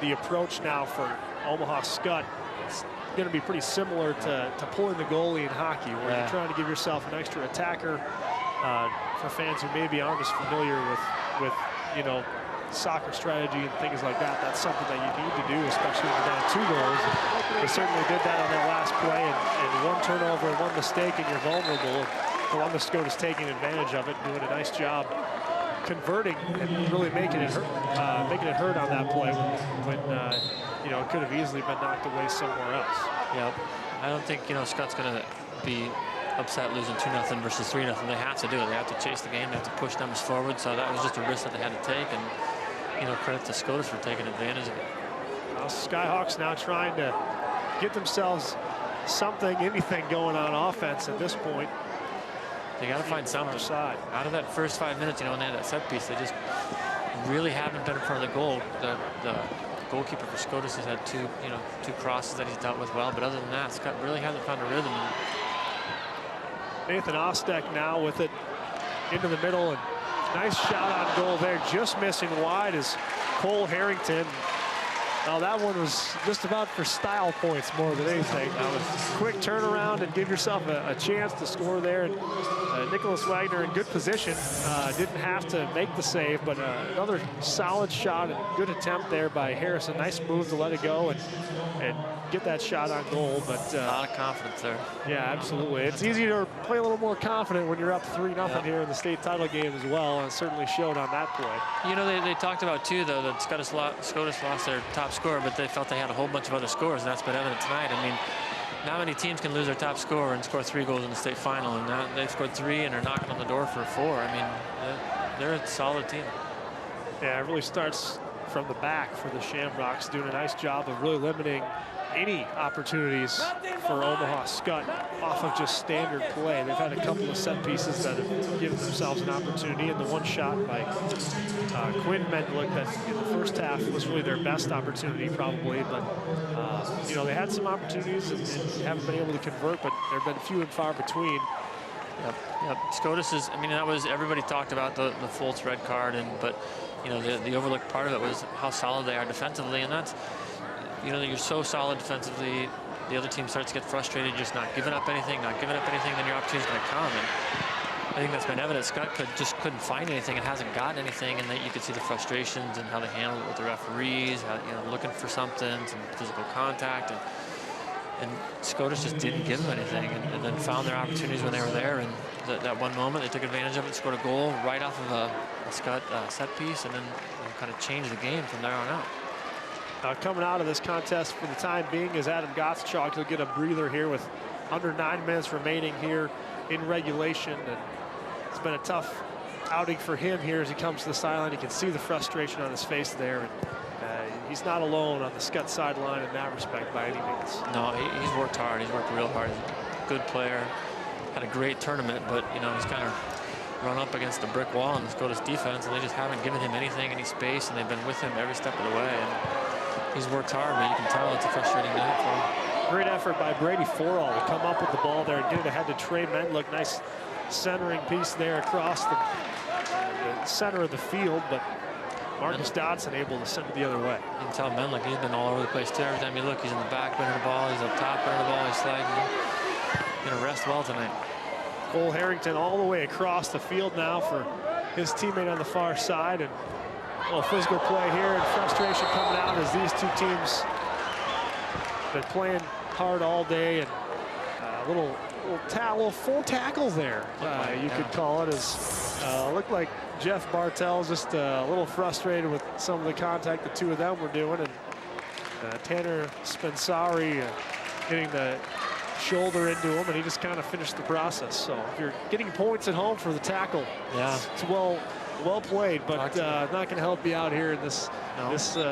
S14: the approach now for Omaha Skutt, it's going to be pretty similar to pulling the goalie in hockey, where you're trying to give yourself an extra attacker. For fans who maybe aren't as familiar with soccer strategy and things like that, that's something that you need to do, especially when you're down 2 goals. They certainly did that on that last play, and one turnover and one mistake, and you're vulnerable. Columbus Scotus taking advantage of it, doing a nice job converting and really making it hurt on that play when it could have easily been knocked away somewhere else.
S3: Yep. I don't think Scott's going to be upset losing 2-0 versus 3-0. They have to do it. They have to chase the game. They have to push numbers forward. So that was just a risk that they had to take, and credit to Scotus for taking advantage of it.
S14: Skyhawks now trying to get themselves anything going on offense at this point.
S3: They got to find something. Out of that first 5 minutes, when they had that set piece, they just really haven't been in front of the goal. The goalkeeper for Scotus has had two crosses that he's dealt with well, but other than that, Skutt really hasn't found a rhythm.
S14: Nathan Ostek now with it into the middle, and nice shot on goal there. Just missing wide is Cole Harrington. Now that one was just about for style points more than anything. That was a quick turnaround and give yourself a chance to score there. And Nicholas Wagner in good position. Didn't have to make the save, but another solid shot and good attempt there by Harrison. Nice move to let it go and get that shot on goal. But
S3: a lot of confidence there.
S14: Yeah, absolutely. It's easy to play a little more confident when you're up 3-0 here in the state title game as well, and it certainly showed on that play.
S3: They talked about too, though, that Scotus lost their top scorer, but they felt they had a whole bunch of other scores, and that's been evident tonight. I mean, not many teams can lose their top scorer and score 3 goals in the state final, and now they've scored 3 and are knocking on the door for 4. I mean, they're a solid team.
S14: Yeah, it really starts from the back for the Shamrocks, doing a nice job of really limiting any opportunities for Omaha Skutt off of just standard play. They've had a couple of set pieces that have given themselves an opportunity, and the one shot by Quinn Mendlick that in the first half was really their best opportunity probably, but they had some opportunities and haven't been able to convert, but there have been few and far between.
S3: Yep. Scotus is, that was, everybody talked about the Fultz red card, but the overlooked part of it was how solid they are defensively, and that's, you're so solid defensively, the other team starts to get frustrated, just not giving up anything, then your opportunity's going to come. And I think that's been evident. Skutt just couldn't find anything and hasn't gotten anything, and that you could see the frustrations and how they handled it with the referees, looking for something, some physical contact, and Scotus just didn't give them anything, and then found their opportunities when they were there, and that one moment they took advantage of it, scored a goal right off of a Skutt set piece, and then kind of changed the game from there on out.
S14: Coming out of this contest for the time being is Adam Gottschalk. He'll get a breather here with under 9 minutes remaining here in regulation. And it's been a tough outing for him here as he comes to the sideline. You can see the frustration on his face there. And he's not alone on the Skutt sideline in that respect by any means.
S3: No, he's worked hard. He's worked real hard. He's a good player. Had a great tournament, but he's kind of run up against the brick wall in the Scotus defense, and they just haven't given him anything, any space, and they've been with him every step of the way. And he's worked hard, but you can tell it's a frustrating night for him.
S14: Great effort by Brady Forall to come up with the ball there and get it ahead to Trey Mendlick. Nice centering piece there across the center of the field, but Marcus Dodson able to send it the other way.
S3: You can tell Mendlick, he's been all over the place too. Every time you look, he's in the back winning the ball, he's up top winning the ball, he's sliding. He's gonna rest well tonight.
S14: Cole Harrington all the way across the field now for his teammate on the far side, and a little physical play here and frustration coming out as these two teams been playing hard all day, and little full tackles there, you could call it, as looked like Jeff Bartell just a little frustrated with some of the contact the two of them were doing, and Tanner Spensari getting the shoulder into him, and he just kind of finished the process. So if you're getting points at home for the tackle, it's well Well played, but not going to help you out here in this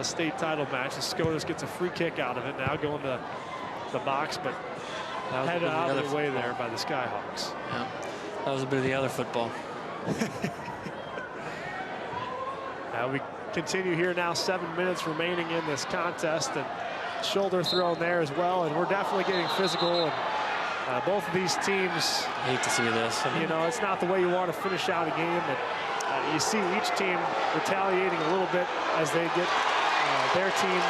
S14: state title match. The Scotus gets a free kick out of it now, going to the box, but headed out of the way there by the Skyhawks.
S3: Yeah, that was a bit of the other football.
S14: We continue here now, 7 minutes remaining in this contest, and shoulder thrown there as well, and we're definitely getting physical. And both of these teams,
S3: I hate to see this.
S14: You know, it's not the way you want to finish out a game, but you see each team retaliating a little bit as they get their team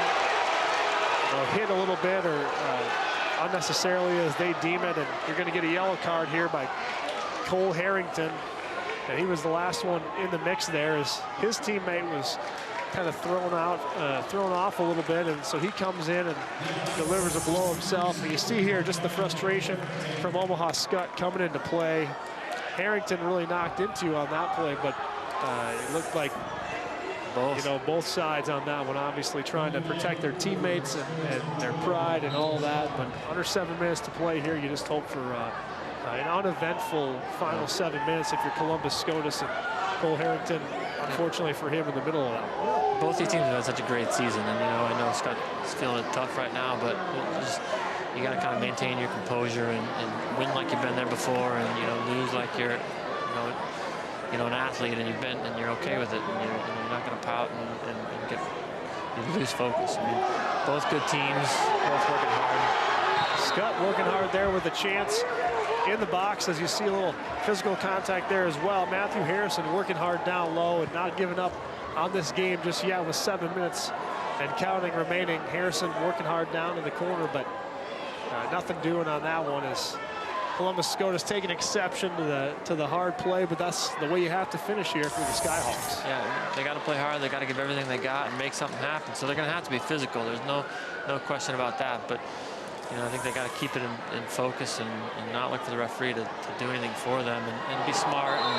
S14: hit a little bit or unnecessarily as they deem it, and you're going to get a yellow card here by Cole Harrington. And he was the last one in the mix there as his teammate was kind of thrown off a little bit, and so he comes in and delivers a blow himself. And you see here just the frustration from Omaha Skutt coming into play. Harrington really knocked into on that play, but it looked like both sides on that one, obviously trying to protect their teammates and their pride and all that. But under 7 minutes to play here, you just hope for an uneventful final 7 minutes if you're Columbus Scotus, and Cole Harrington, unfortunately for him, in the middle of that.
S3: Both these teams have had such a great season, and I know Scott is feeling it tough right now, but you got to kind of maintain your composure and win like you've been there before, and lose like you're an athlete and you're okay with it, and you're not going to pout and lose focus. I mean, both good teams, both working hard.
S14: Skutt working hard there with a chance in the box, as you see a little physical contact there as well. Matthew Harrison working hard down low and not giving up on this game just yet with 7 minutes and counting remaining. Harrison working hard down in the corner, but nothing doing on that one as Columbus Scotus taking exception to the hard play, but that's the way you have to finish here for the Skyhawks.
S3: Yeah, they got to play hard. They got to give everything they got and make something happen. So they're going to have to be physical. There's no question about that. But I think they got to keep it in focus and not look for the referee to do anything for them, and be smart and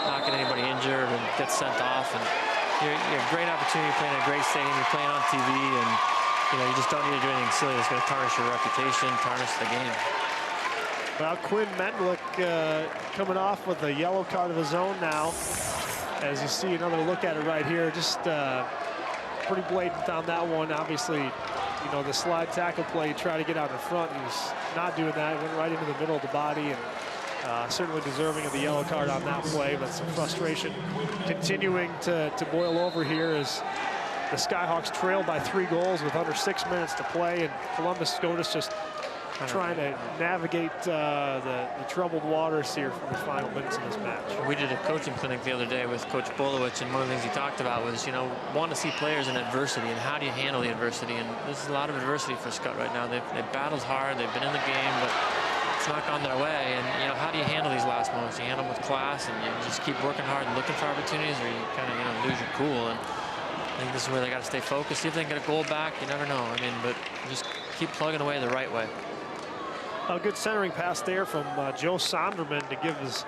S3: not get anybody injured and get sent off. And you're a great opportunity. You're playing in a great stadium. You're playing on TV, and you just don't need to do anything silly that's going to tarnish your reputation, tarnish the game.
S14: Well, Quinn Mendlick coming off with a yellow card of his own now. As you see another look at it right here, just pretty blatant on that one. Obviously, the slide tackle play, try to get out in front. He's not doing that. He went right into the middle of the body, and certainly deserving of the yellow card on that play. But some frustration continuing to boil over here as the Skyhawks trail by 3 goals with under 6 minutes to play, and Columbus Scotus just trying to navigate the troubled waters here for the final minutes of this match.
S3: We did a coaching clinic the other day with Coach Bolowich, and one of the things he talked about was, want to see players in adversity and how do you handle the adversity. And this is a lot of adversity for Skutt right now. They've battled hard, they've been in the game, but it's not gone their way. And how do you handle these last moments? You handle them with class, and you just keep working hard and looking for opportunities, or you kind of lose your cool. And I think this is where they got to stay focused. See if they can get a goal back. You never know. But just keep plugging away the right way.
S14: A good centering pass there from Joe Sonderman to give his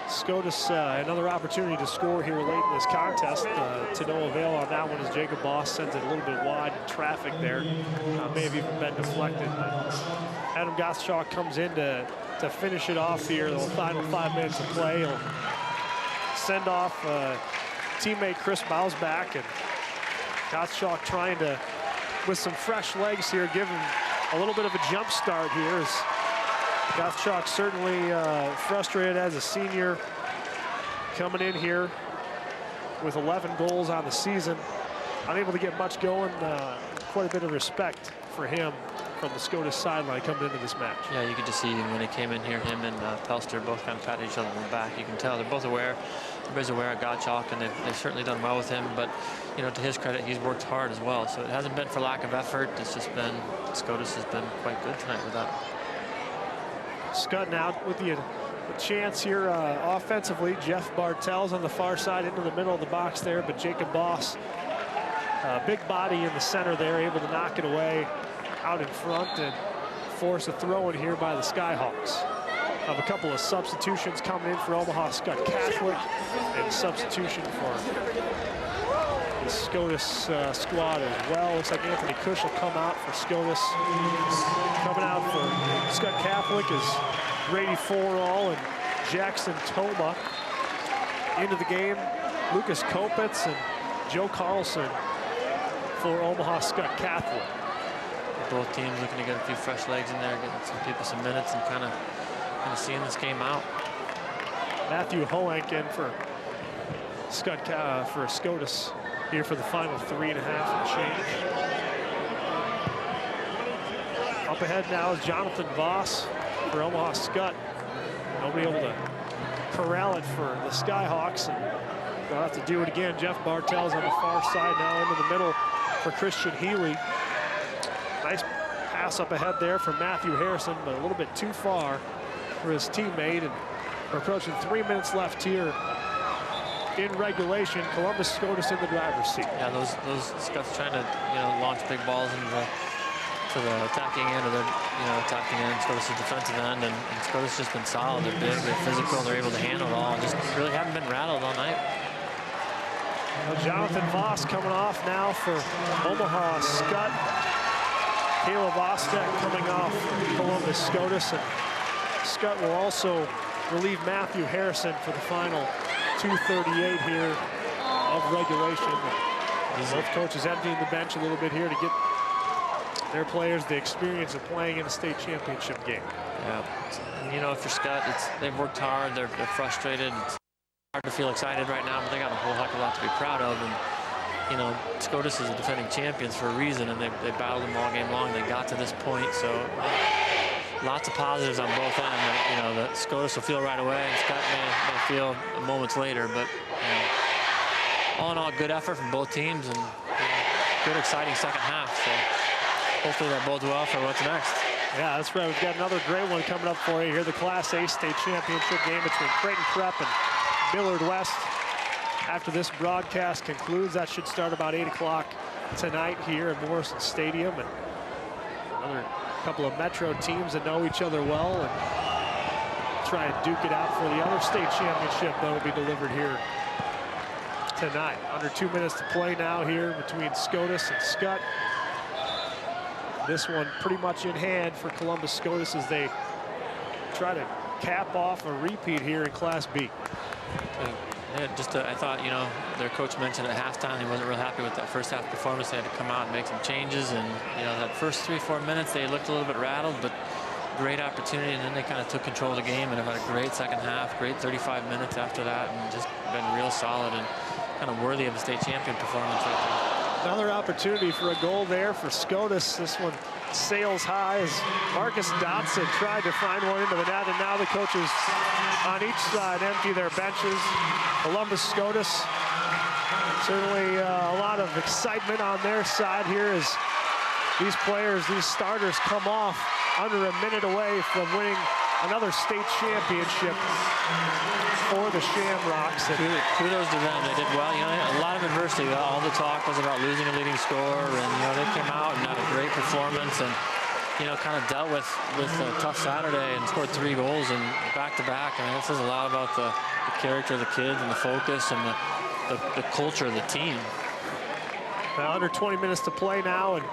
S14: Scotus another opportunity to score here late in this contest. To no avail on that one as Jacob Boss sends it a little bit wide in traffic there. May have even been deflected. But Adam Gottschalk comes in to finish it off here. The final 5 minutes of play. He'll send off teammate Chris Bausbach, and Gottschalk trying to, with some fresh legs here, give him a little bit of a jump start here, as Gottschalk certainly frustrated as a senior, coming in here with 11 goals on the season. Unable to get much going. Quite a bit of respect for him from the Scotus sideline coming into this match.
S3: Yeah, you could just see when he came in here, him and Pelster both kind of patted each other on the back. You can tell they're both aware. Everybody's aware of Gottschalk, and they've certainly done well with him. But to his credit, he's worked hard as well. So it hasn't been for lack of effort. It's just been Scotus has been quite good tonight with that.
S14: Skutt now with the chance here offensively. Jeff Bartels on the far side into the middle of the box there, but Jacob Boss, big body in the center there, able to knock it away out in front and force a throw in here by the Skyhawks. Of a couple of substitutions coming in for Omaha Skutt Catholic, and substitution for the Scotus squad as well. Looks like Anthony Cush will come out for Scotus. Coming out for Skutt Catholic is Grady Forall and Jackson Toma. into the game, Lucas Kopitz and Joe Carlson for Omaha Skutt Catholic.
S3: Both teams looking to get a few fresh legs in there, getting some people some minutes, and kind of seeing this game out.
S14: Matthew Hoenk in for Scotus here for the final 3.5 and change. Up ahead now is Jonathan Voss for Omaha Skutt. Nobody able to corral it for the Skyhawks, and they'll have to do it again. Jeff Bartels on the far side now into the middle for Christian Healy. Nice pass up ahead there from Matthew Harrison, but a little bit too far for his teammate. And we're approaching 3 minutes left here in regulation. Columbus Scotus in the driver's seat.
S3: Yeah, those Scutts trying to launch big balls into the attacking end, or the attacking end, Scotus' defensive end, and Scotus just been solid. They're big, they're physical, they're able to handle it all. Just really haven't been rattled all night.
S14: Well, Jonathan Voss coming off now for Omaha Skutt. Caleb Ostek coming off Columbus Scotus, and Skutt will also relieve Matthew Harrison for the final 2:38 here of regulation. Both coaches emptying the bench a little bit here to get their players the experience of playing in a state championship game.
S3: Yeah, and, if you're Skutt, they've worked hard, they're frustrated. It's hard to feel excited right now, but they got a whole heck of a lot to be proud of. And Scotus is the defending champions for a reason, and they battled them all game long. They got to this point, so lots of positives on both ends. The Scotus will feel right away, and Skutt may feel moments later. But all in all, good effort from both teams, and good, exciting second half. So hopefully that bodes well for what's next.
S14: Yeah, that's right. We've got another great one coming up for you here. The Class A state championship game between Creighton Prep and Millard West. After this broadcast concludes, that should start about 8 o'clock tonight here at Morrison Stadium. And another couple of Metro teams that know each other well and try and duke it out for the other state championship that will be delivered here tonight. Under 2 minutes to play now here between Scotus and Skutt. This one pretty much in hand for Columbus Scotus as they try to cap off a repeat here in Class B.
S3: Yeah, I thought, their coach mentioned at halftime he wasn't real happy with that first half performance. They had to come out and make some changes, and that first 3-4 minutes they looked a little bit rattled, but great opportunity, and then they kind of took control of the game and have had a great second half, great 35 minutes after that, and just been real solid and kind of worthy of a state champion performance right there.
S14: Another opportunity for a goal there for Scotus. This one sails high as Marcus Dotson tried to find one into the net, and now the coaches on each side empty their benches. Columbus Scotus, certainly a lot of excitement on their side here as these players, these starters come off under a minute away from winning another state championship for the Shamrocks.
S3: Kudos to them. They did well. A lot of adversity. All the talk was about losing a leading scorer, and they came out and had a great performance, and kind of dealt with a tough Saturday and scored 3 goals and back-to-back. I mean, it says a lot about the character of the kids and the focus and the culture of the team.
S14: Now under 20 minutes to play now, and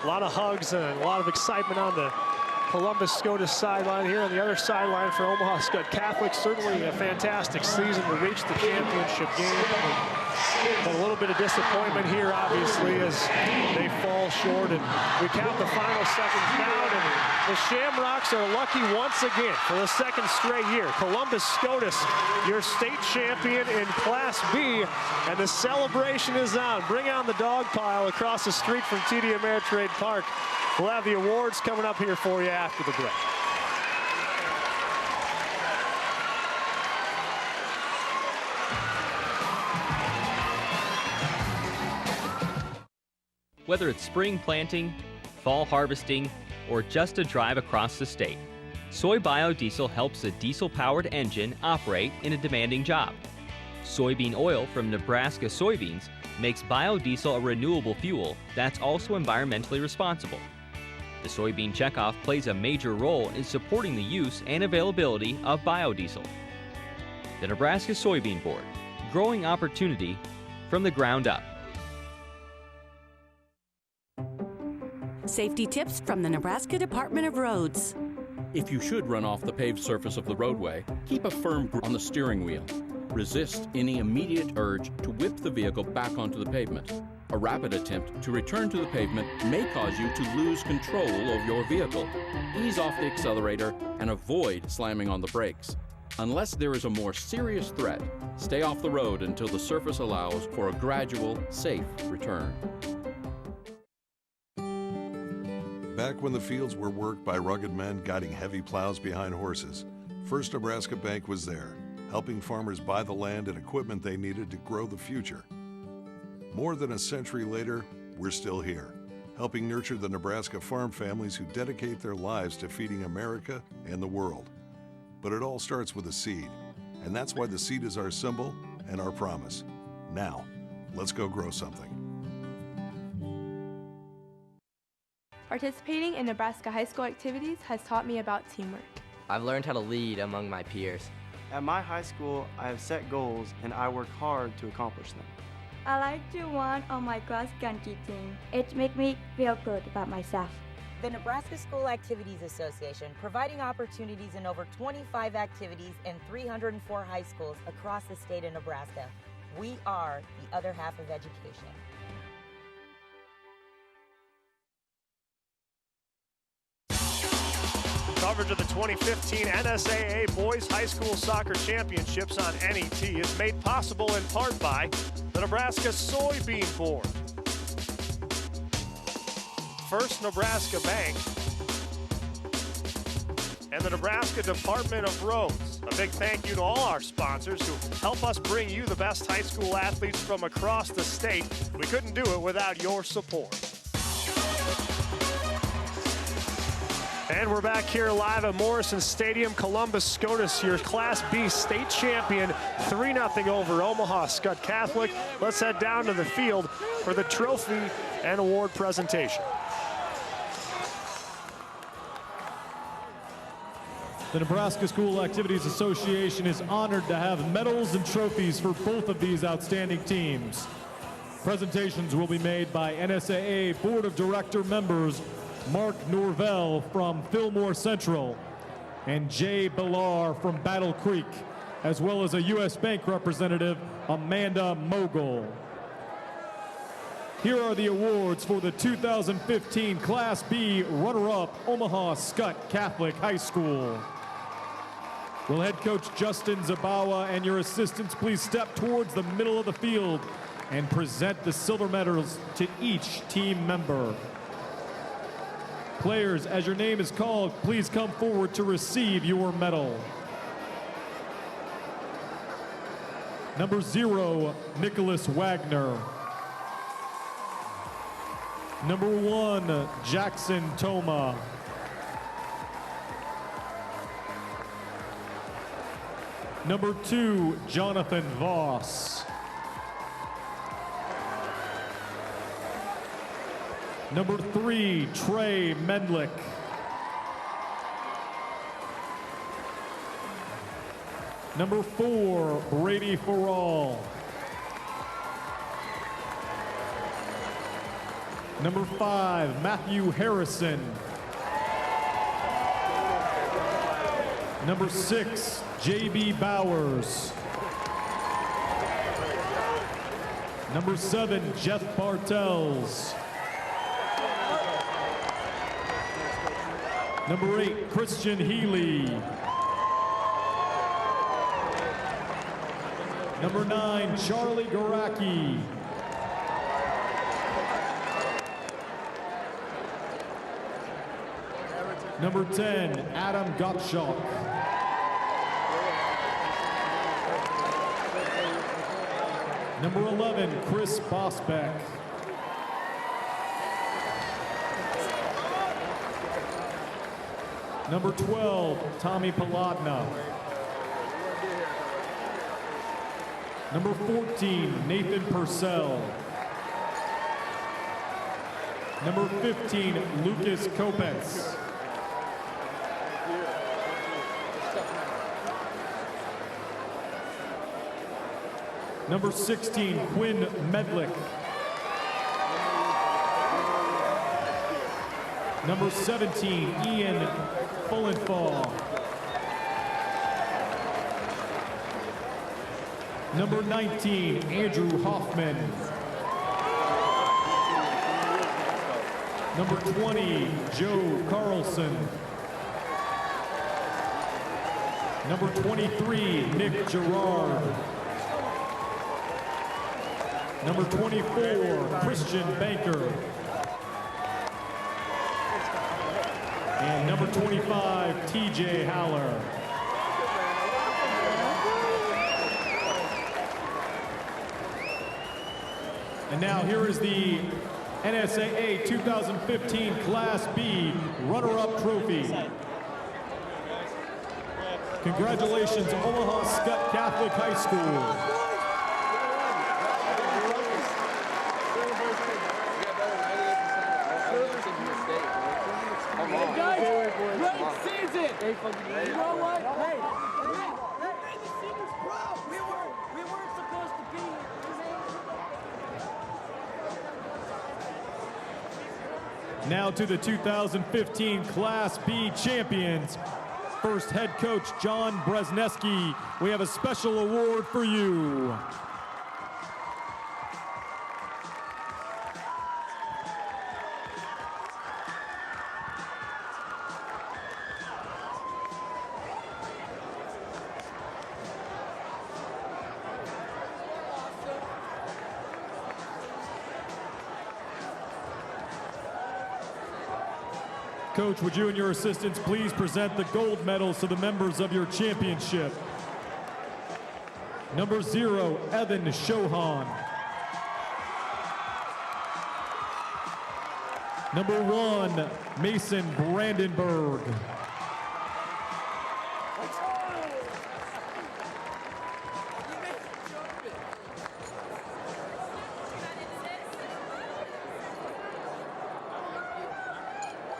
S14: a lot of hugs and a lot of excitement on the Columbus Scotus sideline here. On the other sideline for Omaha Skutt Catholic, certainly a fantastic season to reach the championship game. But a little bit of disappointment here, obviously, as they fall short. And we count the final seconds down, and the Shamrocks are lucky once again for the second straight year. Columbus Scotus, your state champion in Class B, and the celebration is on. Bring on the dog pile across the street from TD Ameritrade Park. We'll have the awards coming up here for you after the break.
S4: Whether it's spring planting, fall harvesting, or just a drive across the state, soy biodiesel helps a diesel-powered engine operate in a demanding job. Soybean oil from Nebraska soybeans makes biodiesel a renewable fuel that's also environmentally responsible. The soybean checkoff plays a major role in supporting the use and availability of biodiesel. The Nebraska Soybean Board, growing opportunity from the ground up.
S5: Safety tips from the Nebraska Department of Roads.
S6: If you should run off the paved surface of the roadway, keep a firm grip on the steering wheel. Resist any immediate urge to whip the vehicle back onto the pavement. A rapid attempt to return to the pavement may cause you to lose control of your vehicle. Ease off the accelerator and avoid slamming on the brakes. Unless there is a more serious threat, stay off the road until the surface allows for a gradual, safe return.
S7: Back when the fields were worked by rugged men guiding heavy plows behind horses, First Nebraska Bank was there, helping farmers buy the land and equipment they needed to grow the future. More than a century later, we're still here, helping nurture the Nebraska farm families who dedicate their lives to feeding America and the world. But it all starts with a seed, and that's why the seed is our symbol and our promise. Now, let's go grow something.
S8: Participating in Nebraska high school activities has taught me about teamwork.
S24: I've learned how to lead among my peers.
S25: At my high school, I have set goals and I work hard to accomplish them.
S26: I like to run on my cross country team. It makes me feel good about myself.
S19: The Nebraska School Activities Association, providing opportunities in over 25 activities in 304 high schools across the state of Nebraska. We are the other half of education.
S14: Coverage of the 2015 NSAA Boys High School Soccer Championships on NET is made possible in part by the Nebraska Soybean Board, First Nebraska Bank, and the Nebraska Department of Roads. A big thank you to all our sponsors who help us bring you the best high school athletes from across the state. We couldn't do it without your support. And we're back here live at Morrison Stadium. Columbus Scotus, your Class B state champion, 3-0 over Omaha Skutt Catholic. Let's head down to the field for the trophy and award presentation.
S13: The Nebraska School Activities Association is honored to have medals and trophies for both of these outstanding teams. Presentations will be made by NSAA Board of Director members Mark Norvell from Fillmore Central and Jay Billar from Battle Creek, as well as a U.S. Bank representative, Amanda Mogul. Here are the awards for the 2015 Class B runner-up Omaha Skutt Catholic High School. Will head coach Justin Zabawa and your assistants please step towards the middle of the field and present the silver medals to each team member. Players, as your name is called, please come forward to receive your medal. Number 0, Nicholas Wagner. Number 1, Jackson Toma. Number 2, Jonathan Voss. Number 3, Trey Mendlick. Number 4, Brady Farrall. Number 5, Matthew Harrison. Number 6, J.B. Bowers. Number 7, Jeff Bartels. Number 8, Christian Healy. Number 9, Charlie Garacki. Number 10, Adam Gottschalk. Number 11, Chris Bosbeck. Number 12, Tommy Paladna. Number 14, Nathan Purcell. Number 15, Lucas Kopetz. Number 16, Quinn Medlick. Number 17, Ian Fullenfall. Number 19, Andrew Hoffman. Number 20, Joe Carlson. Number 23, Nick Gerard. Number 24, Christian Banker. And number 25, TJ Haller. And now here is the NSAA 2015 Class B runner-up trophy. Congratulations, Omaha Skutt Catholic High School.
S1: You know what? Hey, we made the seniors proud. We weren't supposed to be here.
S13: Now to the 2015 Class B champions. First head coach John Bresneski, we have a special award for you. Coach, would you and your assistants please present the gold medals to the members of your championship? Number 0, Evan Shohan. Number 1, Mason Brandenburg.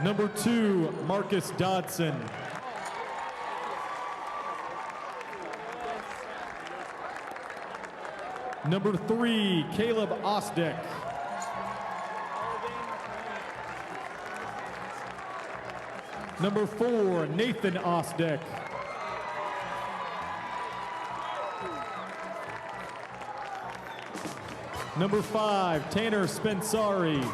S13: Number 2, Marcus Dodson. Number 3, Caleb Osdick. Number 4, Nathan Osdick. Number 5, Tanner Spensari.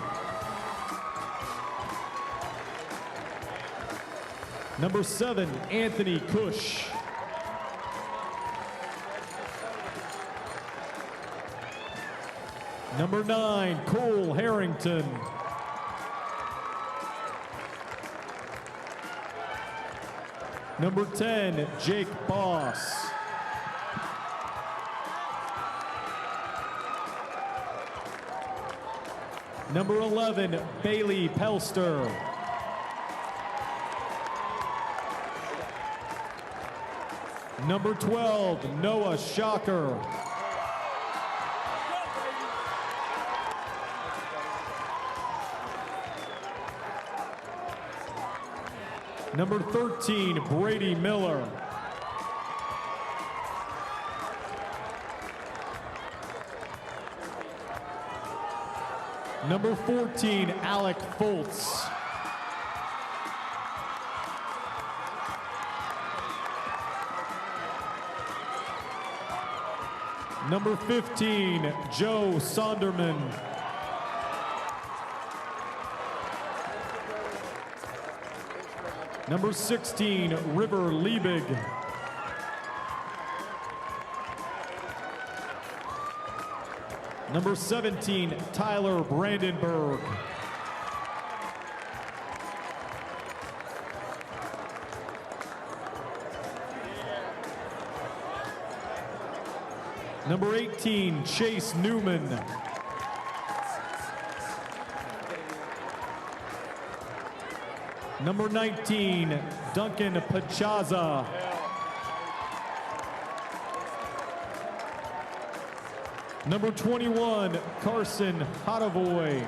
S13: Number 7, Anthony Cush. Number 9, Cole Harrington. Number 10, Jake Boss. Number 11, Bailey Pelster. Number 12, Noah Shocker. Number 13, Brady Miller. Number 14, Alec Foltz. Number 15, Joe Sonderman. Number 16, River Liebig. Number 17, Tyler Brandenburg. Number 18, Chase Newman. Number 19, Duncan Pachaza. Number 21, Carson Hotovoy.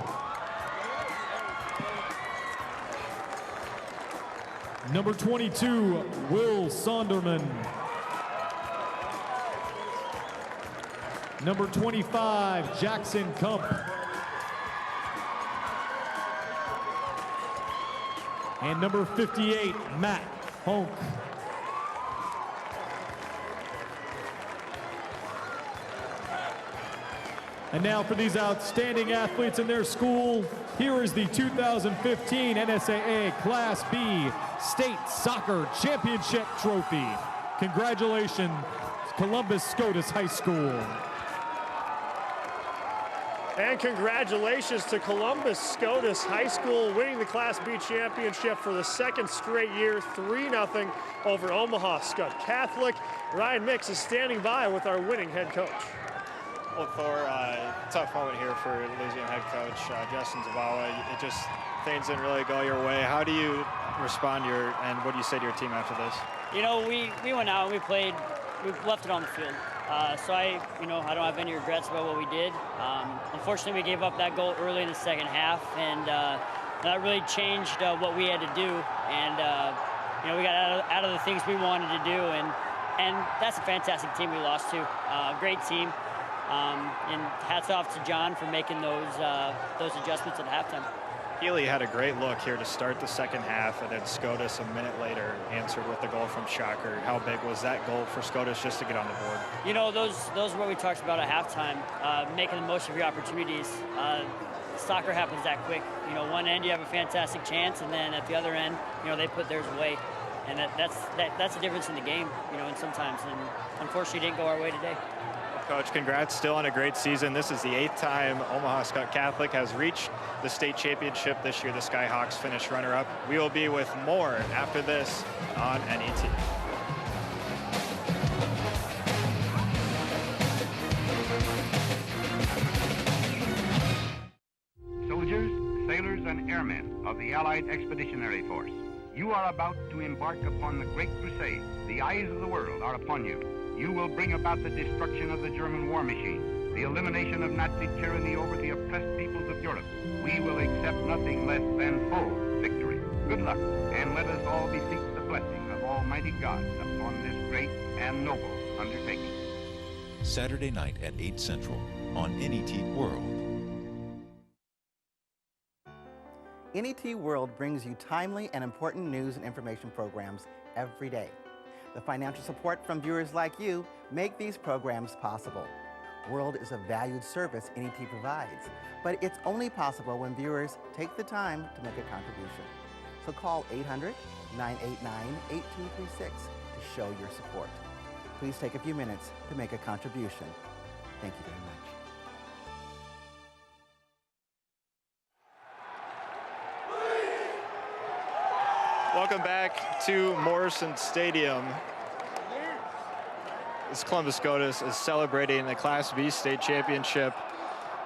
S13: Number 22, Will Sonderman. Number 25, Jackson Kump. And number 58, Matt Honk. And now for these outstanding athletes in their school, here is the 2015 NSAA Class B State Soccer Championship Trophy. Congratulations, Columbus Scotus High School.
S14: And congratulations to Columbus Scotus High School winning the Class B championship for the second straight year, 3-0 over Omaha Skutt Catholic. Ryan Mix is standing by with our winning head coach.
S9: Well, Thor, tough moment here for losing head coach Justin Zavala. It just, things didn't really go your way. How do you respond to and what do you say to your team after this?
S11: You know, we went out and we played, we left it on the field. So I don't have any regrets about what we did. Unfortunately, we gave up that goal early in the second half, and that really changed what we had to do. And we got out of the things we wanted to do, and that's a fantastic team we lost to. Great team, and hats off to John for making those adjustments at halftime.
S9: Healy had a great look here to start the second half, and then Scotus a minute later answered with the goal from Shocker. How big was that goal for Scotus just to get on the board?
S11: You know, those are what we talked about at halftime, making the most of your opportunities. Soccer happens that quick. You know, one end you have a fantastic chance, and then at the other end, they put theirs away. And that's the difference in the game, and sometimes. And unfortunately, it didn't go our way today.
S9: Coach, congrats still on a great season. This is the 8th time Omaha Skutt Catholic has reached the state championship. This year, the Skyhawks finished runner-up. We will be with more after this on NET.
S15: Soldiers, sailors, and airmen of the Allied Expeditionary Force, you are about to embark upon the great crusade. The eyes of the world are upon you. You will bring about the destruction of the German war machine, the elimination of Nazi tyranny over the oppressed peoples of Europe. We will accept nothing less than full victory. Good luck, and let us all beseech the blessing of Almighty God upon this great and noble undertaking.
S16: Saturday night at 8 Central on NET World.
S17: NET World brings you timely and important news and information programs every day. The financial support from viewers like you make these programs possible. World is a valued service NET provides, but it's only possible when viewers take the time to make a contribution. So call 800-989-8236 to show your support. Please take a few minutes to make a contribution. Thank you very much.
S9: Welcome back to Morrison Stadium. As Columbus Scotus is celebrating the Class B state championship.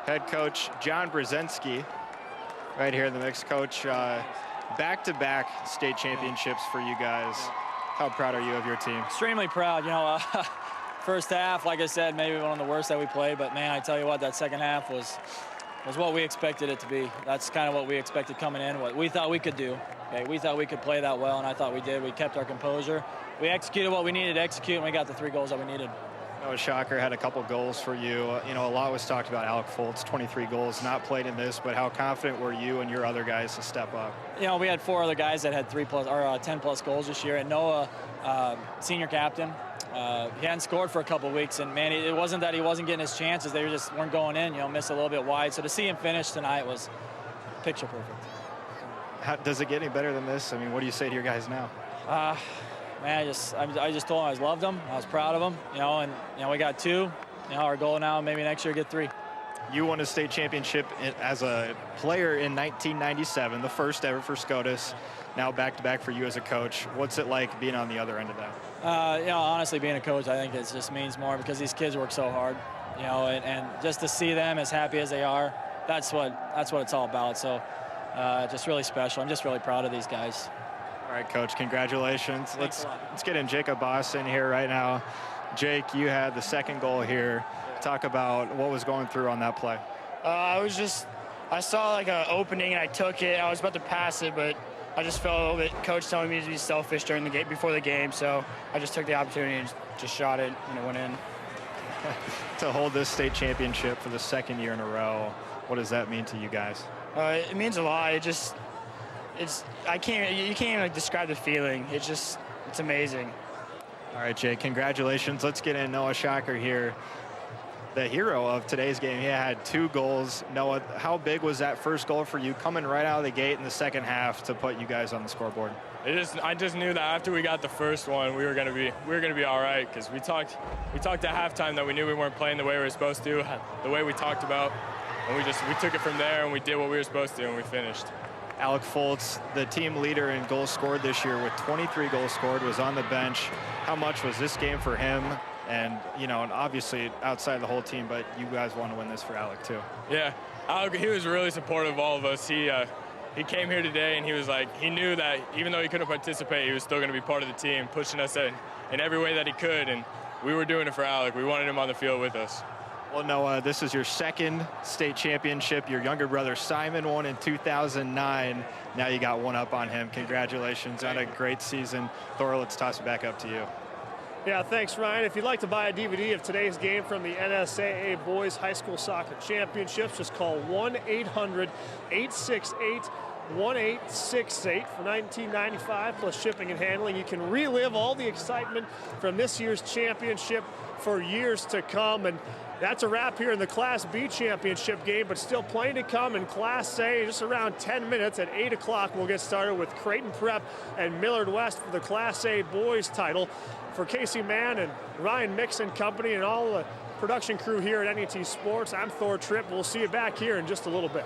S9: Head coach John Brzezinski right here in the mix. Coach, back-to-back state championships for you guys. How proud are you of your team?
S18: Extremely proud. First half, like I said, maybe one of the worst that we played, but man, I tell you what, that second half was what we expected it to be. That's kind of what we expected coming in, what we thought we could do. Okay, we thought we could play that well, and I thought we did. We kept our composure. We executed what we needed to execute, and we got the 3 goals that we needed.
S9: Shocker had a couple goals for you. A lot was talked about Alec Foltz, 23 goals, not played in this, but how confident were you and your other guys to step up?
S18: We had 4 other guys that had 10+ goals this year, and Noah, senior captain, he hadn't scored for a couple weeks, and man, it wasn't that he wasn't getting his chances. They just weren't going in, missed a little bit wide. So to see him finish tonight was picture perfect.
S9: Does it get any better than this? I mean, what do you say to your guys now?
S18: Man, I just told him I loved them. I was proud of them, and we got 2. Our goal now, maybe next year, get 3.
S9: You won a state championship as a player in 1997, the first ever for Scotus. Now back-to-back for you as a coach. What's it like being on the other end of that?
S18: Honestly, being a coach, I think it just means more because these kids work so hard, and just to see them as happy as they are, that's what it's all about. So just really special. I'm just really proud of these guys.
S9: All right, Coach, congratulations. Let's get in Jacob Boss in here right now. Jake, you had the second goal here. Talk about what was going through on that play.
S20: I saw like an opening and I took it. I was about to pass it, but I just felt a little bit. Coach telling me to be selfish during the game, before the game, so I just took the opportunity and just shot it, and it went in.
S9: To hold this state championship for the second year in a row, what does that mean to you guys?
S20: It means a lot. You can't even describe the feeling. It's amazing.
S9: All right, Jake, congratulations. Let's get in Noah Shocker here. the hero of today's game. He had 2 goals. Noah, how big was that first goal for you coming right out of the gate in the second half to put you guys on the scoreboard?
S2: I just knew that after we got the first one, we were gonna be all right, because we talked at halftime that we knew we weren't playing the way we were supposed to, the way we talked about, and we took it from there and we did what we were supposed to and we finished.
S9: Alec Foltz, the team leader in goals scored this year with 23 goals scored, was on the bench. How much was this game for him? And, you know, and obviously outside the whole team, but you guys want to win this for Alec too.
S2: Yeah, Alec, he was really supportive of all of us. He came here today and he was like, he knew that even though he couldn't participate, he was still going to be part of the team, pushing us in every way that he could. And we were doing it for Alec. We wanted him on the field with us.
S9: Well, Noah, this is your second state championship. Your younger brother Simon won in 2009. Now you got one up on him. Congratulations on a great season. Thor, let's toss it back up to you.
S14: Yeah, thanks, Ryan. If you'd like to buy a DVD of today's game from the NSAA Boys High School Soccer Championships, just call 1-800-868-1868 for $19.95 plus shipping and handling. You can relive all the excitement from this year's championship for years to come. And that's a wrap here in the Class B championship game, but still plenty to come in Class A. Just around 10 minutes at 8 o'clock, we'll get started with Creighton Prep and Millard West for the Class A boys title. For Casey Mann and Ryan Mix and company and all the production crew here at NET Sports, I'm Thor Tripp. We'll see you back here in just a little bit.